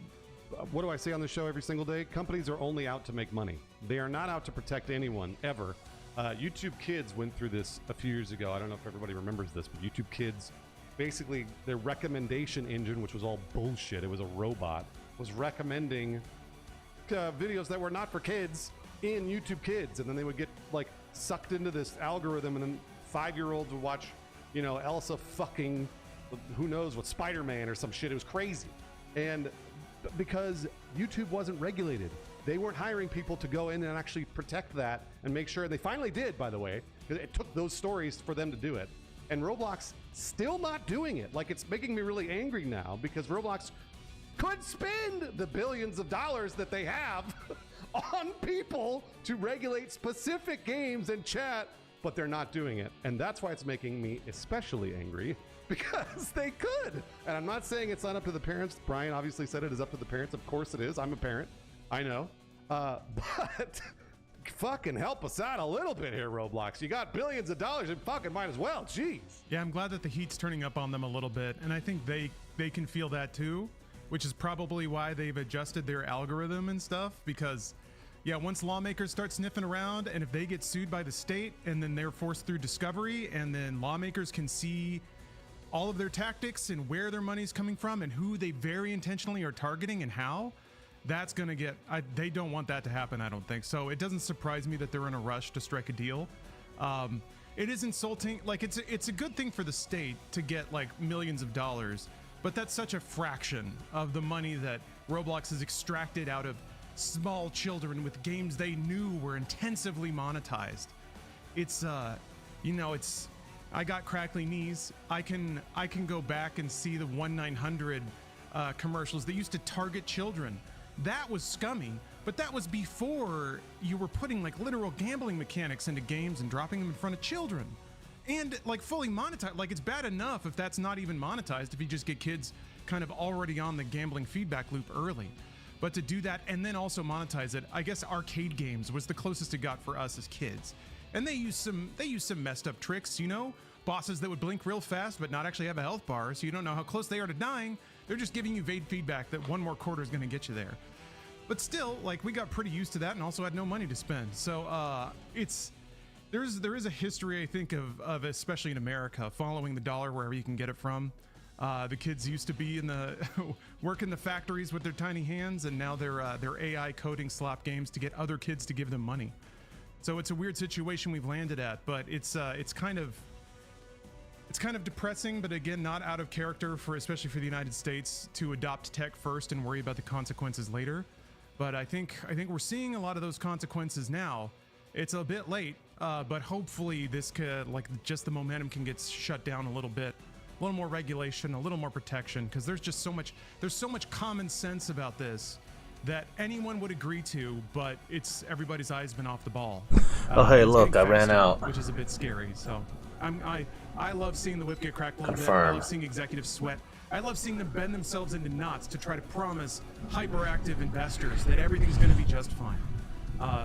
what do I say on the show every single day? Companies are only out to make money. They are not out to protect anyone, ever. YouTube Kids went through this a few years ago. I don't know if everybody remembers this, but YouTube Kids, basically their recommendation engine, which was all bullshit, it was a robot, was recommending videos that were not for kids in YouTube Kids, and then they would get sucked into this algorithm, and then 5-year-olds would watch, Elsa fucking who knows what, Spider-Man or some shit. It was crazy. And because YouTube wasn't regulated, they weren't hiring people to go in and actually protect that and make sure. They finally did, by the way. It took those stories for them to do it. And Roblox still not doing it. It's making me really angry now, because Roblox could spend the billions of dollars that they have on people to regulate specific games and chat, but they're not doing it. And that's why it's making me especially angry, because they could. And I'm not saying it's not up to the parents. Brian obviously said it is up to the parents. Of course it is. I'm a parent. I know. But fucking help us out a little bit here, Roblox. You got billions of dollars, and fucking might as well. Jeez. Yeah, I'm glad that the heat's turning up on them a little bit, and I think they can feel that too, which is probably why they've adjusted their algorithm and stuff, because yeah, once lawmakers start sniffing around, and if they get sued by the state and then they're forced through discovery, and then lawmakers can see all of their tactics and where their money's coming from and who they very intentionally are targeting and how, that's gonna get, they don't want that to happen, I don't think. So it doesn't surprise me that they're in a rush to strike a deal. It is insulting. It's a good thing for the state to get millions of dollars, but that's such a fraction of the money that Roblox has extracted out of small children with games they knew were intensively monetized. It's I got crackly knees. I can go back and see the 1-900 commercials that used to target children. That was scummy, but that was before you were putting literal gambling mechanics into games and dropping them in front of children. And fully monetized. It's bad enough if that's not even monetized, if you just get kids kind of already on the gambling feedback loop early. But to do that and then also monetize it, I guess arcade games was the closest it got for us as kids. And they use some messed up tricks, bosses that would blink real fast but not actually have a health bar, so you don't know how close they are to dying. They're just giving you vague feedback that one more quarter is going to get you there. But still, we got pretty used to that and also had no money to spend. So there is a history, I think, of especially in America, following the dollar wherever you can get it from. The kids used to be in the work in the factories with their tiny hands, and now they're AI coding slop games to get other kids to give them money. So it's a weird situation we've landed at, but it's kind of depressing, but again, not out of character especially for the United States to adopt tech first and worry about the consequences later. But I think we're seeing a lot of those consequences now. It's a bit late, but hopefully this could, just the momentum can get shut down a little bit. A little more regulation, a little more protection, because there's so much common sense about this that anyone would agree to, but everybody's eyes been off the ball. Oh hey, look, I ran out. Which is a bit scary. So I love seeing the whip get cracked a little bit. Confirmed. I love seeing executives sweat. I love seeing them bend themselves into knots to try to promise hyperactive investors that everything's going to be just fine.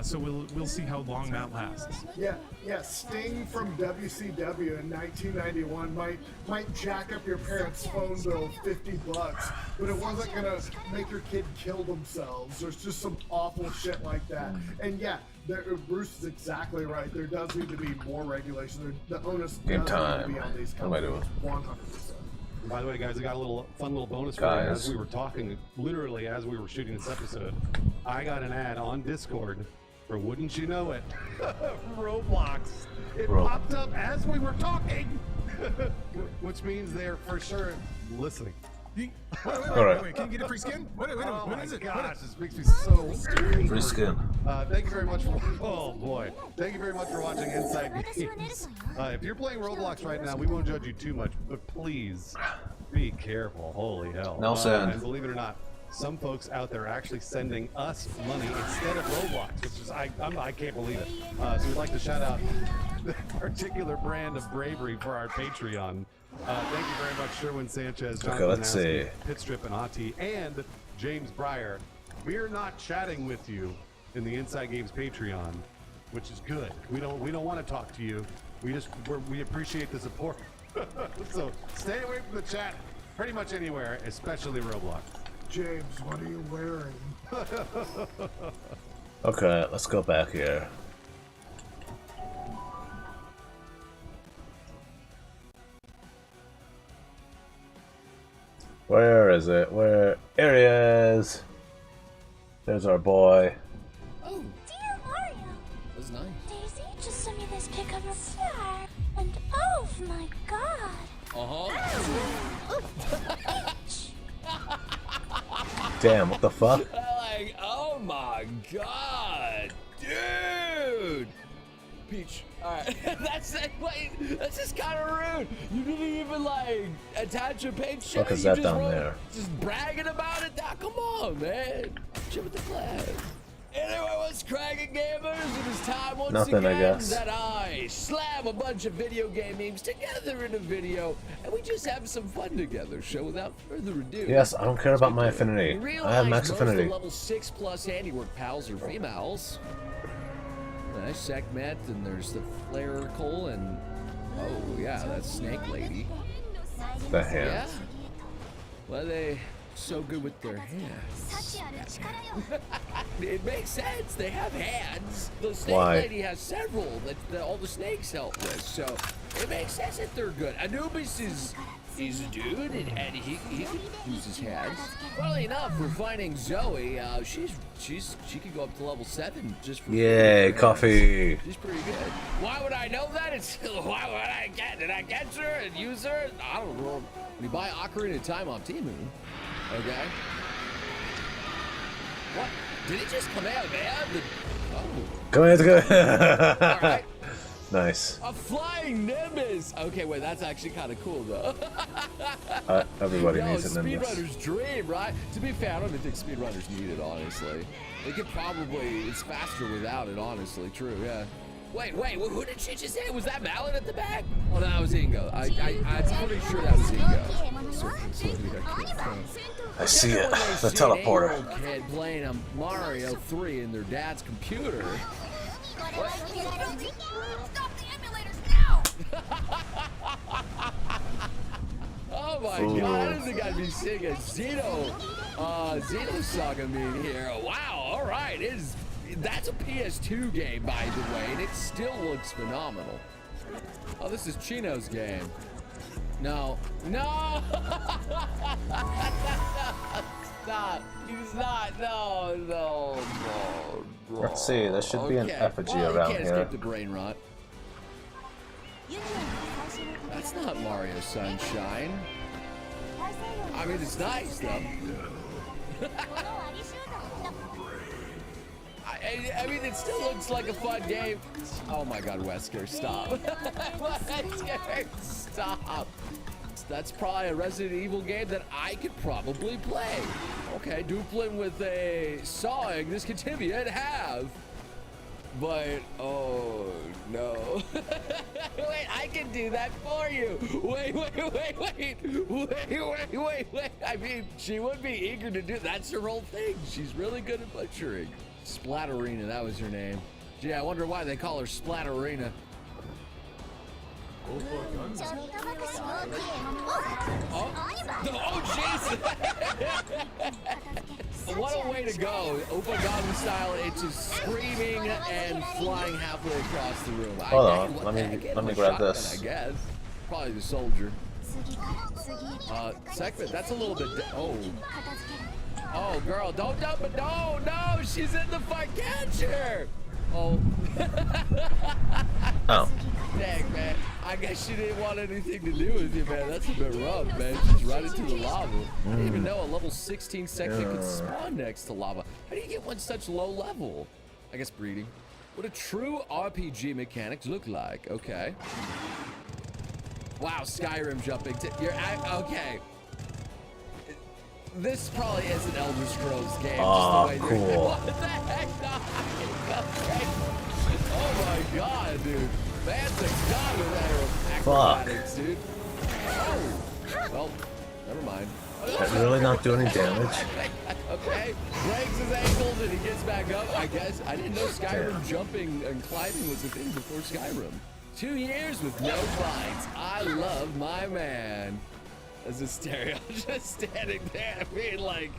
So we'll see how long that lasts. Yeah. Sting from WCW in 1991 might jack up your parents' phone bill $50, but it wasn't gonna make your kid kill themselves. There's just some awful shit like that. And yeah, Bruce is exactly right. There does need to be more regulation. The onus does need to be on these companies. 100%. By the way, guys, I got a fun little bonus for you. As we were talking, literally as we were shooting this episode, I got an ad on Discord for Wouldn't You Know It, Roblox. It popped up as we were talking, which means they're for sure listening. Wait, can you get a free skin? What is it? Gosh, this makes me so Free skin. Thank you very much for, oh boy. Thank you very much for watching Inside Games. If you're playing Roblox right now, we won't judge you too much, but please be careful. Holy hell. No send. And believe it or not, some folks out there are actually sending us money instead of Roblox, which is, I can't believe it. So we'd like to shout out the particular brand of bravery for our Patreon. Thank you very much, Sherwin Sanchez, Jonathan let's see. Pitstrip and Ati, and James Breyer. We're not chatting with you in the Inside Games Patreon, which is good. We don't want to talk to you. We appreciate the support. So stay away from the chat pretty much anywhere, especially Roblox. James, what are you wearing? Okay, let's go back here. Where is it? Here he is. There's our boy. Oh, dear Mario. That was nice. Daisy just sent me this pic of her flower, and oh my god. Damn, what the fuck? Like, oh my god, dude. Peach. Alright, that's just kind of rude. You didn't even like attach a page. What is that down there? Just bragging about it. Now, come on, man. Shit with the class. Anyway, what's cracking, gamers? It is time once Nothing, again I guess. that I slam a bunch of video game memes together in a video, and we just have some fun together. So without further ado, Yes, I don't care about my affinity. I have max affinity. Level 6+ handiwork pals are females. Nice segment, and there's the Flare-Cole, and oh yeah, that's Snake Lady. The hands. Yeah. Well, they so good with their hands. It makes sense. They have hands. The Snake Lady has several that all the snakes help with, so it makes sense that they're good. Anubis is a dude, and he can use his hands. Funnily enough, we're finding Zoe. She could go up to level 7 just for Yay, coffee. She's pretty good. Why would I know that? Why would I did I catch her and use her? I don't know. When you buy Ocarina of Time on Temu, okay. What? Did it just come out, man? Come here, All right. Nice. A flying Nimbus! Okay, wait, that's actually kind of cool, though. Everybody needs a Nimbus. Speedrunner's dream, right? To be fair, I don't even think speedrunners need it, honestly. They could probably, it's faster without it, honestly. True, yeah. Wait, who did she just say? Was that Mallet at the back? Oh, no, that was Ingo. I'm pretty sure that was Ingo. I see it. The teleporter. An 8-year-old kid playing a Mario 3 in their dad's computer. Oh my god, I didn't think I'd be seeing a Xeno Saga meme here. Wow, alright, that's a PS2 game, by the way, and it still looks phenomenal. Oh, this is Chino's game. No. Stop. He's not. No. Let's see, there should be an effigy around you can't here. escape the brain rot. That's not Mario Sunshine. I mean, it's nice, though. I mean, it still looks like a fun game. Oh my god, Wesker, stop. Wesker, stop. That's probably a Resident Evil game that I could probably play. Okay, dupling with a sawing, this could tip you in half. But, oh, no. Wait, I can do that for you. Wait. I mean, she would be eager to do, that's her whole thing. She's really good at butchering. Splatterina, that was her name. Gee, I wonder why they call her Splatterina. Oh, jeez! What a way to go. Opa Gangnam style, it's just screaming and flying halfway across the room. Hold on, let me grab this. I guess. Probably the soldier. Segment, that's a little bit. Oh, girl, don't dump it. No, she's in the fight. Catch her. Oh. Oh. Dang, man. I guess she didn't want anything to do with you, man. That's a bit rough, man. She's right into the lava. I didn't even know a level 16 segment could spawn next to lava. How do you get one such low level? I guess breeding. What a true RPG mechanics look like. Okay. Wow, Skyrim jumping. Okay. This probably is an Elder Scrolls game. Oh, just the way cool. What the heck? Oh my god, dude. Man's a god with acrobatics, dude. Oh. Well, never mind. Did that really not do any damage? Okay. Breaks his ankles and he gets back up. I guess I didn't know Skyrim jumping and climbing was a thing before Skyrim. 2 years with no fights. I love my man. As a stereo, just standing there. I mean, like,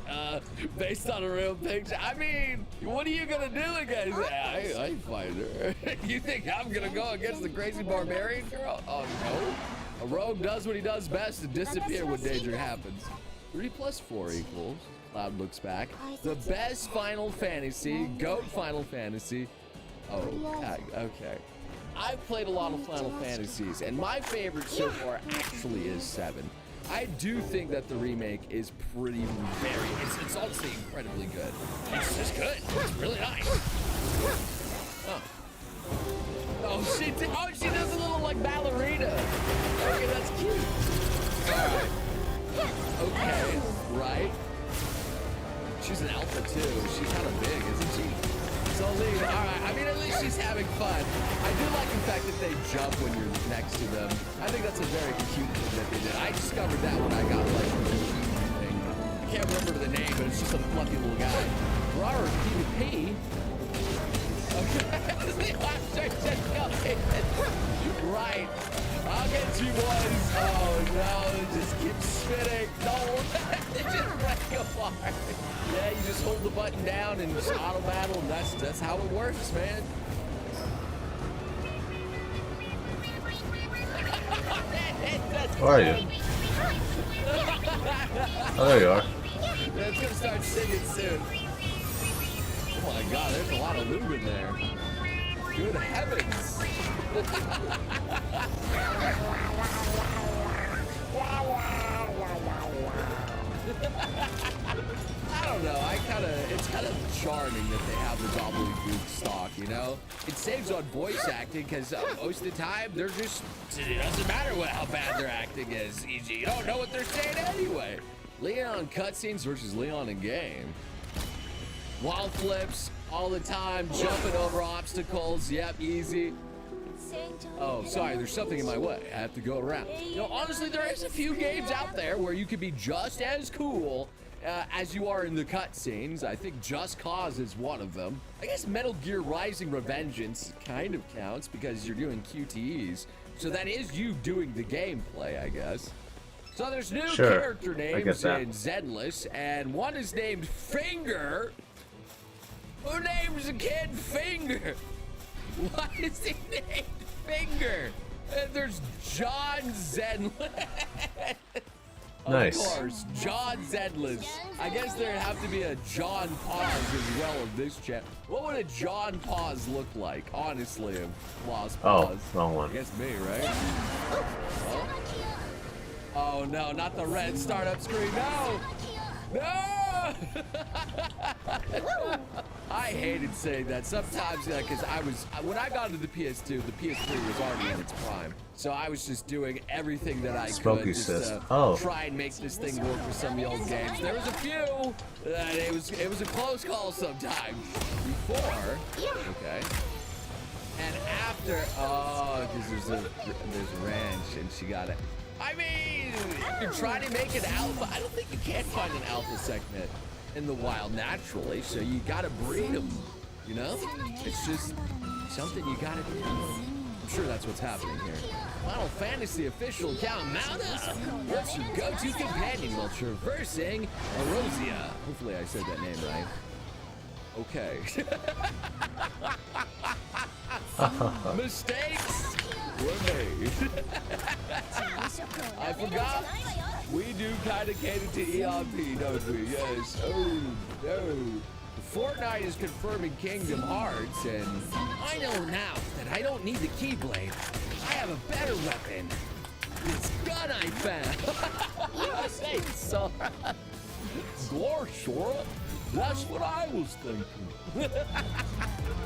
based on a real picture. I mean, what are you gonna do against that? I fight her. You think I'm gonna go against the crazy barbarian girl? Oh no. A rogue does what he does best and disappear when danger happens. 3 + 4 equals. Cloud looks back. The best Final Fantasy, GOAT Final Fantasy. Oh, okay. I've played a lot of Final Fantasies, and my favorite so far actually is 7. I do think that the remake is it's honestly incredibly good. It's just good. It's really nice. Oh, she does a little like ballerina. Okay, that's cute. Alright. Okay, right. She's an alpha too. She's kind of big, isn't she? So Lee, alright, I mean at least she's having fun. I do like the fact that they jump when you're next to them. I think that's a very cute thing that they did. I discovered that when I got like the thing. I can't remember the name, but it's just a fluffy little guy. Robert PvP. Okay. Right. I'll get you boys. Oh no, it just keeps spinning. No, it just break apart. Yeah, you just hold the button down and just auto battle, and that's how it works, man. Where are you? Oh, there you are. Yeah, it's gonna start singing soon. Oh my god, there's a lot of lube in there. Good heavens. I don't know, it's kind of charming that they have the gobbledygook stock, you know? It saves on voice acting because most of the time it doesn't matter how bad their acting is. You don't know what they're saying anyway. Leon cutscenes versus Leon in game. Wall flips all the time, jumping over obstacles. Yep, easy. Oh, sorry, there's something in my way. I have to go around. You know, honestly, there is a few games out there where you could be just as cool as you are in the cutscenes. I think Just Cause is one of them. I guess Metal Gear Rising Revengeance kind of counts because you're doing QTEs. So that is you doing the gameplay, I guess. So there's new character names in Zenless, and one is named Finger. Who names a kid Finger? Why is he named Finger? There's John Zenless. Nice. Of course, John Zenless. I guess there'd have to be a John Pause as well in this chat. What would a John Pause look like, honestly, of Lost Pause? Oh, wrong one. I guess me, right? Oh no, not the red startup screen. No! No! I hated saying that sometimes, because when I got into the PS2, the PS3 was already in its prime. So I was just doing everything that I could just try and make this thing work for some of the old games. There was a few that it was a close call sometimes. Before, okay. And after, because there's a ranch and she got it. I mean, you're trying to make an alpha. I don't think you can find an alpha segment in the wild naturally, so you gotta breed them, you know? It's just something you gotta do. I'm sure that's what's happening here. Final Fantasy official account, mount up! What's your go-to companion while traversing Erosia? Hopefully I said that name right. Okay. Mistakes were made. I forgot. We do kind of cater to ERP, don't we? Yes. Oh, no. Fortnite is confirming Kingdom Hearts, and I know now that I don't need the Keyblade. I have a better weapon. This gun I found. Yes, hey, Sora. Gore, Sora. That's what I was thinking.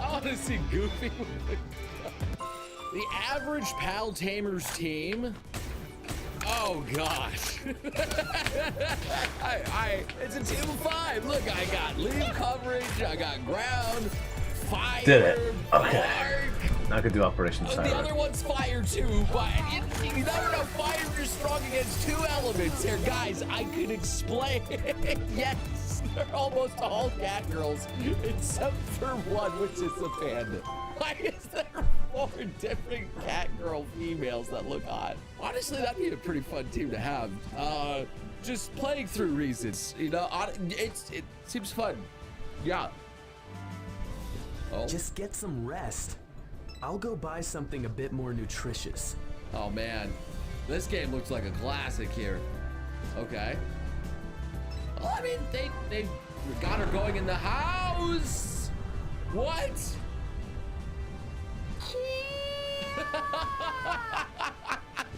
I want to see Goofy. The average Pal Tamers team. Oh gosh. It's a team of 5. Look, I got lead coverage, I got ground, fire, Did it. Okay. arc. Now I could do Operation The Siren. other one's fire too, but you never know. Fire is strong against 2 elements here. Guys, I could explain. Yes, they're almost all cat girls, except for one, which is the panda. Why is there 4 different cat girl females that look hot? Honestly, that'd be a pretty fun team to have. Just playing through reasons, you know, it seems fun. Yeah. Oh. Just get some rest. I'll go buy something a bit more nutritious. Oh man, this game looks like a classic here. Okay. Well, I mean, they got her going in the house. What?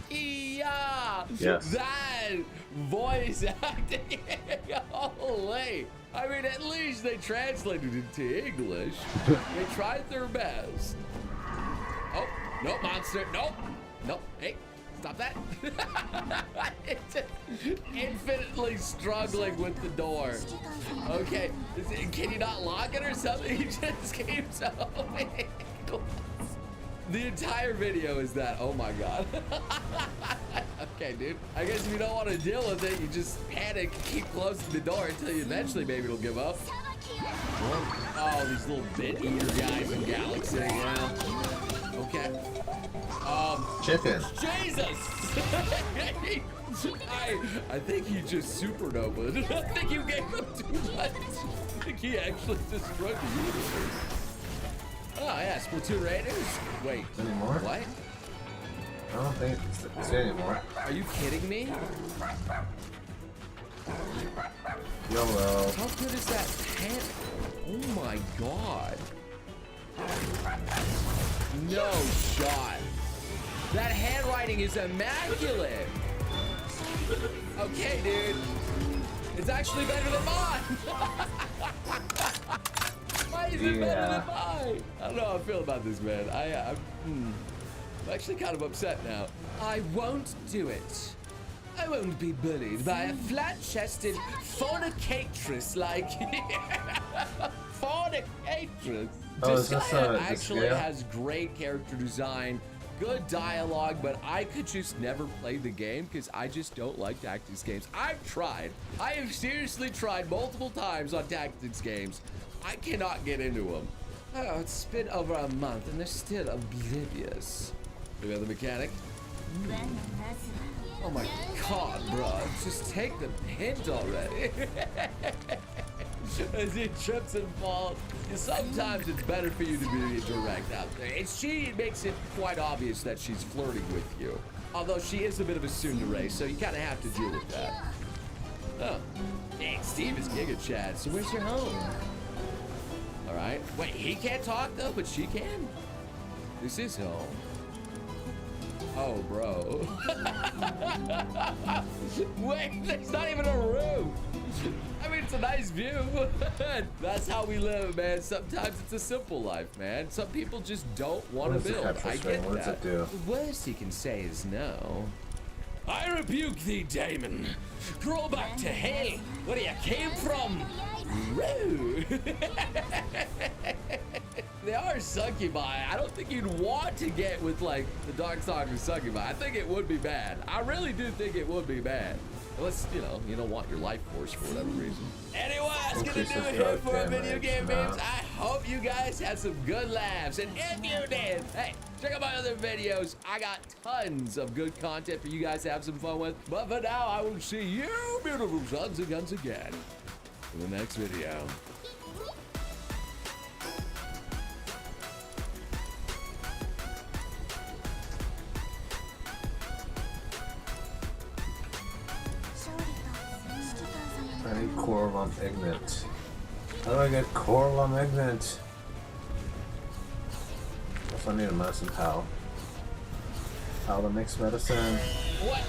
Yeah. Yes. That voice acting. Holy. I mean, at least they translated it to English. They tried their best. Oh, no, monster. Nope. Nope. Hey, stop that. It's infinitely struggling with the door. Okay. Can you not lock it or something? He just keeps opening. The entire video is that. Oh my god. Okay, dude. I guess if you don't want to deal with it, you just panic, keep closing the door until you eventually maybe it'll give up. Oh, these little bit eater guys in Galaxy. Yeah. Okay. Chicken. Jesus! I think he just supernovaed. I think you gave him too much. I think he actually destroyed the universe. Oh yeah, Splatoon Raiders. Wait. Anymore? What? I don't think it's anymore. Are you kidding me? YOLO. How good is that pen? Oh my god. No shot. That handwriting is immaculate. Okay, dude. It's actually better than mine. Why is it better than mine? I don't know how I feel about this, man. I'm actually kind of upset now. I won't do it. I won't be bullied by a flat-chested fornicatress like fornicatress. Oh, This is this, guy this actually game? has great character design, good dialogue, but I could just never play the game because I just don't like tactics games. I've tried. I have seriously tried multiple times on tactics games. I cannot get into them. Oh, it's been over a month and they're still oblivious. Do we have the mechanic? Oh my god, bro. Just take the hint already. As he trips and falls. Sometimes it's better for you to be direct out there. And she makes it quite obvious that she's flirting with you. Although she is a bit of a tsundere, so you kind of have to deal with that. Oh. Dang, Steve is Giga Chad, so where's your home? Alright. Wait, he can't talk though, but she can? This is home. Oh, bro. Wait, there's not even a roof. I mean, it's a nice view. That's how we live, man. Sometimes it's a simple life, man. Some people just don't want to build. I get What does that. it do? The worst he can say is no. I rebuke thee, Damon. Crawl back to hell where you came from. They are succubi. I don't think you'd want to get with like the Dark Side of succubi. I think it would be bad. I really do think it would be bad. Unless, you don't want your life force for whatever reason. Anyway, that's gonna do it here for Video Game Memes. I hope you guys had some good laughs. And if you did, hey, check out my other videos. I got tons of good content for you guys to have some fun with. But for now, I will see you beautiful sons and guns again in the next video. I need Corlum Ignite. How do I get Corlum Ignite? Guess I need a medicine pal. How to mix medicine. What?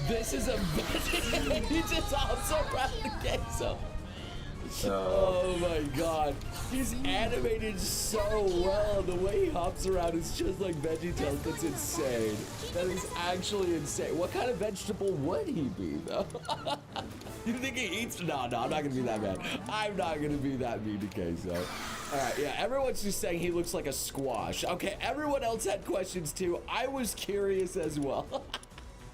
This is a he just hops around the queso. Oh my god. He's animated so well. The way he hops around is just like VeggieTales. That's insane. That is actually insane. What kind of vegetable would he be though? You think he eats? No, I'm not gonna be that bad. I'm not gonna be that mean to queso. Alright, yeah, everyone's just saying he looks like a squash. Okay, everyone else had questions too. I was curious as well.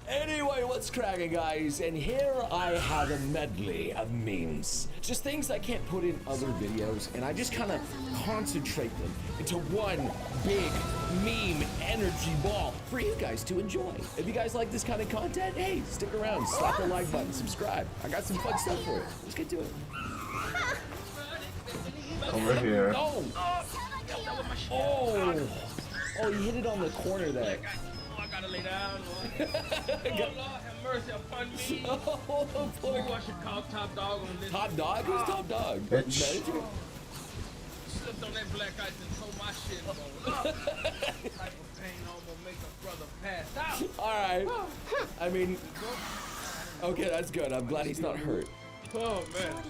Anyway, what's cracking, guys? And here I have a medley of memes. Just things I can't put in other videos, and I just kind of concentrate them into one big meme energy ball for you guys to enjoy. If you guys like this kind of content, hey, stick around, slap the like button, subscribe. I got some fun stuff for you. Let's get to it. Over here. Oh! Oh! Oh, you hit it on the corner there. I gotta lay down. Oh Lord, have mercy upon me. Oh, boy. I should call Top Dog on this. Top Dog? Who's Top Dog? Bitch. Slipped on that black ice and told my shit on. Type of pain almost make a brother pass out. Alright. I mean, okay, that's good. I'm glad he's not hurt. Oh, man.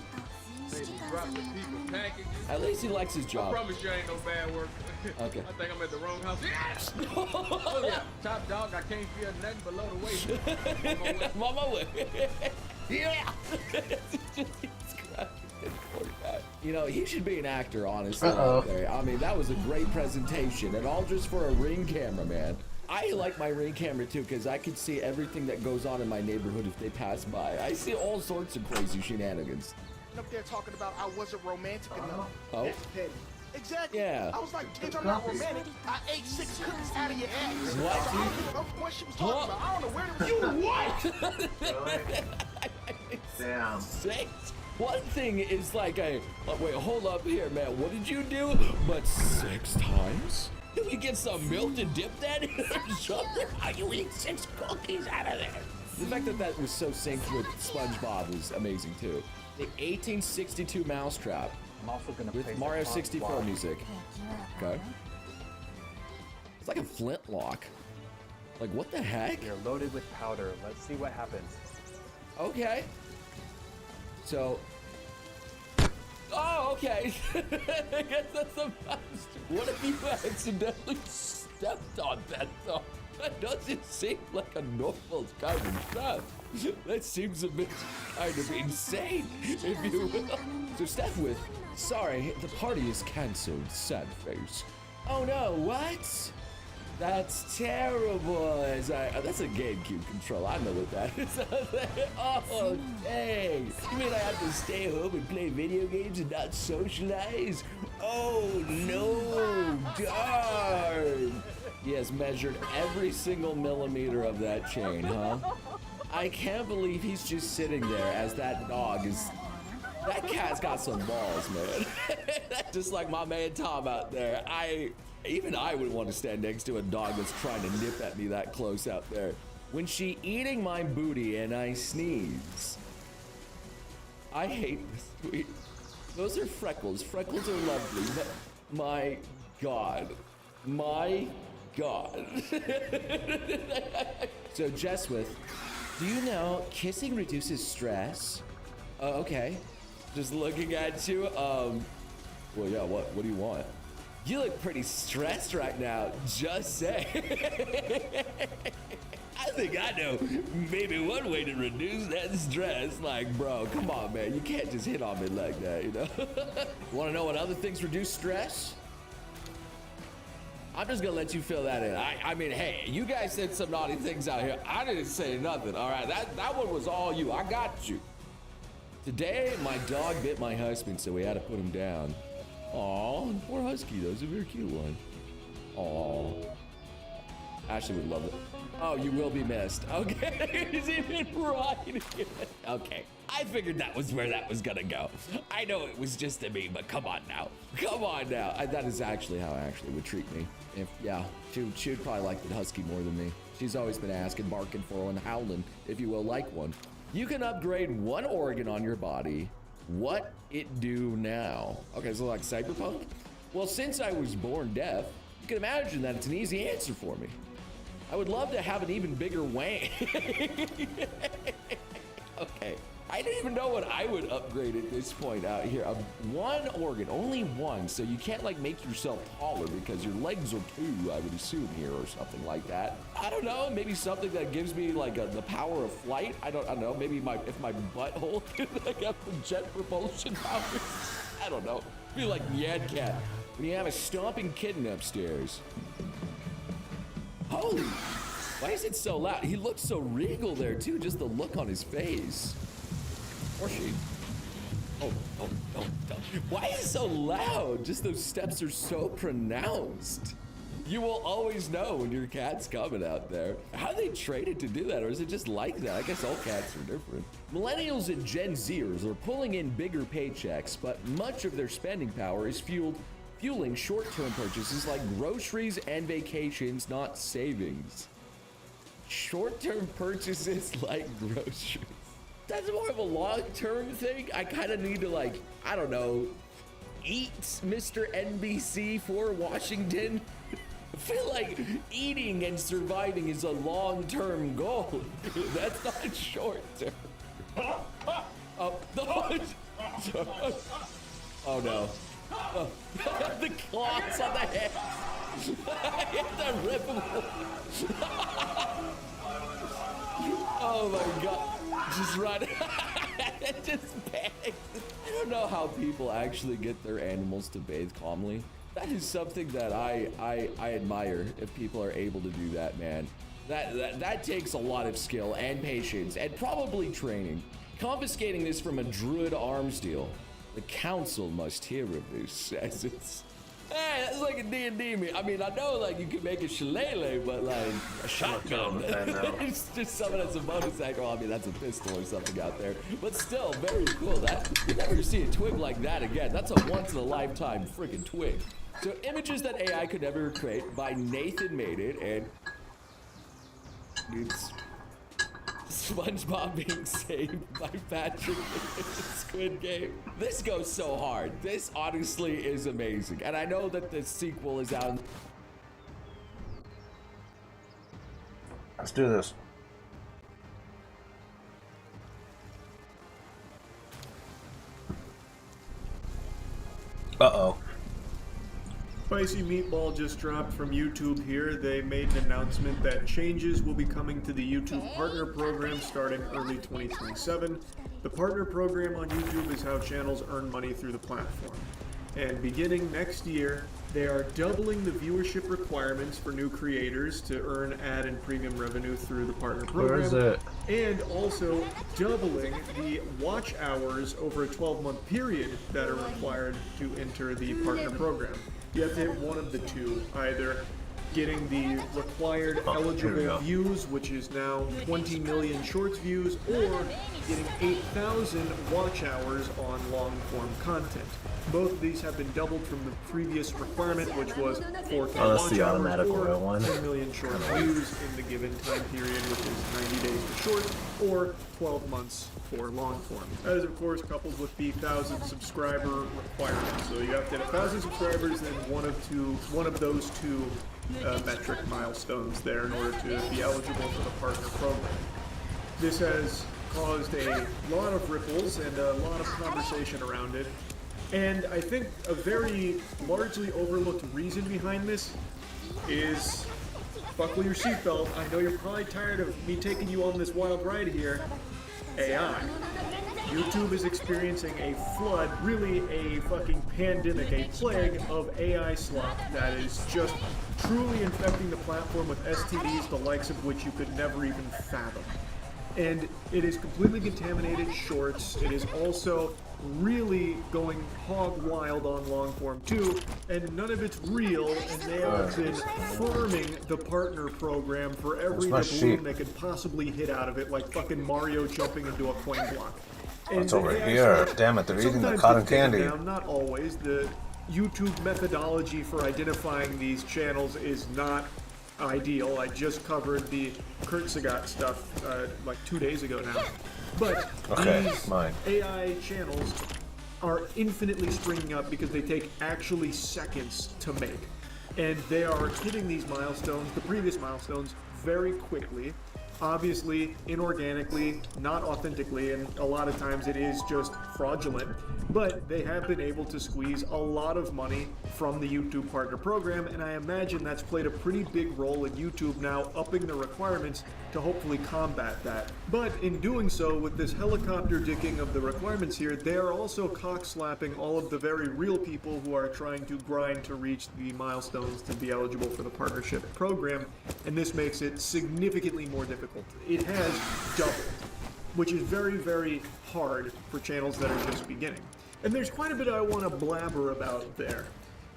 They drop the people packages. At least he likes his job. I promise you ain't no bad work. Okay. I think I'm at the wrong house. Yes! Oh, yeah. Top Dog, I can't feel nothing below the waist. I'm on my way. Yeah! You know, he should be an actor, honestly. Out there. I mean, that was a great presentation, and all just for a Ring camera, man. I like my Ring camera too, because I can see everything that goes on in my neighborhood if they pass by. I see all sorts of crazy shenanigans. Up there talking about I wasn't romantic enough. Oh. That's petty. Exactly. Yeah. I was like, bitch, I'm not romantic. I ate 6 cookies out of your ass. What? I don't know what she was talking about. I don't know where the what? Damn. 6? One thing is like a, wait, hold up here, man. What did you do? But 6 times? Did you get some milk to dip that in or something? How you eat 6 cookies out of there? The fact that that was so synced with SpongeBob is amazing too. The 1862 mousetrap. I'm also gonna with Mario 64 music. Okay. It's like a flintlock. Like, what the heck? You're loaded with powder. Let's see what happens. Okay. So. Oh, okay. I guess that's a monster. What if you accidentally stepped on that though? That doesn't seem like a normal kind of stuff. That seems a bit kind of insane, if you will. So Steph with, sorry, the party is cancelled, sad face. Oh no, what? That's terrible. That's a GameCube control. I know what that is. Oh, dang. You mean I have to stay home and play video games and not socialize? Oh, no. Darn. He has measured every single millimeter of that chain, huh? I can't believe he's just sitting there as that dog is... That cat's got some balls, man. Just like my man Tom out there. Even I would want to stand next to a dog that's trying to nip at me that close out there. When she eating my booty and I sneeze. I hate this tweet. Those are freckles. Freckles are lovely, but my God. My God. So Jesswith, do you know kissing reduces stress? Okay. Just looking at you, well, yeah, what do you want? You look pretty stressed right now, just say. I think I know maybe one way to reduce that stress. Like, bro, come on, man. You can't just hit on me like that, you know? Want to know what other things reduce stress? I'm just gonna let you fill that in. I mean, hey, you guys said some naughty things out here. I didn't say nothing, all right? That one was all you. I got you. Today, my dog bit my husband, so we had to put him down. Aw, poor husky, though. It's a very cute one. Aw. Ashley would love it. Oh, you will be missed. Okay, he's even right. Okay, I figured that was where that was gonna go. I know it was just a meme, but come on now. Come on now. That is actually how Ashley would treat me. If, yeah, she'd probably like the husky more than me. She's always been asking, barking for one, howling, if you will, like one. You can upgrade one organ on your body. What it do now? Okay, so like Cyberpunk? Well, since I was born deaf, you can imagine that it's an easy answer for me. I would love to have an even bigger wang. Okay. I don't even know what I would upgrade at this point out here. One organ, only one, so you can't like make yourself taller because your legs are two, I would assume here, or something like that. I don't know, maybe something that gives me like the power of flight. I don't know, maybe if my butthole could like have the jet propulsion powers. I don't know. Be like Mad Cat when you have a stomping kitten upstairs. Holy, why is it so loud? He looks so regal there too, just the look on his face. Or she. Oh. Why is it so loud? Just those steps are so pronounced. You will always know when your cat's coming out there. How do they train it to do that? Or is it just like that? I guess all cats are different. Millennials and Gen Zers are pulling in bigger paychecks, but much of their spending power is fueling short-term purchases like groceries and vacations, not savings. Short-term purchases like groceries. That's more of a long-term thing. I kind of need to, like, I don't know, eat Mr. NBC for Washington. I feel like eating and surviving is a long-term goal. That's not short-term. Oh no. The claws on the head. I have to rip them. Oh my god. Just run. Just panic. I don't know how people actually get their animals to bathe calmly. That is something that I admire if people are able to do that, man. That takes a lot of skill and patience and probably training. Confiscating this from a druid arms deal. The council must hear of this, as it's... Hey, that's like a D&D me. I mean, I know like you can make a shillelagh, but like a shotgun. It's just someone that's a motorcycle. I mean, that's a pistol or something out there. But still, very cool. You never see a twig like that again. That's a once-in-a-lifetime freaking twig. So images that AI could never create by Nathan made it, and it's SpongeBob being saved by Patrick in the Squid Game. This goes so hard. This honestly is amazing. And I know that the sequel is out. Let's do this. Uh-oh. Spicy Meatball just dropped from YouTube here. They made an announcement that changes will be coming to the YouTube Partner Program starting early 2027. The Partner Program on YouTube is how channels earn money through the platform. And beginning next year, they are doubling the viewership requirements for new creators to earn ad and premium revenue through the Partner Program. Where is it? And also doubling the watch hours over a 12-month period that are required to enter the Partner Program. You have to hit one of the two, either getting the required eligible views, which is now 20 million shorts views, or getting 8,000 watch hours on long-form content. Both of these have been doubled from the previous requirement, which was 4K watch hours or 10 million short views in the given time period, which is 90 days for short, or 12 months for long form. That is, of course, coupled with the 1,000 subscriber requirement. So you have to hit 1,000 subscribers and one of those two metric milestones there in order to be eligible for the partner program. This has caused a lot of ripples and a lot of conversation around it. And I think a very largely overlooked reason behind this is, buckle your seatbelt. I know you're probably tired of me taking you on this wild ride here. AI. YouTube is experiencing a flood, really a fucking pandemic, a plague of AI slop that is just truly infecting the platform with STDs, the likes of which you could never even fathom. And it is completely contaminated shorts. It is also really going hog wild on long form too, and none of it's real, and they have been farming the partner program for every doubloon they could possibly hit out of it, like fucking Mario jumping into a coin block. And it's over here. Damn it, they're eating the cotton candy. Not always. The YouTube methodology for identifying these channels is not ideal. I just covered the Kurt Sagat stuff like 2 days ago now. But these AI channels are infinitely springing up because they take actually seconds to make. And they are hitting these milestones, the previous milestones, very quickly. Obviously, inorganically, not authentically, and a lot of times it is just fraudulent. But they have been able to squeeze a lot of money from the YouTube Partner Program, and I imagine that's played a pretty big role in YouTube now upping the requirements to hopefully combat that. But in doing so, with this helicopter dicking of the requirements here, they are also cock-slapping all of the very real people who are trying to grind to reach the milestones to be eligible for the partnership program, and this makes it significantly more difficult. It has doubled, which is very, very hard for channels that are just beginning. And there's quite a bit I want to blabber about there.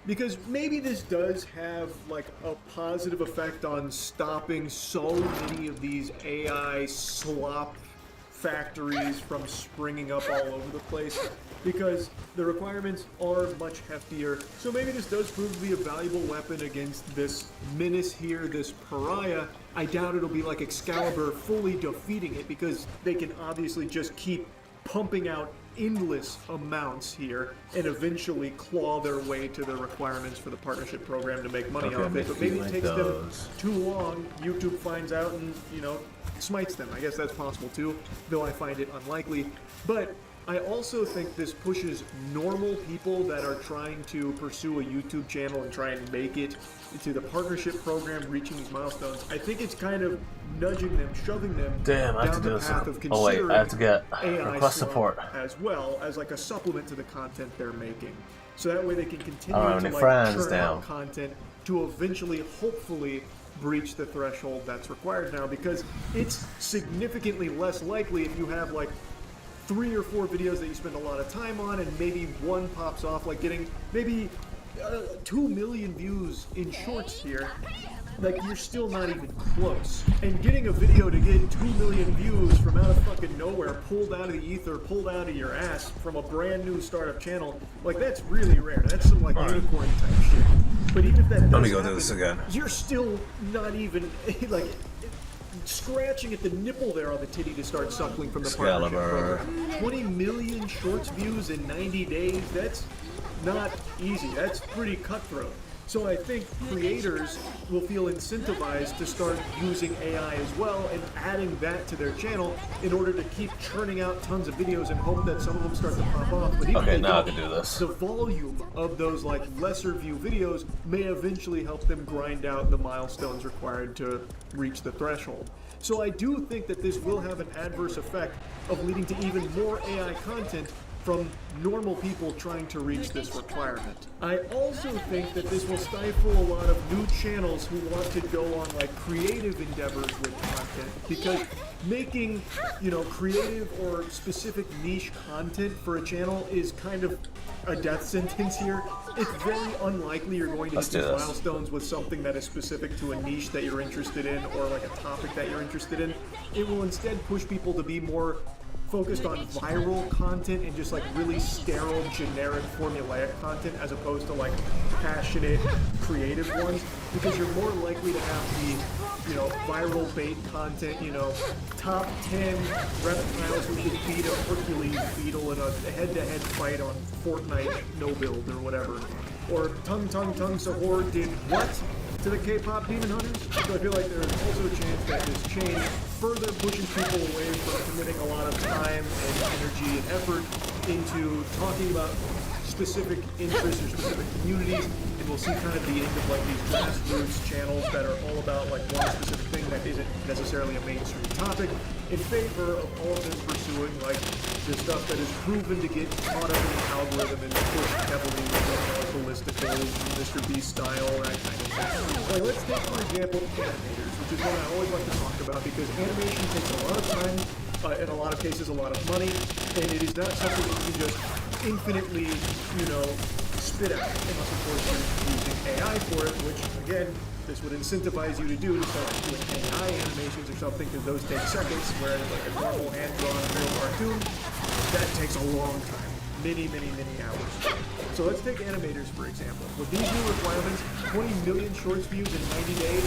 Because maybe this does have like a positive effect on stopping so many of these AI slop factories from springing up all over the place, because the requirements are much heftier. So maybe this does prove to be a valuable weapon against this menace here, this pariah. I doubt it'll be like Excalibur fully defeating it, because they can obviously just keep pumping out endless amounts here and eventually claw their way to the requirements for the partnership program to make money off it. But maybe it takes them too long, YouTube finds out and, you know, smites them. I guess that's possible too, though I find it unlikely. But I also think this pushes normal people that are trying to pursue a YouTube channel and try and make it to the partnership program, reaching these milestones. I think it's kind of nudging them, shoving them down the path of considering I have to get AI request support as well as like a supplement to the content they're making. So that way they can continue I don't to have any like friends churn out now. content to eventually, hopefully, breach the threshold that's required now, because it's significantly less likely if you have like 3 or 4 videos that you spend a lot of time on and maybe one pops off, like getting maybe 2 million views in shorts here. Like, you're still not even close. And getting a video to get 2 million views from out of fucking nowhere, pulled out of the ether, pulled out of your ass from a brand new startup channel, like, that's really rare. That's some like unicorn type shit. But even if that does Let me go happen, through this again. you're still not even like scratching at the nipple there on the titty to start suckling from the partnership program. 20 million shorts views in 90 days, that's not easy. That's pretty cutthroat. So I think creators will feel incentivized to start using AI as well and adding that to their channel in order to keep churning out tons of videos and hope that some of them start to pop off. But even Okay, now I can do this. The volume of those like lesser view videos may eventually help them grind out the milestones required to reach the threshold. So I do think that this will have an adverse effect of leading to even more AI content from normal people trying to reach this requirement. I also think that this will stifle a lot of new channels who want to go on like creative endeavors with content, because making, you know, creative or specific niche content for a channel is kind of a death sentence here. It's very unlikely you're going to hit these milestones with something that is specific to a niche that you're interested in or like a topic that you're interested in. It will instead push people to be more focused on viral content and just like really sterile, generic, formulaic content as opposed to like passionate, creative ones, because you're more likely to have the, you know, viral bait content, you know, top 10 reptiles who could beat a Hercules beetle in a head-to-head fight on Fortnite no build or whatever. Or Tung Sahur did what to the K-pop Demon Hunters? So I feel like there's also a chance that this change further pushes people away from committing a lot of time and energy and effort into talking about specific interests or specific communities, and we'll see kind of the end of like these grassroots channels that are all about like one specific thing that isn't necessarily a mainstream topic, in favor of all of them pursuing like the stuff that is proven to get caught up in the algorithm and pushed heavily with like ballisticals, Mr. Beast style, that kind of thing. Like, let's take for example animators, which is one I always like to talk about, because animation takes a lot of time, in a lot of cases a lot of money, and it is not something that you can just infinitely, you know, spit out, unless of course you're using AI for it, which again, this would incentivize you to do, to start doing AI animations or something, because those take seconds, whereas like a normal hand-drawn real cartoon, that takes a long time. Many hours. So let's take animators for example. With these new requirements, 20 million shorts views in 90 days,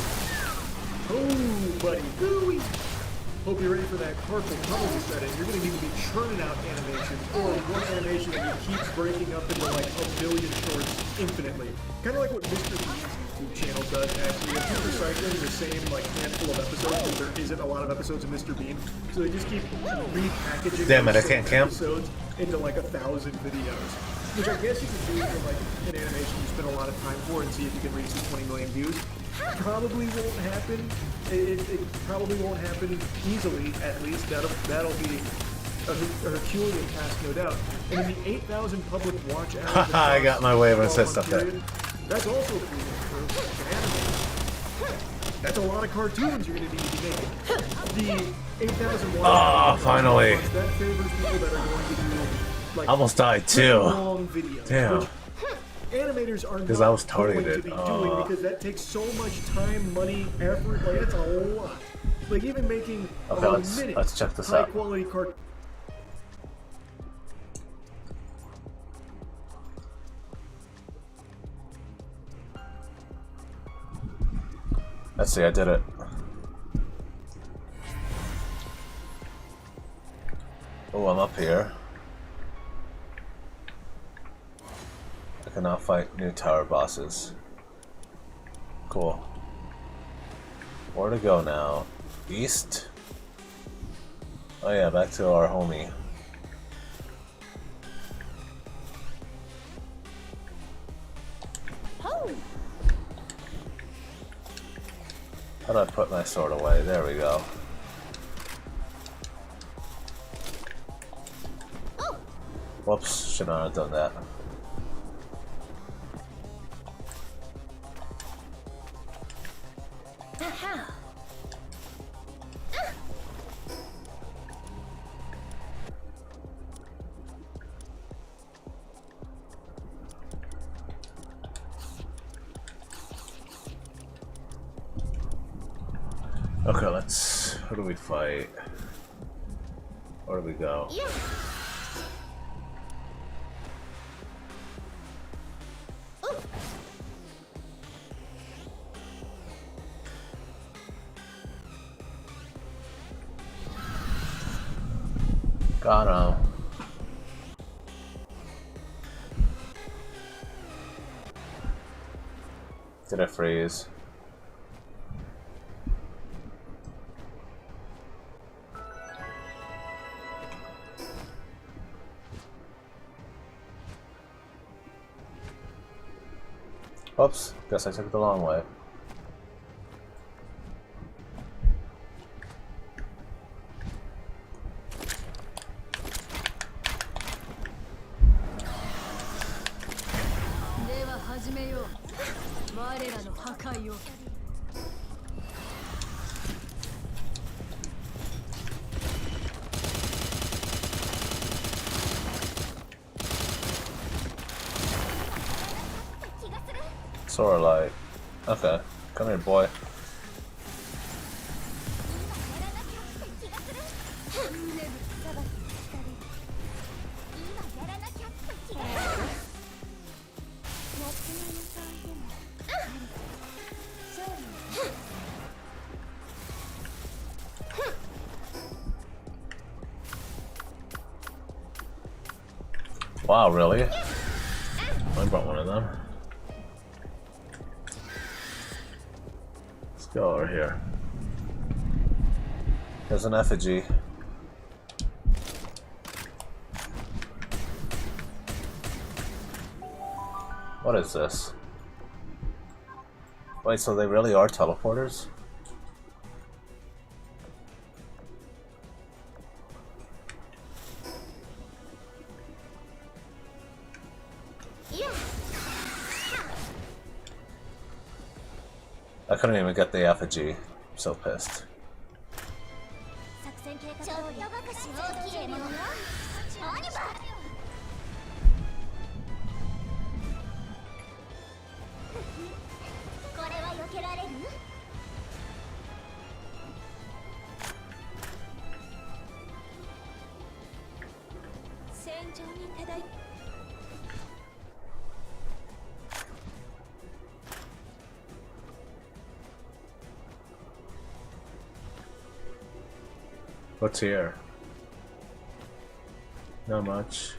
Oh, buddy. Ooh-wee. Hope you're ready for that carpal tunnel to set in. You're going to need to be churning out animations, or one animation that you keep breaking up into like a billion shorts infinitely. Kind of like what Mr. Bean's YouTube channel does, actually. They keep recycling the same like handful of episodes, because there isn't a lot of episodes of Mr. Bean. So they just keep repackaging Damn it, I those can't same camp. episodes into like 1,000 videos. Which I guess you could do for like an animation you spend a lot of time for and see if you can reach the 20 million views. Probably won't happen. It probably won't happen easily, at least. That'll be a Herculean task, no doubt. And in the 8,000 public watch hours... I got my wave and assist up there. That's also cool for an anime. That's a lot of cartoons you're going to need to be making. The 8,000 watch hours... finally. That favors people that are going to do... Like, Almost died too. long videos, Damn. which animators are Because not I was going to targeted. be doing, because that takes so much time, money, effort. Like, that's a lot. Like, even making Okay, let's check this out. high quality cartoons. Let's see, I did it. Oh, I'm up here. I can now fight new tower bosses. Cool. Where to go now? East? Oh yeah, back to our homie. How do I put my sword away? There we go. Whoops, should not have done that. Okay, let's... who do we fight? Where do we go? Got him. Did I freeze? Oops, guess I took the long way. Sort of like, okay, come here, boy. Wow, really? I brought one of them. Let's go over here. There's an effigy. What is this? Wait, so they really are teleporters? I couldn't even get the effigy. I'm so pissed. What's here? Not much.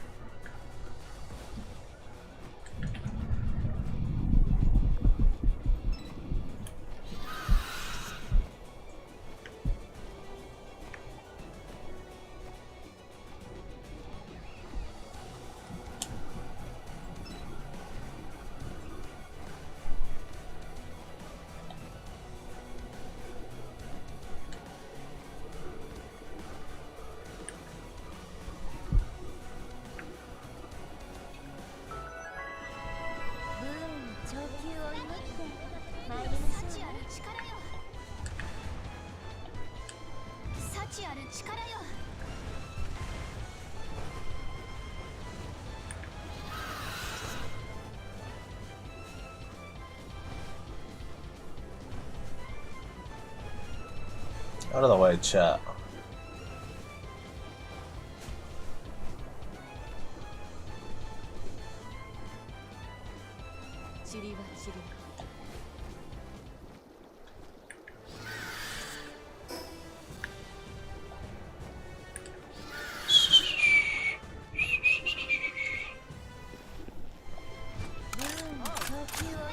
Out of the way, chat.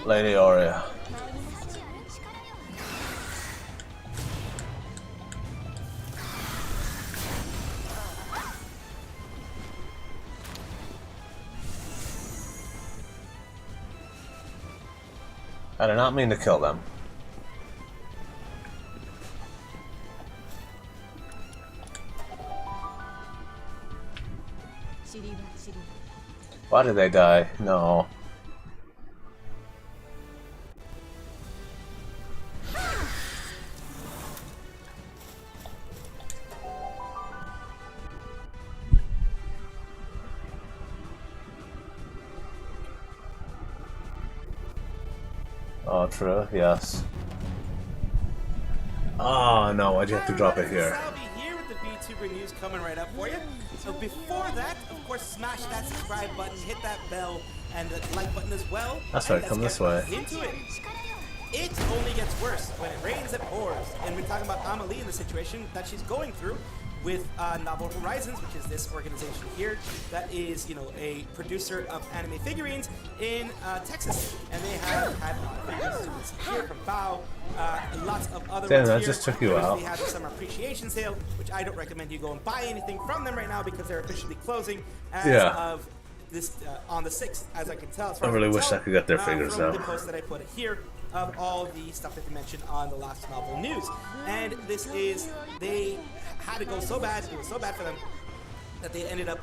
Lady Aurea. I did not mean to kill them. Why did they die? No. Oh, true, yes. Oh no, why'd you have to drop it here? I'll be here with the VTuber news coming right up for you. So before that, of course, smash that subscribe button, hit that bell, and the like button as well. That's right, come this way. Into it. It only gets worse. When it rains, it pours. And we're talking about Amelie in the situation that she's going through with Novel Horizons, which is this organization here that is, you know, a producer of anime figurines in Texas, and they have had figures here from Bao, lots of other Damn, ones that here. just took you out. They have the summer appreciation sale, which I don't recommend you go and buy anything from them right now because they're officially closing as of this on the 6th, as I can tell. I really wish I could get their figures from now. the post that I put here of all the stuff that they mentioned on the last novel news, and this is they had to go so bad, it was so bad for them that they ended up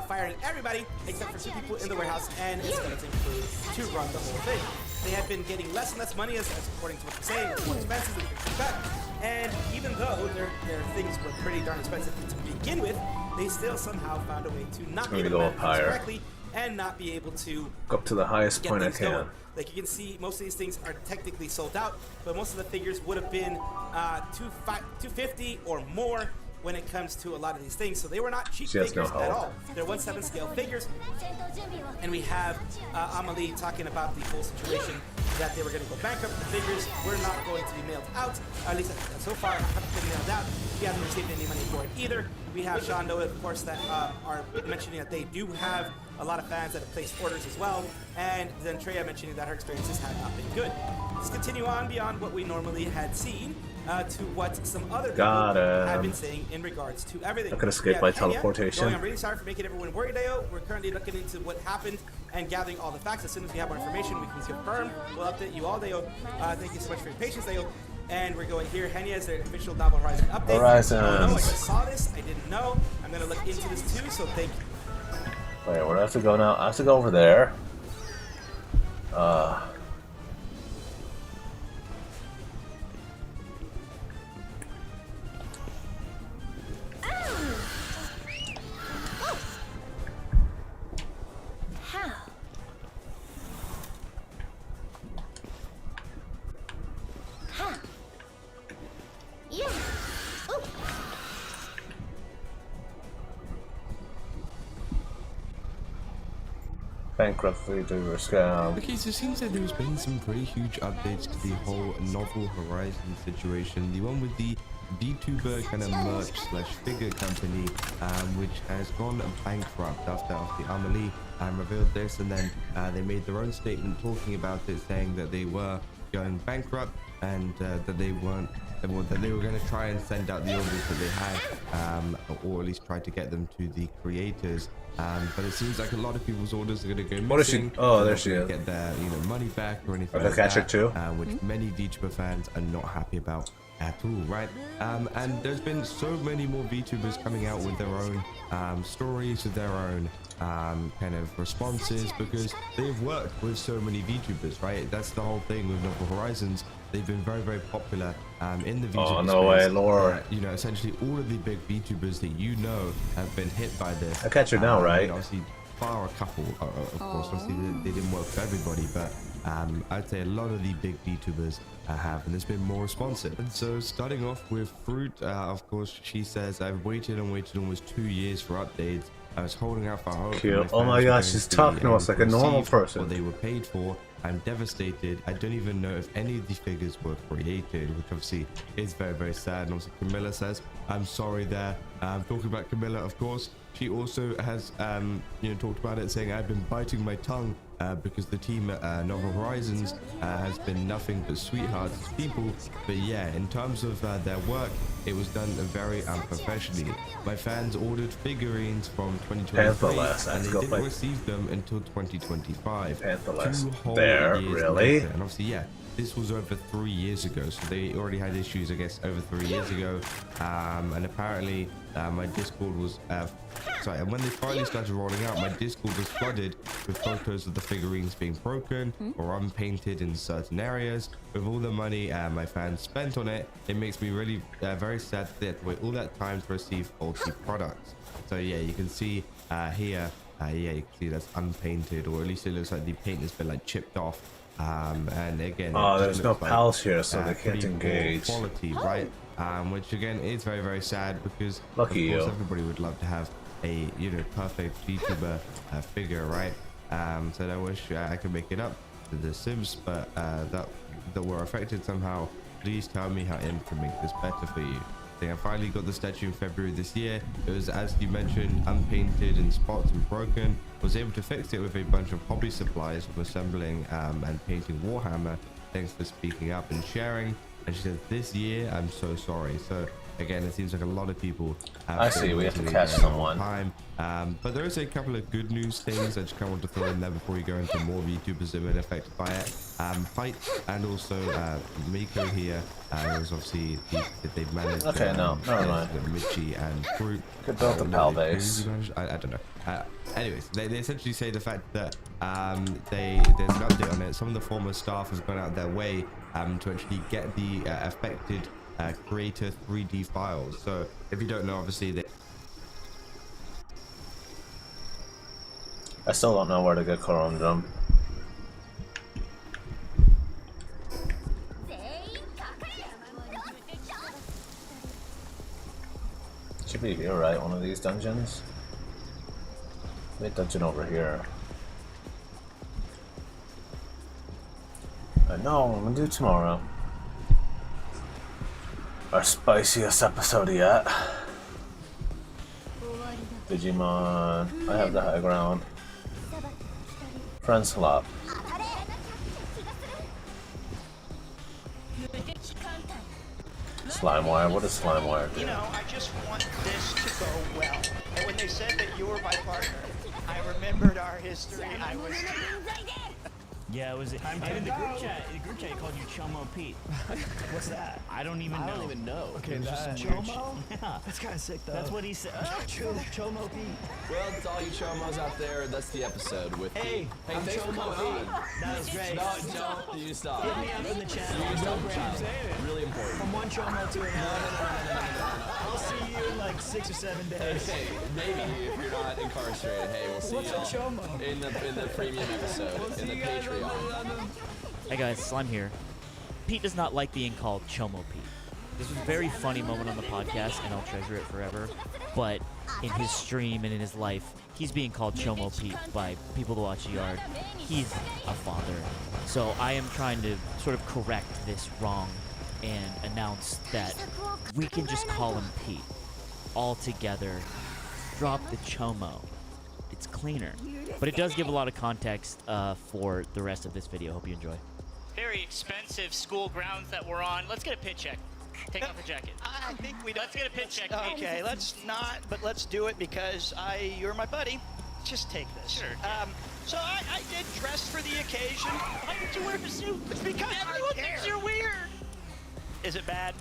firing everybody except for 2 people in the warehouse and a skeleton crew to run the whole thing. They had been getting less and less money as according to what they're saying, more expenses and things like that. And even though their things were pretty darn expensive to begin with, they still somehow found a way to not be able to go manage up things higher. correctly and not be able to Go up to the highest get point I things can. going. Like you can see, most of these things are technically sold out, but most of the figures would have been $250 or more when it comes to a lot of these things. So they were not cheap She has figures no at hope. all. They're 1/7 scale figures. And we have Amelie talking about the whole situation that they were going to go bankrupt. The figures were not going to be mailed out. At least so far, haven't been mailed out. He hasn't received any money for it either. We have Sean Noah, of course, that are mentioning that they do have a lot of fans that have placed orders as well. And then Treya mentioning that her experiences have not been good. Let's continue on beyond what we normally had seen to what some other people have been saying in regards to everything. I could escape by teleportation. Going, I'm really sorry for making everyone worried, Deo. We're currently looking into what happened and gathering all the facts. As soon as we have more information, we can confirm. We'll update you all, Deo. Thank you so much for your patience, Deo. And we're going here. Henya is their official Novel Horizon update. Horizons. I don't know, I just saw this. I didn't know. I'm going to look into this too, so thank you. Wait, where do I have to go now? I have to go over there. Bankrupt VTuber scam. Okay, so it seems that there's been some pretty huge updates to the whole Novel Horizon situation. The one with the VTuber kind of merch slash figure company, which has gone bankrupt after Amelie revealed this, and then they made their own statement talking about it, saying that they were going bankrupt and that they weren't. That they were going to try and send out the orders that they had, or at least try to get them to the creators. But it seems like a lot of people's orders are going to go missing. What is she? Oh, there she is. Get their money back or anything Like like Gacha that, too? Which many VTuber fans are not happy about at all, right? And there's been so many more VTubers coming out with their own stories, with their own kind of responses, because they've worked with so many VTubers, right? That's the whole thing with Novel Horizons. They've been very, very popular in the VTuber Oh, no way, space. Lord. Essentially all of the big VTubers that you know have been hit by this. I catch her now, right? Obviously, bar a couple, of course. Obviously, they didn't work for everybody, but I'd say a lot of the big VTubers have, and there's been more responsive. And so, starting off with Fruit, of course, she says, "I've waited and waited almost 2 years for updates. I was holding out for hope. Cute. Oh my gosh, she's talking to us like a normal person. What they were paid for. I'm devastated. I don't even know if any of these figures were created," which obviously is very, very sad. And also Camilla says, "I'm sorry there." Talking about Camilla, of course, she also has talked about it, saying, "I've been biting my tongue because the team at Novel Horizons has been nothing but sweethearts people. But yeah, in terms of their work, it was done very unprofessionally. My fans ordered figurines from 2023 and they didn't receive them until 2025. Two whole years really? later." And obviously, yeah, this was over 3 years ago, so they already had issues, I guess, over 3 years ago. And apparently, my Discord was and when they finally started rolling out, my Discord was flooded with photos of the figurines being broken or unpainted in certain areas. With all the money my fans spent on it, it makes me really very sad that they had to wait all that time to receive faulty products. So yeah, you can see here, yeah, you can see that's unpainted, or at least it looks like the paint has been like chipped off. And again, there's no pals here, so they can't engage. Quality, right? Which again is very, very sad, because Lucky of course you. everybody would love to have a perfect VTuber figure, right? So I wish I could make it up to the Sims, but that were affected somehow. Please tell me how I can make this better for you. I finally got the statue in February this year. It was, as you mentioned, unpainted in spots and broken. Was able to fix it with a bunch of hobby supplies for assembling and painting Warhammer. Thanks for speaking up and sharing. And she said, "This year, I'm so sorry." So again, it seems like a lot of people have I see, we have to catch someone. time. But there is a couple of good news things I just kind of want to throw in there before we go into more VTubers that have been affected by it. Fight and also Miko here. There's obviously they've managed. Okay, no, never mind. Michi and Fruit. Could build the pal base. I don't know. Anyways, they essentially say the fact that there's an update on it. Some of the former staff have gone out their way to actually get the affected creator 3D files. So if you don't know, obviously they. I still don't know where to get Corundum. Should be here, right? One of these dungeons. Maybe a dungeon over here. I know, I'm gonna do tomorrow. Our spiciest episode yet. Digimon. I have the high ground. Friend swap. Slime wire. What does slime wire do? You know, I just want this to go well. And when they said that you were my partner, I remembered our history. I was. Yeah, it was. In the group chat, you called you Chomo Pete. What's that? I don't even know. I don't even know. Okay, It was that just Chomo. Yeah, That's kind of sick, though. that's what he said. Chomo Pete. Well, to all you Chomos out there, that's the episode with. Hey, I'm thanks for Chomo coming Pete. on. That was great. No, you stop. Hit me up in the channel. You stop. No problem. Really important. From one Chomo to another. I'll see you in like 6 or 7 days. Hey, maybe if you're not incarcerated. Hey, we'll see What's a Chomo? in the premium episode in the Patreon. Hey guys, Slime here. Pete does not like being called Chomo Pete. This was a very funny moment on the podcast, and I'll treasure it forever. But in his stream and in his life, he's being called Chomo Pete by people to watch the yard. He's a father. So I am trying to sort of correct this wrong and announced that we can just call him Pete. All together, drop the chomo. It's cleaner. But it does give a lot of context for the rest of this video. Hope you enjoy. Very expensive school grounds that we're on. Let's get a pit check. Take off the jacket. I think we don't. Let's get a pit check. Okay, let's not, but let's do it because you're my buddy. Just take this. Sure. So I did dress for the occasion. Why did you wear a suit? It's because everyone thinks you're weird. Is it bad?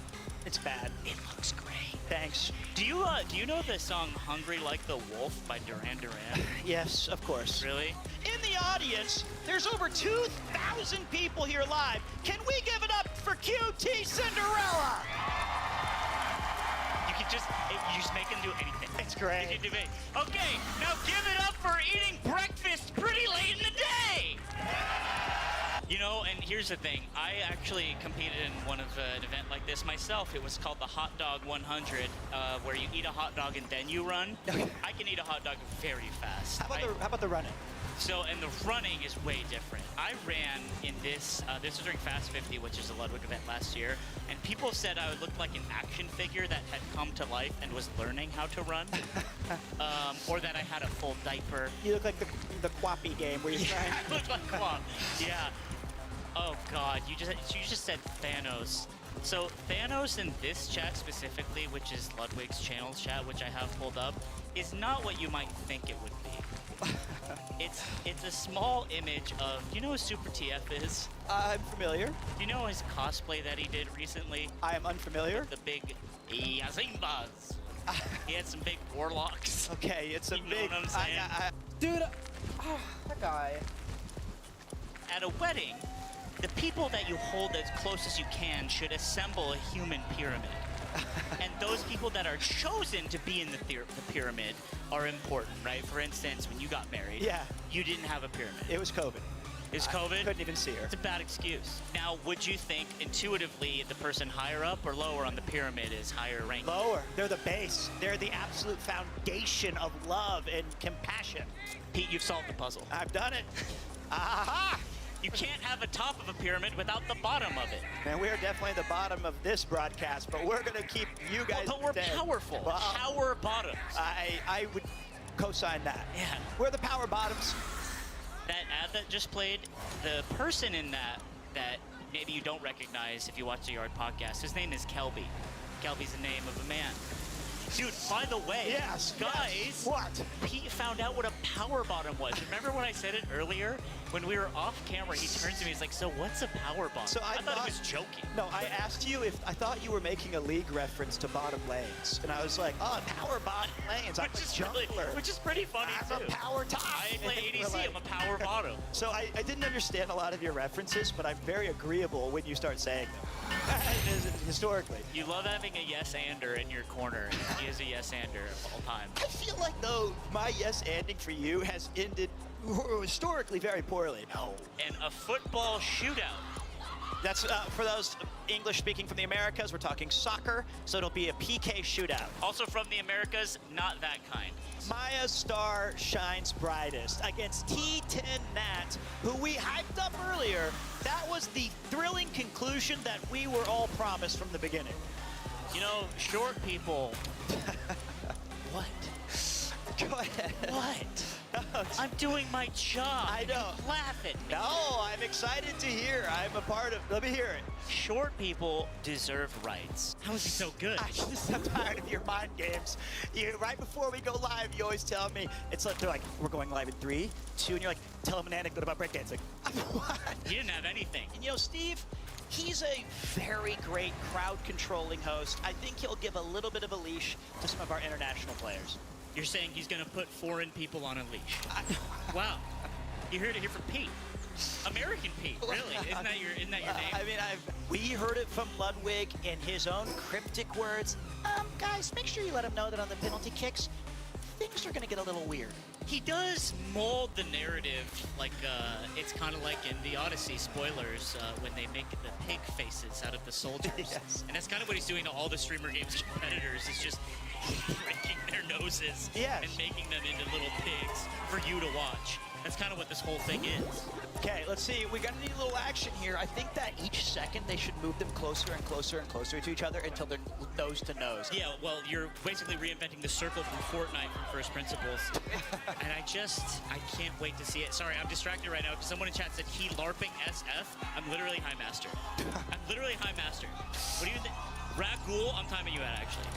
It's bad. It looks great. Thanks. Do you know the song "Hungry Like the Wolf" by Duran Duran? Yes, of course. Really? In the audience, there's over 2,000 people here live. Can we give it up for QT Cinderella? You just make him do anything. It's great. You can do it. Okay, now give it up for eating breakfast pretty late in the day. You know, and here's the thing. I actually competed in an event like this myself. It was called the Hot Dog 100, where you eat a hot dog and then you run. I can eat a hot dog very fast. How about the running? So, and the running is way different. I ran in this was during Fast 50, which is the Ludwig event last year, and people said I looked like an action figure that had come to life and was learning how to run, or that I had a full diaper. You look like the Quappy game where you're trying. I look like Quap, yeah. Oh God, you just said Thanos. So Thanos in this chat specifically, which is Ludwig's channel's chat, which I have pulled up, is not what you might think it would be. It's a small image of, you know who Super TF is? I'm familiar. Do you know his cosplay that he did recently? I am unfamiliar. The big Yazimbas. He had some big warlocks. Okay, it's a you big. Know what I'm saying? Dude, that guy. At a wedding, the people that you hold as close as you can should assemble a human pyramid. And those people that are chosen to be in the pyramid are important, right? For instance, when you got married, yeah, you didn't have a pyramid. It was COVID. It was COVID? I couldn't even see her. It's a bad excuse. Now, would you think intuitively the person higher up or lower on the pyramid is higher ranked? Lower. They're the base. They're the absolute foundation of love and compassion. Pete, you've solved the puzzle. I've done it. Aha! You can't have a top of a pyramid without the bottom of it. Man, we're definitely the bottom of this broadcast, but we're going to keep you guys But we're dead. Powerful. Well, power bottoms. I would co-sign that. Yeah. We're the power bottoms. That ad that just played, the person in that maybe you don't recognize if you watch the Yard podcast, his name is Kelby. Kelby's the name of a man. Dude, by the way, yes, guys, yes. What? Pete found out what a power bottom was. Remember when I said it earlier? When we were off camera, he turns to me, he's like, so what's a power bottom? So I thought he was joking. No, I asked you if I thought you were making a league reference to bottom lanes. And I was like, oh, power bottom lanes. I'm a jungler. Which is pretty funny, I'm too. a power top. I play ADC, I'm a power bottom. So I didn't understand a lot of your references, but I'm very agreeable when you start saying them. Historically. You love having a yes-ander in your corner. He is a yes-ander of all time. I feel like, though, my yes-anding for you has ended historically very poorly. No. And a football shootout. That's for those English speaking from the Americas, we're talking soccer, so it'll be a PK shootout. Also from the Americas, not that kind. Maya's star shines brightest against T10 Nat, who we hyped up earlier. That was the thrilling conclusion that we were all promised from the beginning. You know, short people. What? Go ahead. What? I'm doing my job. I know. Laugh at me. No, I'm excited to hear. I'm a part of. Let me hear it. Short people deserve rights. How is he so good? I'm tired of your mind games. Right before we go live, you always tell me it's like they're like we're going live in 3, 2, and you're like, tell them an anecdote about breakdancing. What? You didn't have anything. And you know, Steve, he's a very great crowd controlling host. I think he'll give a little bit of a leash to some of our international players. You're saying he's going to put foreign people on a leash. Wow. You heard it here from Pete. American Pete, really? Isn't that your name? I mean, we heard it from Ludwig in his own cryptic words. Guys, make sure you let him know that on the penalty kicks, things are going to get a little weird. He does mold the narrative like it's kind of like in the Odyssey spoilers when they make the pig faces out of the soldiers. Yes. And that's kind of what he's doing to all the Streamer Games competitors. Is just breaking their noses noses Yes. and making them into little pigs for you to watch. That's kind of what this whole thing is. Okay, let's see. We got to need a little action here. I think that each second they should move them closer and closer and closer to each other until they're nose to nose. Yeah, well, you're basically reinventing the circle from Fortnite from First Principles. And I can't wait to see it. Sorry, I'm distracted right now because someone in chat said he LARPing SF. I'm literally High Master. I'm literally High Master. What do you think? Ragul, I'm timing you out, actually.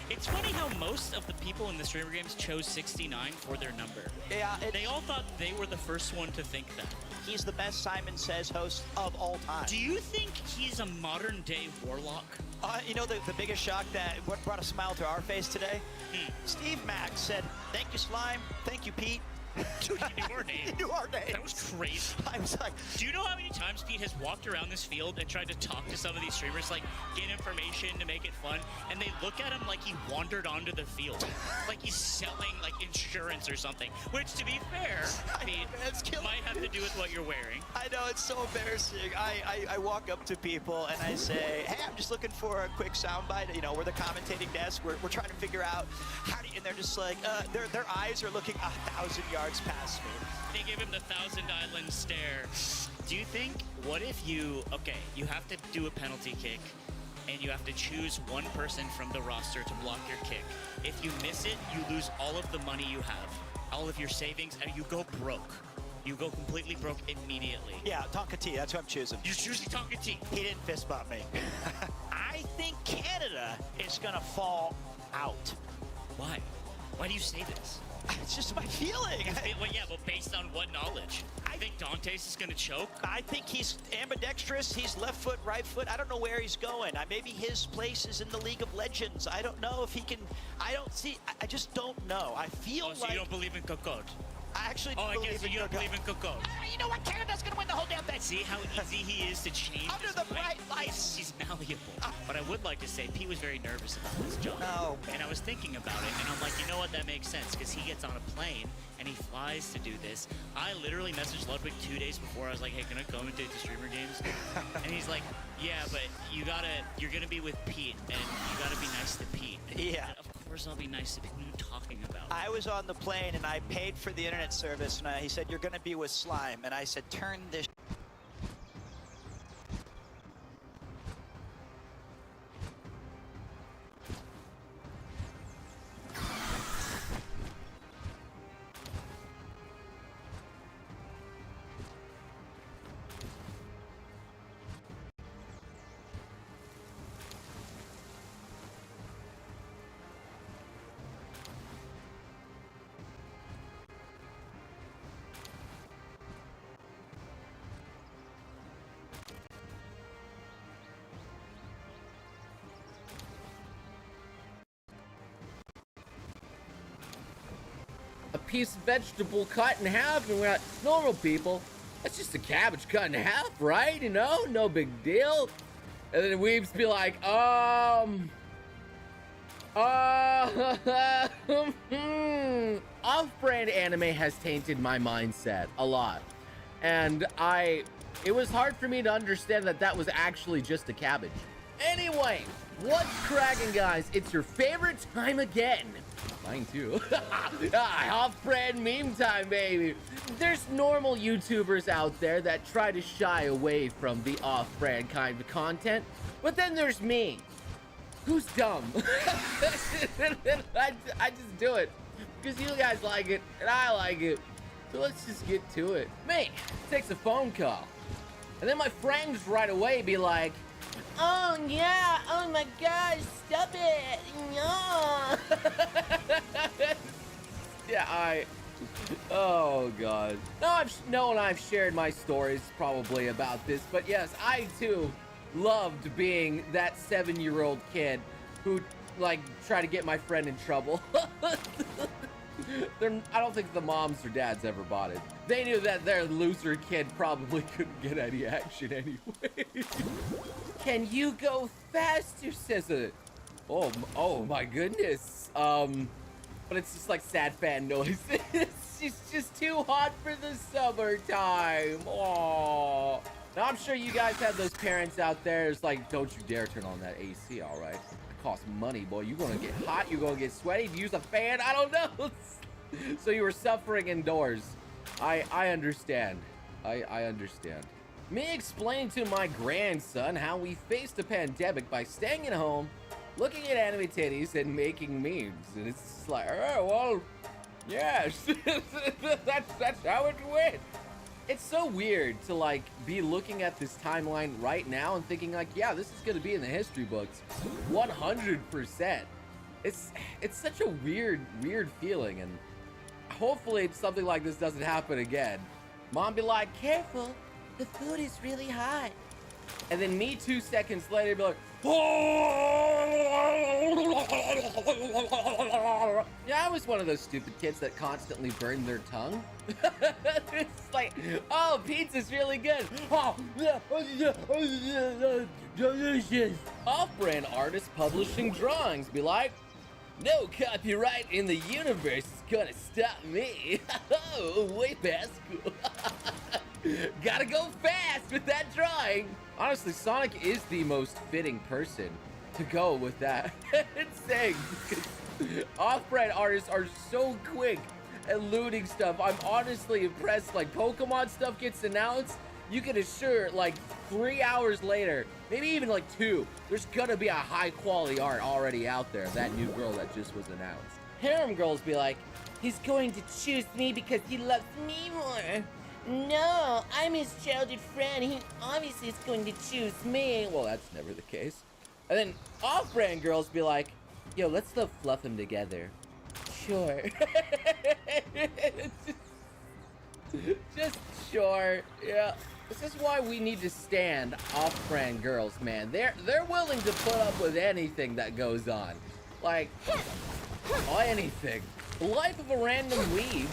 It's funny how most of the people in the streamer games chose 69 for their number. Yeah, they all thought they were the first one to think that. He's the best Simon Says host of all time. Do you think he's a modern day warlock? You know the biggest shock that what brought a smile to our face today? Steve Mack said, "Thank you, Slime. Thank you, Pete." Dude, he knew our name. He knew our name. That was crazy. I was like, do you know how many times Pete has walked around this field and tried to talk to some of these streamers, like get information to make it fun, and they look at him like he wandered onto the field, like he's selling like insurance or something. Which, to be fair, Pete, might have to do with what you're wearing. I know, it's so embarrassing. I walk up to people and I say, "Hey, I'm just looking for a quick soundbite. You know, we're the commentating desk. We're trying to figure out how do you," and they're just like, their eyes are looking 1,000 yards past me. They give him the Thousand Island stare. Do you think, what if you have to do a penalty kick and you have to choose one person from the roster to block your kick. If you miss it, you lose all of the money you have, all of your savings, and you go broke. You go completely broke immediately. Yeah, Tonka T, that's who I'm choosing. You're choosing Tonka T. He didn't fist bump me. I think Canada is gonna fall out. Why? Why do you say this? It's just my feeling. Well, yeah, but based on what knowledge? I think Dante's is gonna choke. I think he's ambidextrous. He's left foot, right foot. I don't know where he's going. Maybe his place is in the League of Legends. I don't know if he can. I just don't know. I feel so you don't believe in Cocode? I actually I believe guess in you don't believe in Cocode. You know what? Canada's gonna win the whole damn thing. See how easy he is to change under his the mind? bright lights. He's malleable. But I would like to say Pete was very nervous about this job. No. And I was thinking about it, and I'm like, you know what? That makes sense because he gets on a plane and he flies to do this. I literally messaged Ludwig 2 days before. I was like, hey, can I commentate the streamer games? And he's like, yeah, but you're gonna be with Pete, and you gotta be nice to Pete. And Yeah. of course I'll be nice to Pete. What are you talking about? I was on the plane and I paid for the internet service, and he said, "You're gonna be with Slime," and I said, "Turn this." A piece of vegetable cut in half, and we're not normal people. That's just a cabbage cut in half, right? You know, no big deal. And then Weebs be like, off-brand anime has tainted my mindset a lot. And it was hard for me to understand that that was actually just a cabbage. Anyway, what's cracking, guys? It's your favorite time again. Mine too. Off-brand meme time, baby. There's normal YouTubers out there that try to shy away from the off-brand kind of content, but then there's me, who's dumb. I just do it because you guys like it and I like it. So let's just get to it. Me takes a phone call, and then my friends right away be like, "Oh yeah, oh my gosh, stop it, no." Yeah, oh god. I've shared my stories probably about this, but yes, I too loved being that 7-year-old kid who like tried to get my friend in trouble. I don't think the moms or dads ever bought it. They knew that their loser kid probably couldn't get any action anyway. Can you go faster, says it. Oh my goodness. But it's just like sad fan noise. It's just too hot for the summertime. Now I'm sure you guys have those parents out there. It's like, don't you dare turn on that AC, all right? costs money, boy. You're gonna get hot, you're gonna get sweaty, use a fan, I don't know. So you were suffering indoors. I understand. I understand. Me explaining to my grandson how we faced the pandemic by staying at home, looking at anime titties, and making memes. And it's just like, oh, well, yes, that's how it went. It's so weird to like be looking at this timeline right now and thinking like, yeah, this is gonna be in the history books, 100%. It's such a weird feeling, and hopefully something like this doesn't happen again. Mom be like, careful, the food is really hot. And then me 2 seconds later be like, oh! Yeah, I was one of those stupid kids that constantly burned their tongue. It's like, oh, pizza's really good. Oh, delicious. Off-brand artists publishing drawings be like, no copyright in the universe is gonna stop me. Oh, way past cool. Gotta go fast with that drawing. Honestly, Sonic is the most fitting person to go with that. Insane. Off-brand artists are so quick at looting stuff. I'm honestly impressed. Like, Pokemon stuff gets announced, you can assure like 3 hours later, maybe even like 2, there's gonna be a high quality art already out there of that new girl that just was announced. Harem girls be like, he's going to choose me because he loves me more. No, I'm his childhood friend. He obviously is going to choose me. Well, that's never the case. And then off-brand girls be like, yo, let's still fluff them together. Sure. just sure. Yeah. This is why we need to stand off-brand girls, man. They're willing to put up with anything that goes on. Like, anything. The life of a random weeb.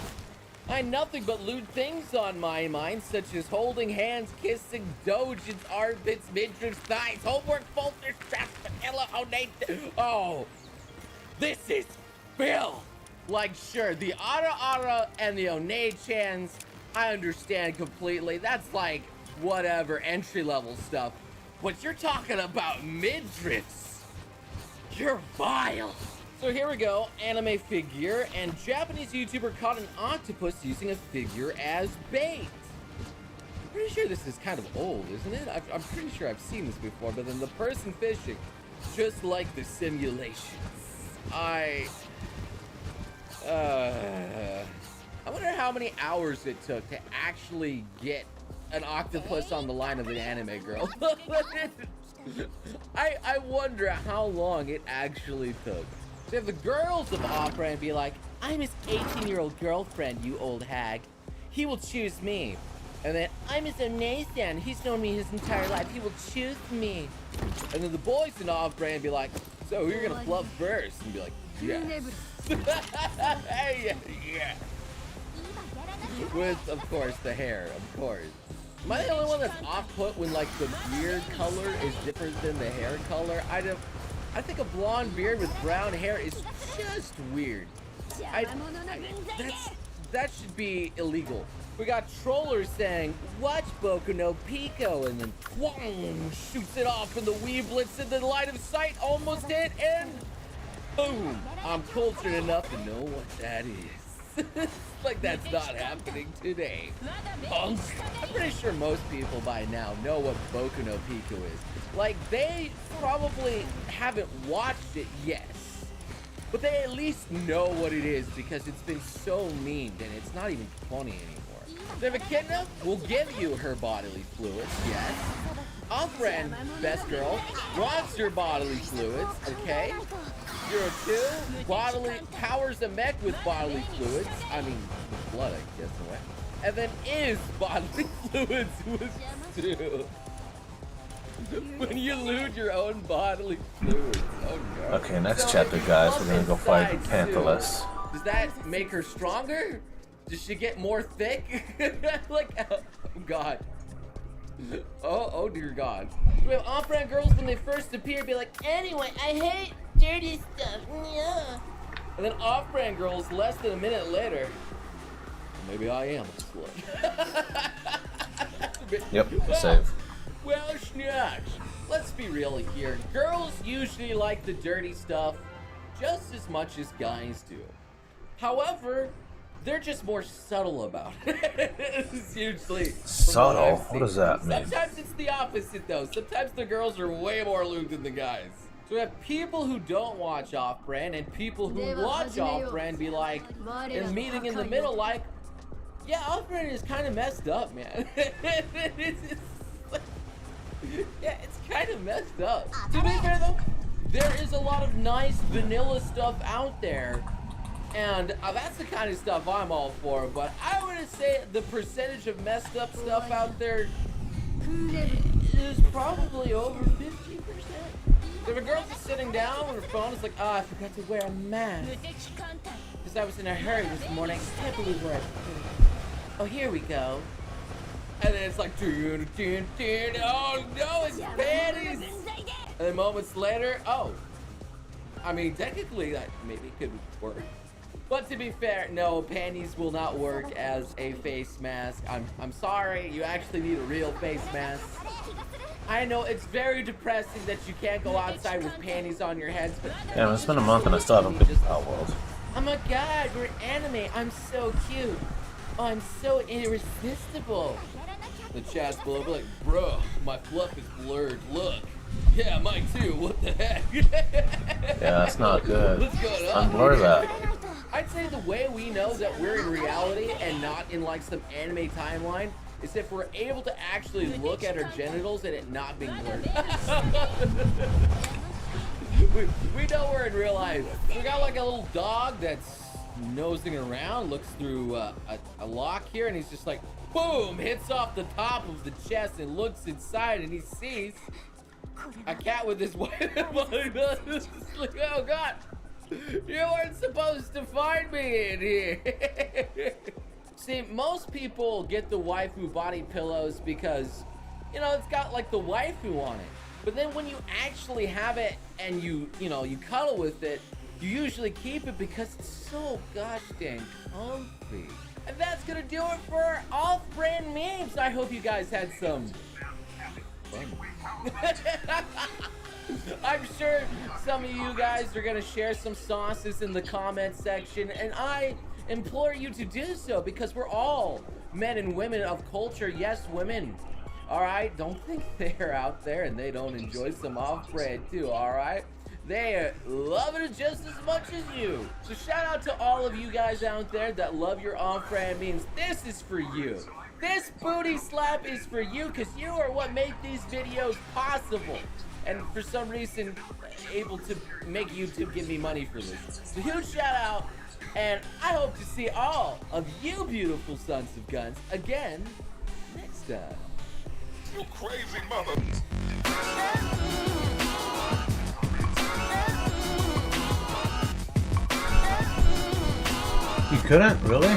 I had nothing but lewd things on my mind, such as holding hands, kissing, dojins, armpits, midriffs, thighs, homework folders, straps, vanilla, oh, this is Bill. Like, sure, the Ara and the One-chans, I understand completely. That's like, whatever, entry-level stuff. But you're talking about midriffs. You're vile. So here we go, anime figure, and Japanese YouTuber caught an octopus using a figure as bait. I'm pretty sure this is kind of old, isn't it? I'm pretty sure I've seen this before, but then the person fishing, just like the simulations. I wonder how many hours it took to actually get an octopus on the line of an anime girl. I wonder how long it actually took. So if the girls of off-brand be like, I'm his 18-year-old girlfriend, you old hag. He will choose me. And then, I'm his One-san. He's known me his entire life. He will choose me. And then the boys in off-brand be like, so you're gonna fluff first? And be like, yes. Yeah. With, of course, the hair, of course. Am I the only one that's off-put when, like, the beard color is different than the hair color? I think a blonde beard with brown hair is just weird. That should be illegal. We got trollers saying, watch Boku no Pico, and then whong, shoots it off in the weeblets in the line of sight, almost hit, and boom. I'm cultured enough to know what that is. Like that's not happening today. I'm pretty sure most people by now know what Boku no Pico is. Like, they probably haven't watched it yet, but they at least know what it is because it's been so memed and it's not even funny anymore. If Echidna will give you her bodily fluids, yes. Off-brand best girl wants your bodily fluids, okay? 02 bodily powers a mech with bodily fluids. I mean, with blood, I guess, in a way. And then is bodily fluids with 2. When you lose your own bodily fluids. Oh no. Okay, next chapter, guys. We're gonna go fight Pantherless. Does that make her stronger? Does she get more thick? Like, oh god. Oh dear god. We have off-brand girls when they first appear be like, anyway, I hate dirty stuff. Yeah. And then off-brand girls less than a minute later. Maybe I am a slut. Yep, save. Well, snacks. let's be real here. Girls usually like the dirty stuff just as much as guys do. However, they're just more subtle about it. It's usually Subtle? What does that mean? Sometimes it's the opposite though. Sometimes the girls are way more lewd than the guys. So we have people who don't watch off-brand and people who watch off-brand be like, and meeting in the middle like, yeah, off-brand is kind of messed up, man. Yeah, it's kind of messed up. To be fair though, there is a lot of nice vanilla stuff out there. And that's the kind of stuff I'm all for, but I would say the percentage of messed up stuff out there is probably over 50%. If a girl's just sitting down with her phone, it's like, oh, I forgot to wear a mask. Because I was in a hurry this morning. I can't believe where I put it. Oh, here we go. And then it's like, dun, dun, dun. Oh no, it's panties. And then moments later, oh. I mean, technically, that maybe could work. But to be fair, no, panties will not work as a face mask. I'm sorry, you actually need a real face mask. I know it's very depressing that you can't go outside with panties on your heads, but Yeah, it's been a month and I still haven't played Outworld. oh my god, we're anime. I'm so cute. Oh, I'm so irresistible. The chat's below be like, bro, my fluff is blurred. Look. Yeah, mine too. What the heck? Yeah, that's not good. What's going on? Unblur that. I'd say the way we know that we're in reality and not in like some anime timeline is if we're able to actually look at our genitals and it not being blurred. we know we're in real life. We got like a little dog that's nosing around, looks through a lock here, and he's just like, boom, hits off the top of the chest and looks inside, and he sees a cat with his wife. Like, oh god, you weren't supposed to find me in here. See, most people get the waifu body pillows because, you know, it's got like the waifu on it. But then when you actually have it and you cuddle with it, you usually keep it because it's so gosh dang comfy. And that's gonna do it for our off-brand memes. I hope you guys had some fun. I'm sure some of you guys are gonna share some sauces in the comment section, and I implore you to do so because we're all men and women of culture. Yes, women. All right, don't think they're out there and they don't enjoy some off-brand too. All right, they love it just as much as you. So shout out to all of you guys out there that love your off-brand memes. This is for you. This booty slap is for you because you are what make these videos possible. And for some reason, able to make YouTube give me money for this. So huge shout out. And I hope to see all of you beautiful sons of guns again next time. You crazy mother. You couldn't? Really?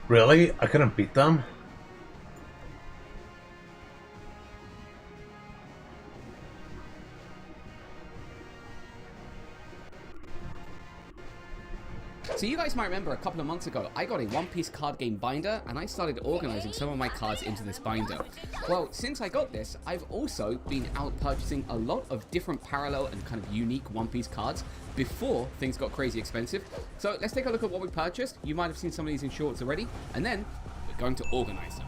Really? I couldn't beat them? So you guys might remember a couple of months ago, I got a One Piece card game binder, and I started organizing some of my cards into this binder. Well, since I got this, I've also been out purchasing a lot of different parallel and kind of unique One Piece cards before things got crazy expensive. So let's take a look at what we purchased. You might have seen some of these in shorts already, and then we're going to organize them.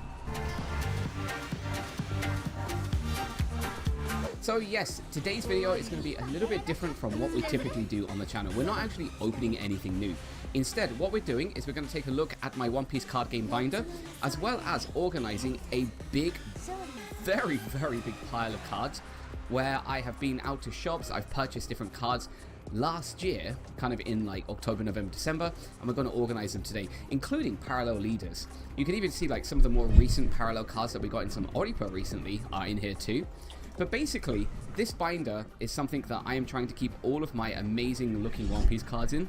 So yes, today's video is going to be a little bit different from what we typically do on the channel. We're not actually opening anything new. Instead, what we're doing is we're going to take a look at my One Piece card game binder, as well as organizing a big, very, very big pile of cards, where I have been out to shops, I've purchased different cards last year, kind of in like October, November, December, and we're going to organize them today, including parallel leaders. You can even see like some of the more recent parallel cards that we got in some Oripa recently are in here too. But basically, this binder is something that I am trying to keep all of my amazing looking One Piece cards in.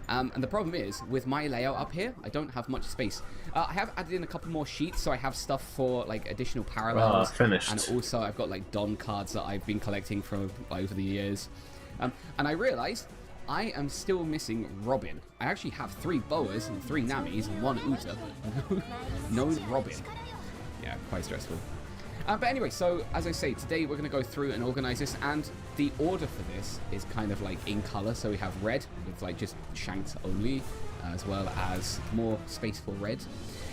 And the problem is, with my layout up here, I don't have much space. I have added in a couple more sheets, so I have stuff for like additional parallels. Finished. And also I've got like Don cards that I've been collecting for over the years. And I realized I am still missing Robin. I actually have 3 Boas and 3 Namis and 1 Uta, but no Robin. Yeah, quite stressful. But anyway, so as I say, today we're going to go through and organize this, and the order for this is kind of like in color. So we have red with like just shanks only, as well as more space for red.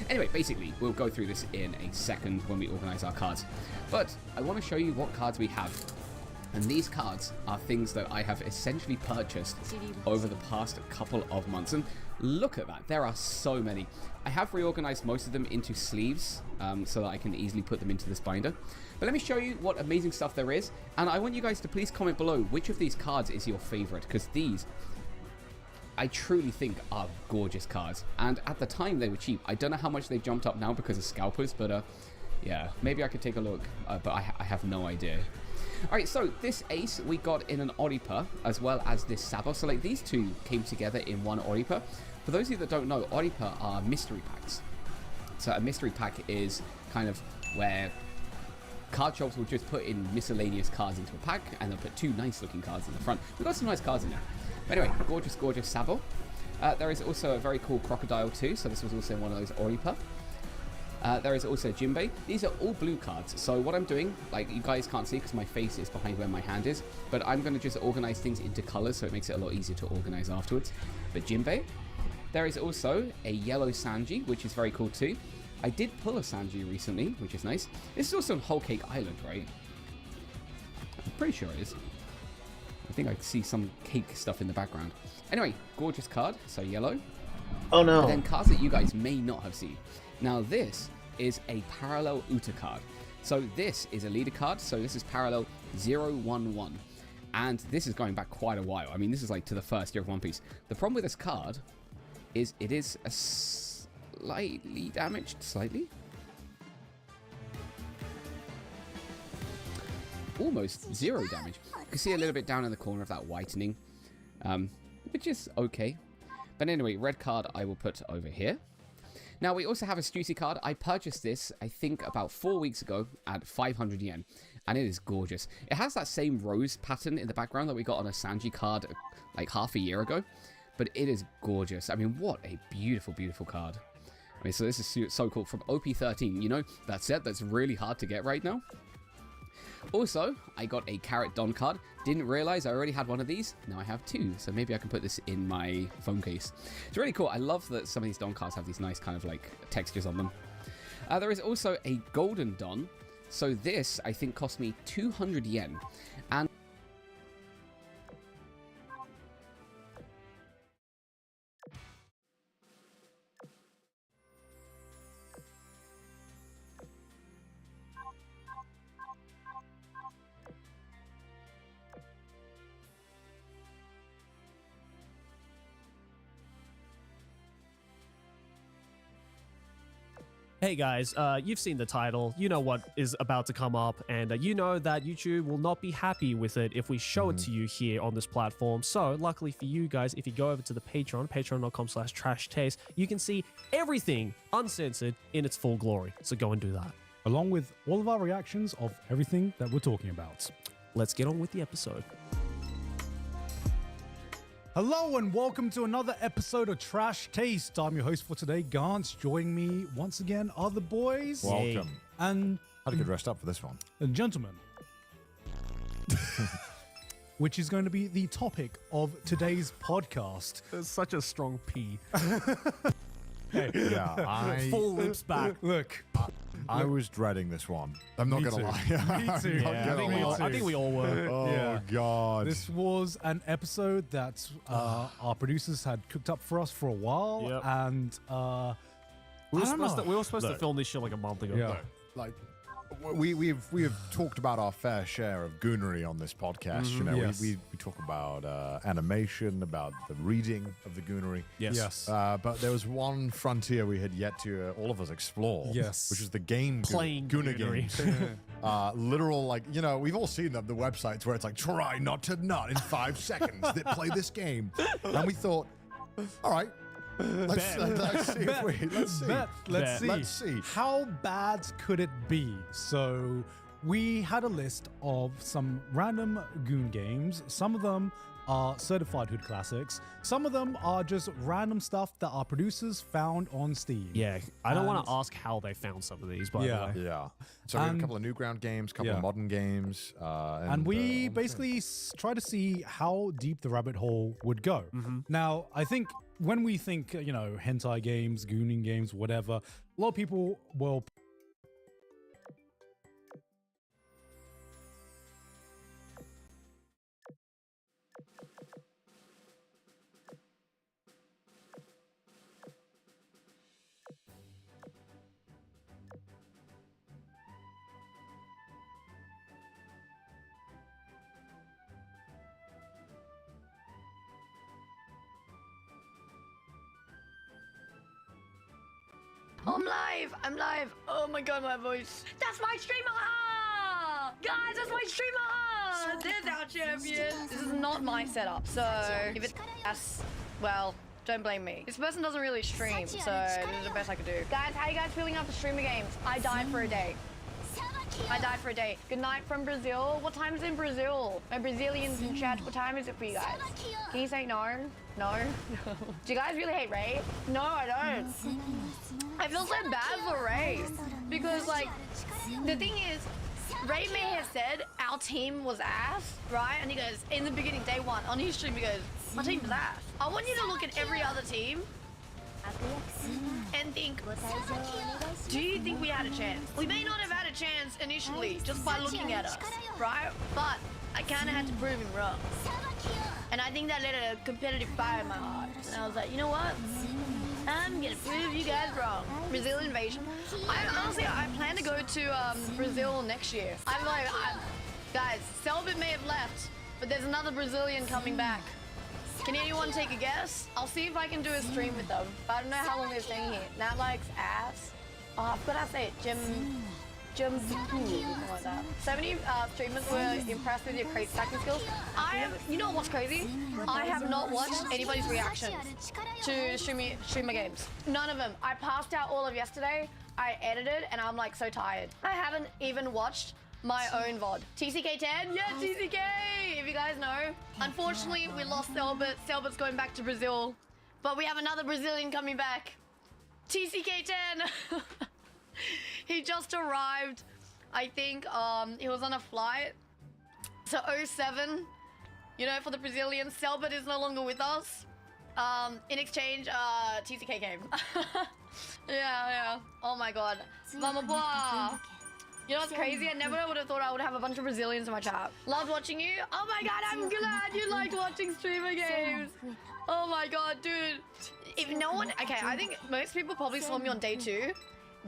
Anyway, basically, we'll go through this in a second when we organize our cards. But I want to show you what cards we have. And these cards are things that I have essentially purchased over the past couple of months. And look at that, there are so many. I have reorganized most of them into sleeves so that I can easily put them into this binder. But let me show you what amazing stuff there is. And I want you guys to please comment below which of these cards is your favorite, because these, I truly think, are gorgeous cards. And at the time they were cheap. I don't know how much they've jumped up now because of scalpers, but yeah, maybe I could take a look, but I have no idea. Alright, so this ace we got in an Oripa, as well as this Sabo. So like these two came together in one Oripa. For those of you that don't know, Oripa are mystery packs. So a mystery pack is kind of where card shops will just put in miscellaneous cards into a pack, and they'll put 2 nice looking cards in the front. We've got some nice cards in there. But anyway, gorgeous, gorgeous Sabo. There is also a very cool Crocodile too, so this was also one of those Oripa. There is also Jinbei. These are all blue cards. So what I'm doing, like you guys can't see because my face is behind where my hand is, but I'm going to just organize things into colors so it makes it a lot easier to organize afterwards. But Jinbei. There is also a yellow Sanji, which is very cool too. I did pull a Sanji recently, which is nice. This is also on Whole Cake Island, right? I'm pretty sure it is. I think I can see some cake stuff in the background. Anyway, gorgeous card, so yellow. Oh no. And then cards that you guys may not have seen. Now this is a parallel Uta card. So this is a leader card, so this is parallel 011. And this is going back quite a while. I mean, this is like to the first year of One Piece. The problem with this card is it is a slightly damaged, almost 0 damage. You can see a little bit down in the corner of that whitening, which is okay. But anyway, red card I will put over here. Now we also have a Stussy card. I purchased this, I think, about 4 weeks ago at 500 yen, and it is gorgeous. It has that same rose pattern in the background that we got on a Sanji card like half a year ago, but it is gorgeous. I mean, what a beautiful, beautiful card. I mean, so this is so cool. From OP13, you know, that set that's really hard to get right now. Also, I got a Carrot Don card. Didn't realize I already had one of these. Now I have 2, so maybe I can put this in my phone case. It's really cool. I love that some of these Don cards have these nice kind of like textures on them. There is also a Golden Don. So this, I think, cost me 200 yen. And Hey guys, you've seen the title, you know what is about to come up, and you know that YouTube will not be happy with it if we show it to you here on this platform. So luckily for you guys, if you go over to the Patreon, patreon.com/trashtaste, you can see everything uncensored in its full glory. So go and do that. Along with all of our reactions of everything that we're talking about. Let's get on with the episode. Hello and welcome to another episode of Trash Taste. I'm your host for today, Gance. Joining me once again are the boys. Welcome. And had to get dressed up for this one. And gentlemen. Which is going to be the topic of today's podcast. There's such a strong P. Hey. Yeah, full lips back. Look. I was dreading this one. I'm not going to lie. Me too. I think we all were. Oh, God. This was an episode that our producers had cooked up for us for a while. Yep. And we were supposed to film this shit like a month ago. Yeah. Like, we have talked about our fair share of goonery on this podcast. You know, Yes. we talk about animation, about the reading of the goonery. Yes. But there was one frontier we had yet to all of us explore. Yes. Which is the game Playing gooner goonery. games. Literal, like, you know, we've all seen them, the websites where it's like, try not to nut in 5 seconds that play this game. And we thought, all right. Let's see. How bad could it be? So we had a list of some random goon games. Some of them are certified hood classics. Some of them are just random stuff that our producers found on Steam. Yeah, I don't want to ask how they found some of these, by the way. Yeah. So we have a couple of Newground games, a couple of modern games. And we basically try to see how deep the rabbit hole would go. Now, I think when we think, you know, hentai games, gooning games, whatever, a lot of people will... I'm live. Oh my god, my voice. That's my streamer. Guys, that's my streamer. There's our champion. This is not my setup, so if it's ass, well, don't blame me. This person doesn't really stream, so this is the best I could do. Guys, how you guys feeling after streamer games? I died for a day. Good night from Brazil. What time is it in Brazil? My Brazilians in chat, what time is it for you guys? Can you say no? No? Do you guys really hate Ray? No, I don't. I feel so bad for Ray. Because, like, the thing is, Ray may have said our team was ass, right? And he goes, in the beginning, day one, on his stream, he goes, my team was ass. I want you to look at every other team and think, do you think we had a chance? We may not have had a chance initially just by looking at us, right? But I kind of had to prove him wrong. And I think that lit a competitive fire in my heart. And I was like, you know what? I'm gonna prove you guys wrong. Brazil invasion. I plan to go to Brazil next year. Guys, Selbit may have left, but there's another Brazilian coming back. Can anyone take a guess? I'll see if I can do a stream with them. But I don't know how long they're staying here. Nat likes ass. Oh, I forgot how to say it. Something like that. So many streamers were impressed with your crate stacking skills. You know what's crazy? I have not watched anybody's reactions to streamer games. None of them. I passed out all of yesterday. I edited and I'm like so tired. I haven't even watched my own VOD. TCK10? Yeah, TCK! If you guys know. Unfortunately, we lost Selbit. Selbit's going back to Brazil. But we have another Brazilian coming back. TCK10! He just arrived. I think he was on a flight. So 07, you know, for the Brazilians, Selbit is no longer with us. In exchange, TCK came. Yeah. Oh my god. Mama boy. You know what's crazy? I never would have thought I would have a bunch of Brazilians in my chat. Loved watching you. Oh my god, I'm glad you liked watching streamer games. Oh my god, dude. If no one... Okay, I think most people probably saw me on day 2.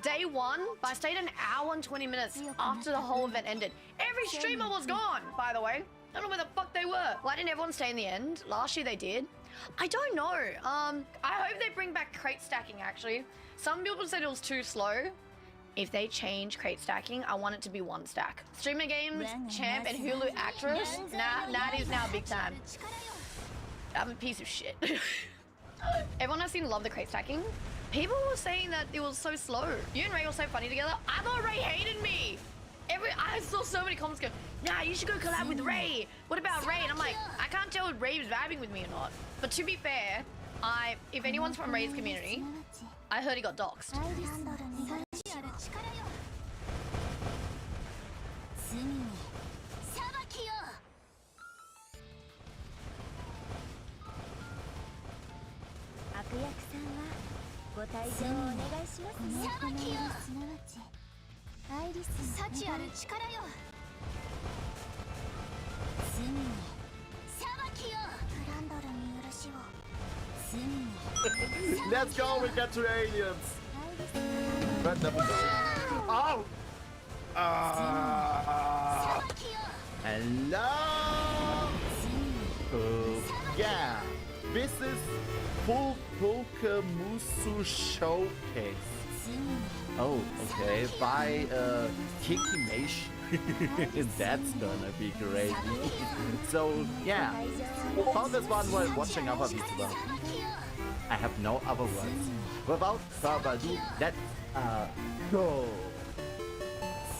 Day 1, but I stayed an hour and 20 minutes after the whole event ended. Every streamer was gone, by the way. I don't know where the fuck they were. Why didn't everyone stay in the end? Last year they did. I don't know. I hope they bring back crate stacking, actually. Some people said it was too slow. if they change crate stacking, I want it to be 1 stack. Streamer Games, Champ, and Hulu Actress, Natty's now big time. I'm a piece of shit. Everyone I seen love the crate stacking. People were saying that it was so slow. You and Ray were so funny together. I thought Ray hated me. I saw so many comments go, nah, you should go collab with Ray. What about Ray? And I'm like, I can't tell if Ray was vibing with me or not. But to be fair, if anyone's from Ray's community, I heard he got doxxed. Let's go, we got 2 aliens. But never go. Oh! Hello! Yeah, this is Full Pokemusu Showcase. Oh, okay, by Kikimation. That's gonna be great. So, yeah, found this one while watching other VTubers. I have no other words. Without further ado, let's go.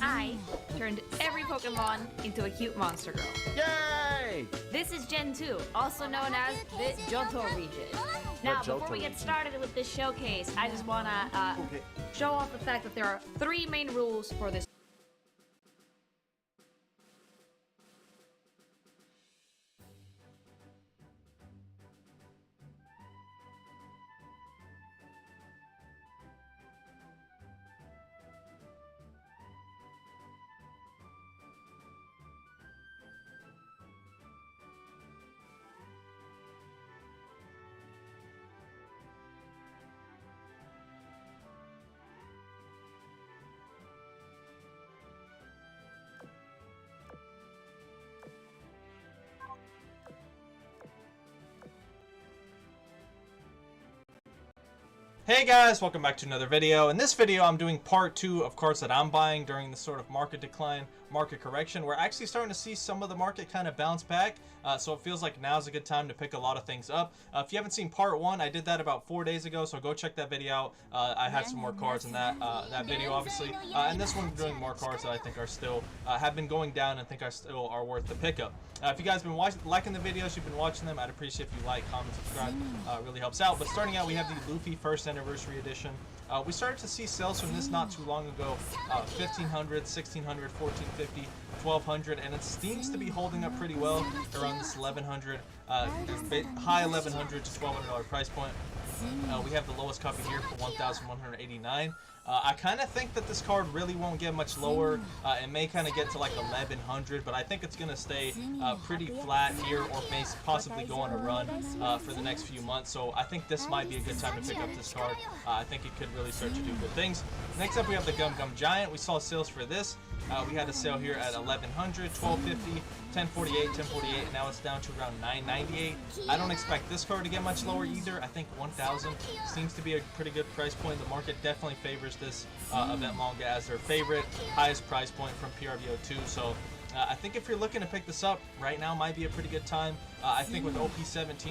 I turned every Pokemon into a cute monster girl. Yay! This is Gen 2, also known as the Johto region. Now, before we get started with this showcase, I just want to show off the fact that there are 3 main rules for this. Hey guys, welcome back to another video. In this video, I'm doing part 2 of cards that I'm buying during the sort of market decline, market correction. We're actually starting to see some of the market kind of bounce back, so it feels like now's a good time to pick a lot of things up. If you haven't seen part 1, I did that about 4 days ago, so go check that video out. I had some more cards in that video, obviously, and this one doing more cards that I think are still have been going down and think are still are worth the pickup. If you guys have been liking the videos, you've been watching them, I'd appreciate if you like, comment, subscribe. Really helps out. But starting out, we have the Luffy First Anniversary Edition. We started to see sales from this not too long ago, 1500, 1600, 1450, 1200, and it seems to be holding up pretty well around this 1100, high 1100 to $1,200 price point. We have the lowest copy here for 1,189. I kind of think that this card really won't get much lower. It may kind of get to like 1,100, but I think it's going to stay pretty flat here, or may possibly go on a run for the next few months. So I think this might be a good time to pick up this card. I think it could really start to do good things. Next up, we have the Gum Gum Giant. We saw sales for this. We had a sale here at 1,100, 1,250, 1048, 1048, and now it's down to around 998. I don't expect this card to get much lower either. I think 1,000 seems to be a pretty good price point. The market definitely favors this event manga as their favorite, highest price point from PRVO2. So I think if you're looking to pick this up right now, might be a pretty good time. I think with OP17,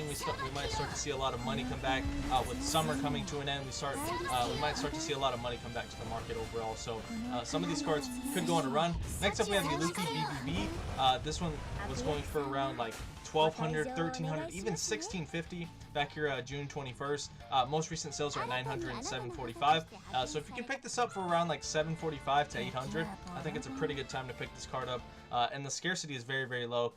we might start to see a lot of money come back. With summer coming to an end, we might start to see a lot of money come back to the market overall. So some of these cards could go on a run. Next up, we have the Luffy BBB. This one was going for around like 1,200, 1,300, even 1,650 back here June 21st. Most recent sales are 900 and 745. So if you can pick this up for around like 745 to 800, I think it's a pretty good time to pick this card up. And the scarcity is very, very low.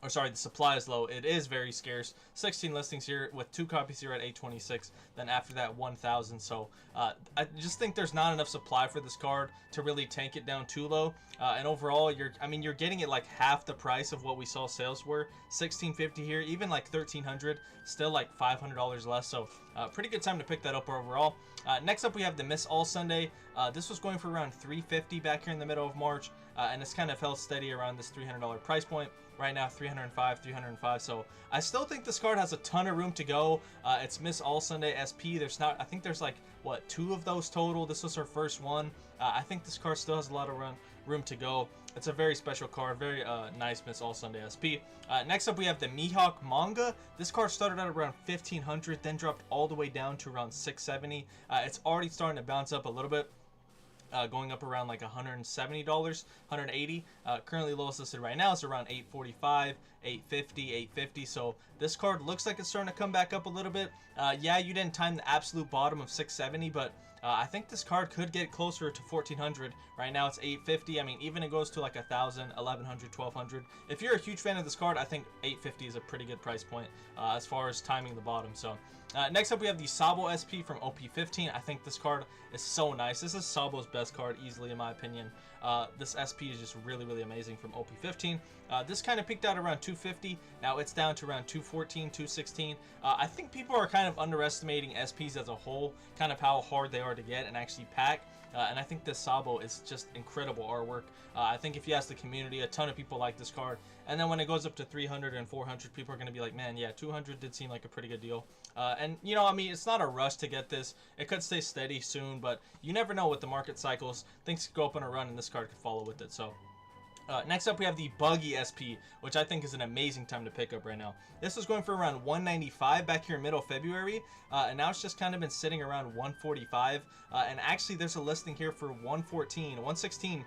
Or sorry, the supply is low. It is very scarce. 16 listings here with 2 copies here at 826. Then after that, 1,000. So I just think there's not enough supply for this card to really tank it down too low. And overall, you're getting it like half the price of what we saw sales were. 1,650 here, even like 1,300, still like $500 less. So pretty good time to pick that up overall. Next up, we have the Miss All Sunday. This was going for around 350 back here in the middle of March. and it's kind of held steady around this $300 price point. Right now, 305, 305. So I still think this card has a ton of room to go. It's Miss All Sunday SP. There's not, I think there's like, what, 2 of those total. This was her first one. I think this card still has a lot of room to go. It's a very special card, very nice Miss All Sunday SP. Next up, we have the Mihawk manga. This card started out around 1500, then dropped all the way down to around 670. It's already starting to bounce up a little bit. Going up around like $170, $180. Currently lowest listed right now is around $845, $850, $850. So this card looks like it's starting to come back up a little bit. Yeah, you didn't time the absolute bottom of 670, but I think this card could get closer to 1400. Right now it's 850. I mean, even it goes to like 1000, 1100, 1200. If you're a huge fan of this card, I think 850 is a pretty good price point as far as timing the bottom. So next up, we have the Sabo SP from OP15. I think this card is so nice. This is Sabo's best card easily, in my opinion. This SP is just really, really amazing from OP15. This kind of peaked out around 250. Now it's down to around 214, 216. I think people are kind of underestimating SPs as a whole, kind of how hard they are to get and actually pack. And I think this Sabo is just incredible artwork. I think if you ask the community, a ton of people like this card. And then when it goes up to 300 and 400, people are going to be like, man, yeah, 200 did seem like a pretty good deal. And, you know, I mean, it's not a rush to get this. It could stay steady soon, but you never know with the market cycles. Things could go up on a run, and this card could follow with it. So next up, we have the Buggy SP, which I think is an amazing time to pick up right now. This was going for around 195 back here in middle of February, and now it's just kind of been sitting around 145. And actually, there's a listing here for 116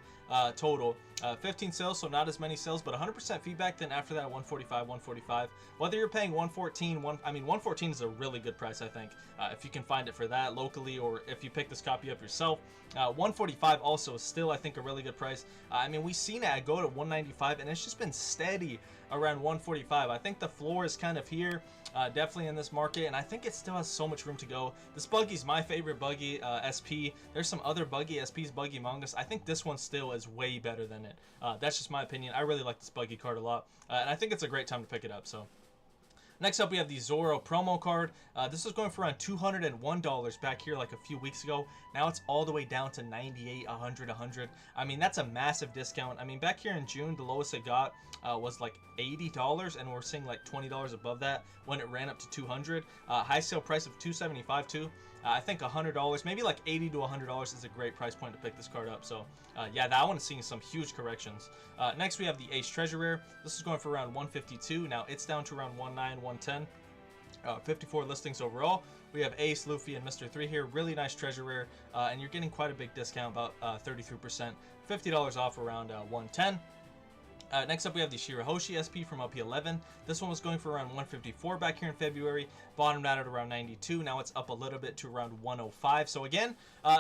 total. 15 sales, so not as many sales, but 100% feedback. Then after that, 145, 145. Whether you're paying 114, I mean, 114 is a really good price, I think, if you can find it for that locally, or if you pick this copy up yourself. 145 also is still, I think, a really good price. I mean, we've seen it go to 195, and it's just been steady around 145. I think the floor is kind of here, definitely in this market, and I think it still has so much room to go. This Buggy's my favorite Buggy SP. There's some other Buggy SPs, Buggy mangas. I think this one still is way better than it. That's just my opinion. I really like this Buggy card a lot, and I think it's a great time to pick it up. So next up, we have the Zoro promo card. This was going for around $201 back here like a few weeks ago. Now it's all the way down to 98, 100, 100. I mean, that's a massive discount. I mean, back here in June, the lowest it got was like $80, and we're seeing like $20 above that when it ran up to 200. High sale price of $275 too. I think $100, maybe like $80 to $100 is a great price point to pick this card up. So yeah, that one is seeing some huge corrections. Next, we have the Ace Treasure Rare. This is going for around 152. Now it's down to around 109, 110. 54 listings overall. We have Ace, Luffy, and Mr. 3 here. Really nice treasure rare, and you're getting quite a big discount, about 33%. $50 off around 110. Next up, we have the Shirahoshi SP from OP11. This one was going for around 154 back here in February, bottomed out at around 92. Now it's up a little bit to around 105. So again,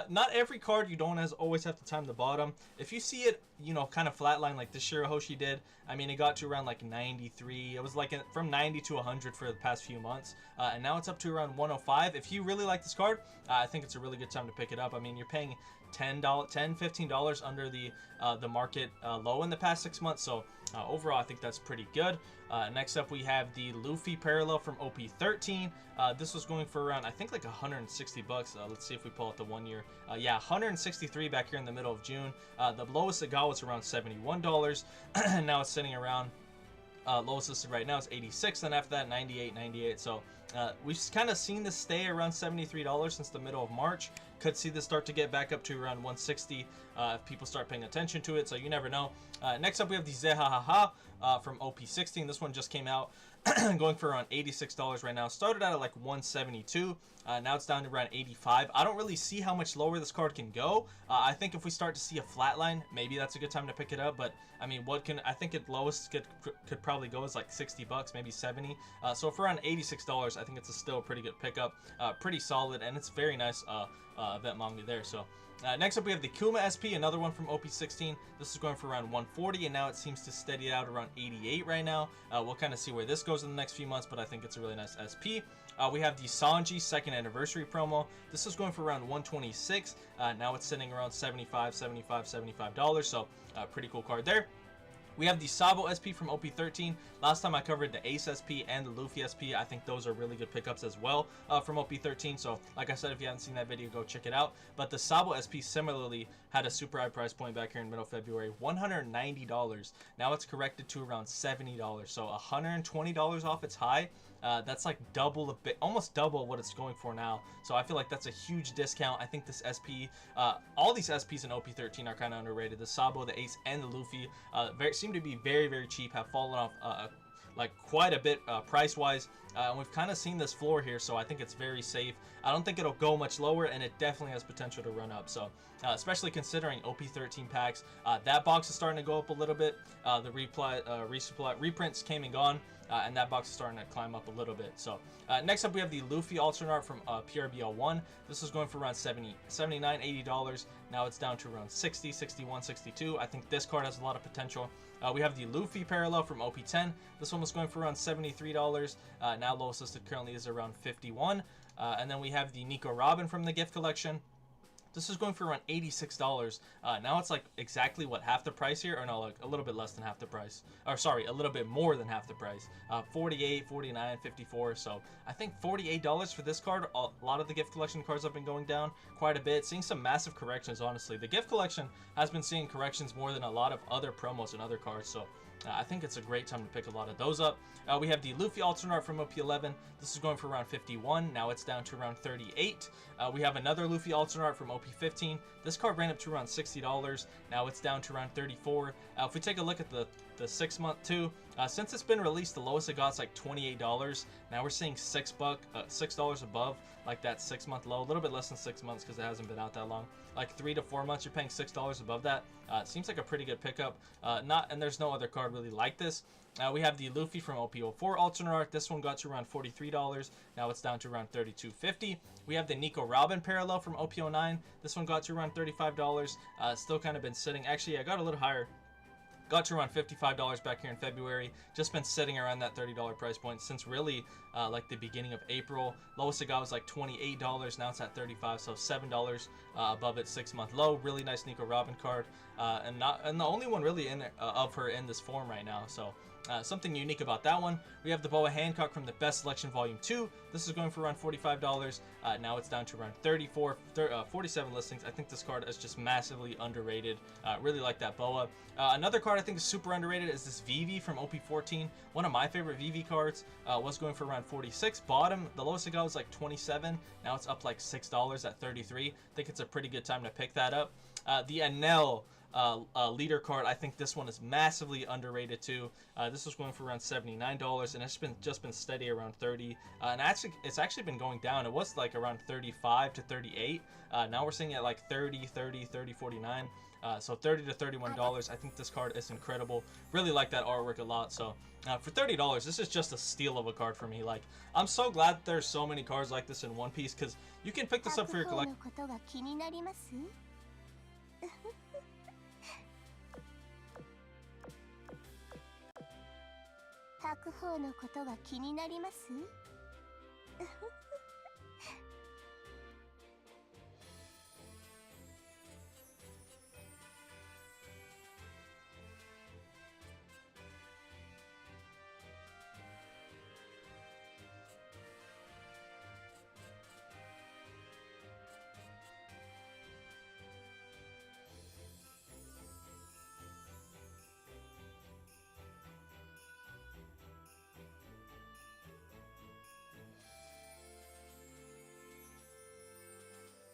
not every card you don't always have to time the bottom. If you see it, you know, kind of flatline like this Shirahoshi did, I mean, it got to around like 93. It was like from 90 to 100 for the past few months, and now it's up to around 105. If you really like this card, I think it's a really good time to pick it up. I mean, you're paying $15 under the market low in the past 6 months, so overall I think that's pretty good. Next up, we have the Luffy parallel from OP13. This was going for around, I think, like 160 bucks. Let's see if we pull out the 1 year. Yeah, 163 back here in the middle of June. The lowest it got was around $71. Now it's sitting around, lowest listed right now is 86, and after that 98. So we've kind of seen this stay around $73 since the middle of March. Could see this start to get back up to around 160 if people start paying attention to it, so you never know. Next up, we have the Zehahaha from OP16. This one just came out, going for around $86 right now. Started out at like 172. Now it's down to around 85. I don't really see how much lower this card can go. I think if we start to see a flat line, maybe that's a good time to pick it up. But I mean, I think at lowest could probably go is like 60 bucks, maybe 70. So for around $86, I think it's still a pretty good pickup, pretty solid, and it's very nice event manga there. So next up, we have the Kuma SP, another one from OP16. This is going for around 140, and now it seems to steady out around 88 right now. We'll kind of see where this goes in the next few months, but I think it's a really nice SP. We have the Sanji 2nd anniversary promo. This is going for around 126. Now it's sitting around $75. So pretty cool card there. We have the Sabo SP from OP13. Last time I covered the Ace SP and the Luffy SP. I think those are really good pickups as well from OP13. So like I said, if you haven't seen that video, go check it out. But the Sabo SP similarly had a super high price point back here in middle February, $190. Now it's corrected to around $70. So $120 off its high. That's like double a bit, almost double what it's going for now. So I feel like that's a huge discount. I think this SP, all these SPs in OP13 are kind of underrated. The Sabo, the Ace, and the Luffy seem to be very, very cheap, have fallen off like quite a bit price-wise. And we've kind of seen this floor here, so I think it's very safe. I don't think it'll go much lower, and it definitely has potential to run up. So especially considering OP13 packs, that box is starting to go up a little bit. The reprints came and gone. And that box is starting to climb up a little bit. So next up we have the Luffy alternate art from PRBL1. This was going for around $79, $80. Now it's down to around $60, $61, $62. I think this card has a lot of potential. We have the Luffy parallel from OP10. This one was going for around $73. Now lowest listed currently is around $51. And then we have the Nico Robin from the gift collection. This is going for around $86. Now it's like exactly what, half the price here, or no, like a little bit less than half the price, or sorry, a little bit more than half the price. 48, 49, 54. So I think $48 for this card. A lot of the gift collection cards have been going down quite a bit, seeing some massive corrections. Honestly, the gift collection has been seeing corrections more than a lot of other promos and other cards. So I think it's a great time to pick a lot of those up. We have the Luffy alternate art from OP11. This is going for around $51. Now it's down to around $38. We have another Luffy alternate art from OP15. This card ran up to around $60. Now it's down to around $34. If we take a look at the 6 month too, since it's been released, the lowest it got is like $28. Now we're seeing $6 above like that 6 month low, a little bit less than 6 months because it hasn't been out that long. Like 3 to 4 months, you're paying $6 above that. It seems like a pretty good pickup. And there's no other card really like this. We have the Luffy from OP04 alternate art. This one got to around $43. Now it's down to around $32.50. We have the Nico Robin parallel from OP09. This one got to around $35. Still kind of been sitting. Actually, I got a little higher. Got to around $55 back here in February. Just been sitting around that $30 price point since really like the beginning of April. Lowest it got was like $28. Now it's at $35, so $7 above its 6 month low. Really nice Nico Robin card, and the only one really in of her in this form right now. So something unique about that one. We have the Boa Hancock from the Best Selection Volume 2. This is going for around $45. Now it's down to around 47 listings. I think this card is just massively underrated. Really like that Boa. Another card I think is super underrated is this Vivi from OP14. One of my favorite Vivi cards. Was going for around 46. Bottom, the lowest it got was like 27. Now it's up like $6 at 33. I think it's a pretty good time to pick that up. The Anel leader card, I think this one is massively underrated too. This was going for around $79, and it's just been steady around 30. And actually, it's actually been going down. It was like around 35 to 38. Now we're seeing it like 30, 30, 30, 49. So $30 to $31. I think this card is incredible. Really like that artwork a lot. So for $30, this is just a steal of a card for me. Like, I'm so glad there's so many cards like this in One Piece, because you can pick this up for your collection. 白鵬のことが気になります？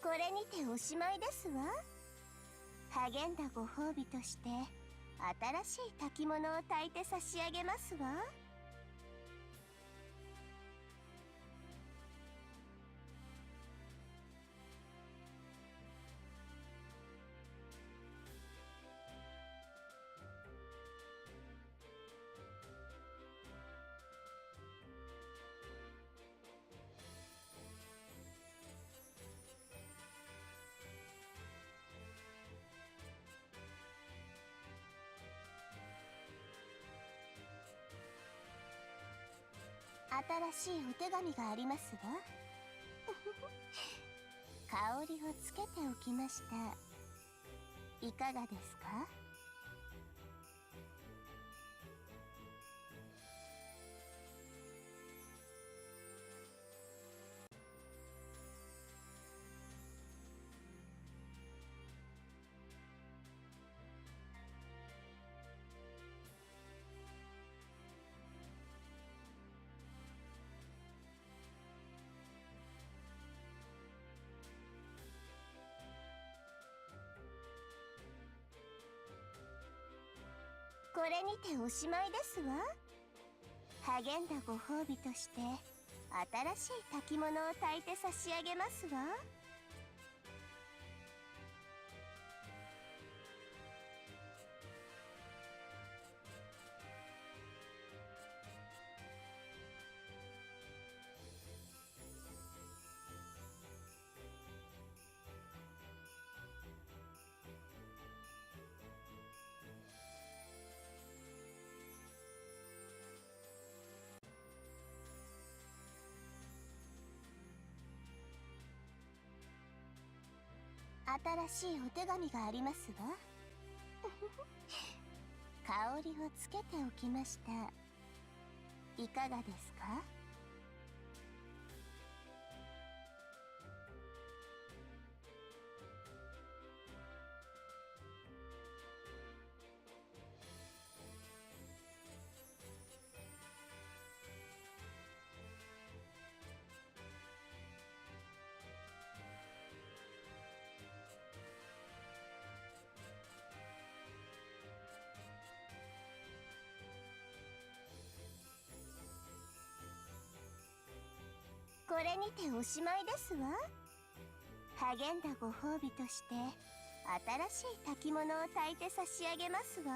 これにておしまいですわ。励んだご褒美として新しい炊き物を炊いて差し上げますわ。新しいお手紙がありますわ。香りをつけておきました。いかがですか？これにておしまいですわ。励んだご褒美として新しい炊き物を炊いて差し上げますわ。新しいお手紙がありますわ。香りをつけておきました。いかがですか？これにておしまいですわ。励んだご褒美として新しい炊き物を炊いて差し上げますわ。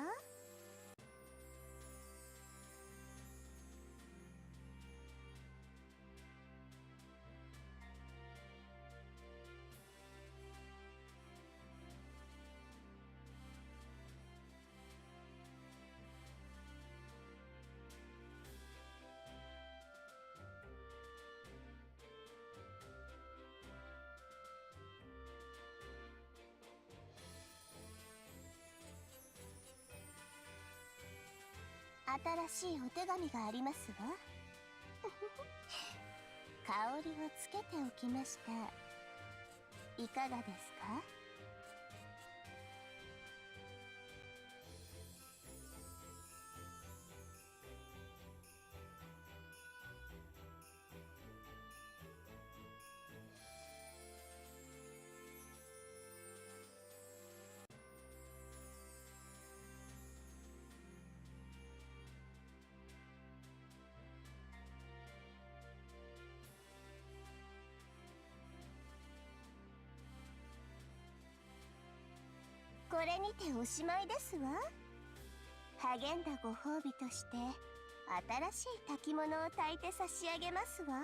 新しいお手紙がありますわ。香りをつけておきました。いかがですか？これにておしまいですわ。励んだご褒美として新しい炊き物を炊いて差し上げますわ。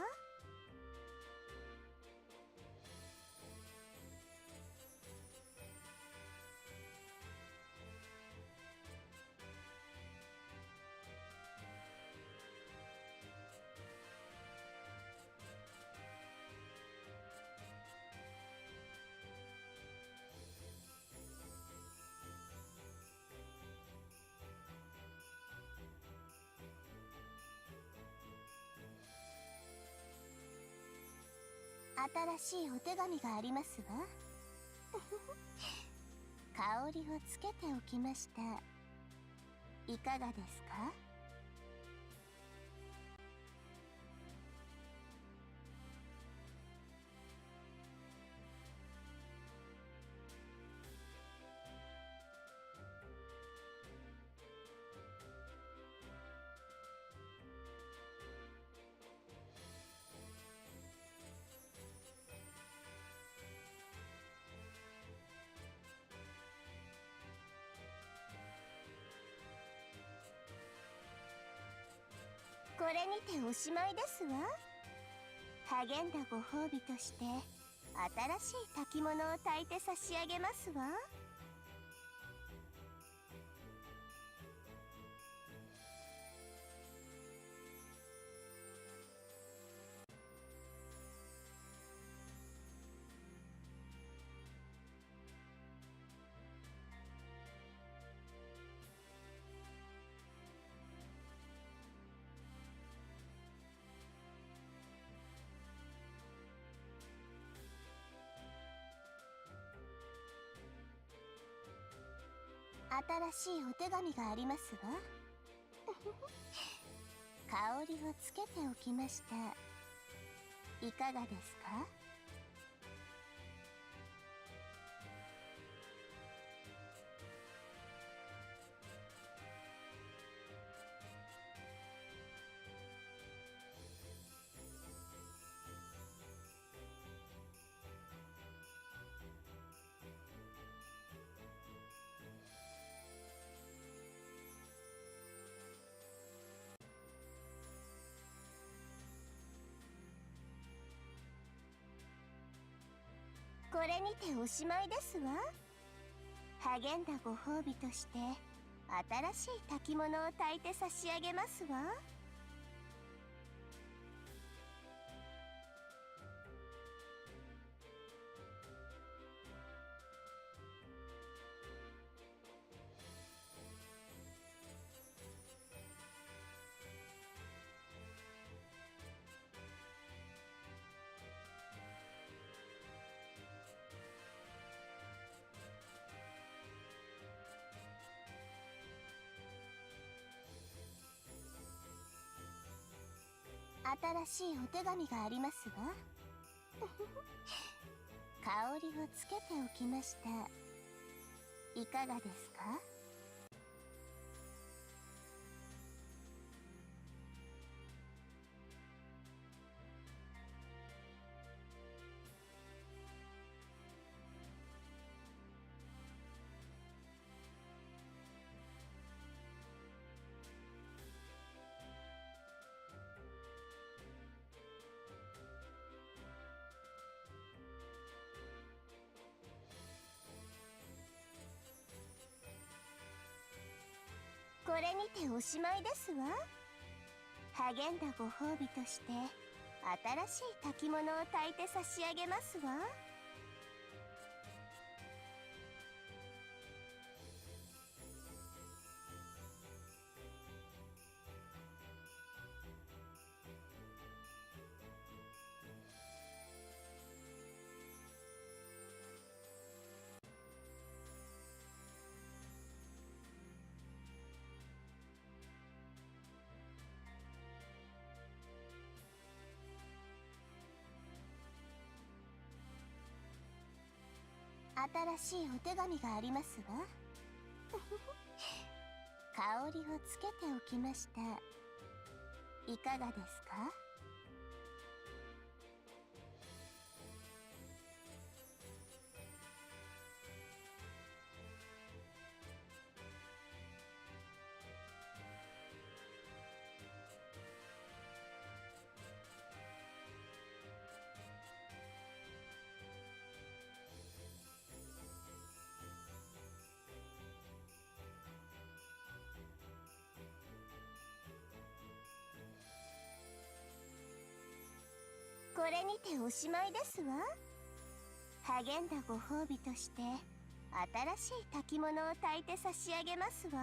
新しいお手紙がありますわ。香りをつけておきました。いかがですか？これにておしまいですわ。励んだご褒美として新しい炊き物を炊いて差し上げますわ。新しいお手紙がありますわ。香りをつけておきました。いかがですか？れにておしまいですわ。励んだご褒美として新しい炊き物を炊いて差し上げますわ。新しいお手紙がありますわ。香りをつけておきました。いかがですか？これにておしまいですわ。励んだご褒美として新しい炊き物を炊いて差し上げますわ。新しいお手紙がありますわ。香りをつけておきました。いかがですか？これにておしまいですわ。励んだご褒美として新しい炊き物を炊いて差し上げますわ。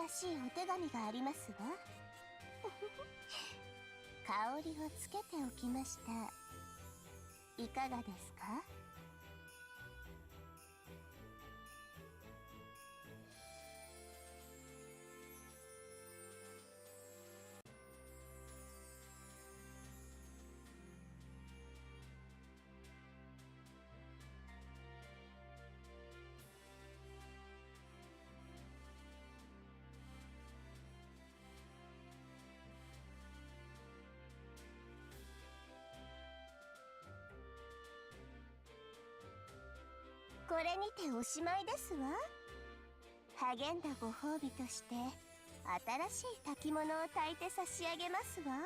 新しいお手紙がありますわ。香りをつけておきました。いかがですか？これにておしまいですわ。励んだご褒美として新しい炊き物を炊いて差し上げますわ。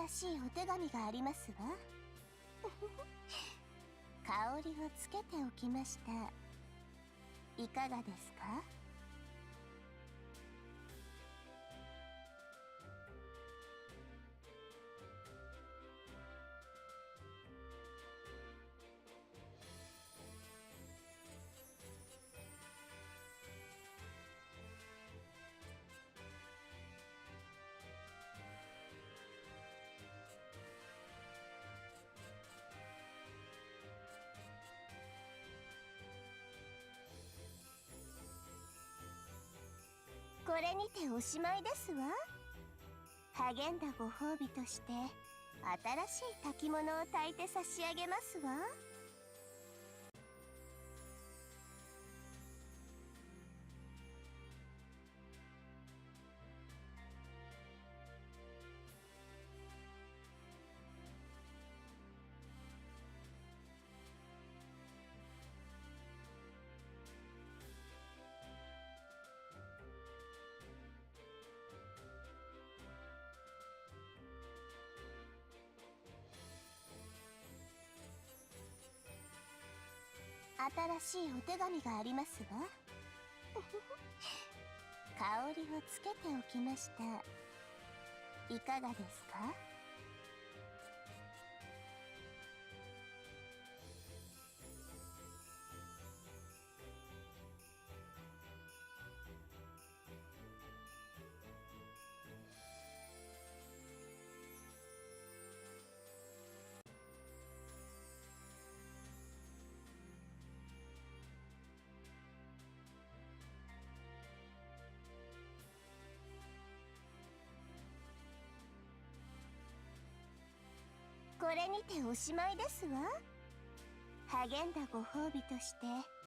新しいお手紙がありますわ。香りをつけておきました。いかがですか？れにておしまいですわ。励んだご褒美として新しい炊き物を炊いて差し上げますわ。新しいお手紙がありますわ。香りをつけておきました。いかがですか？これにておしまいですわ。励んだご褒美として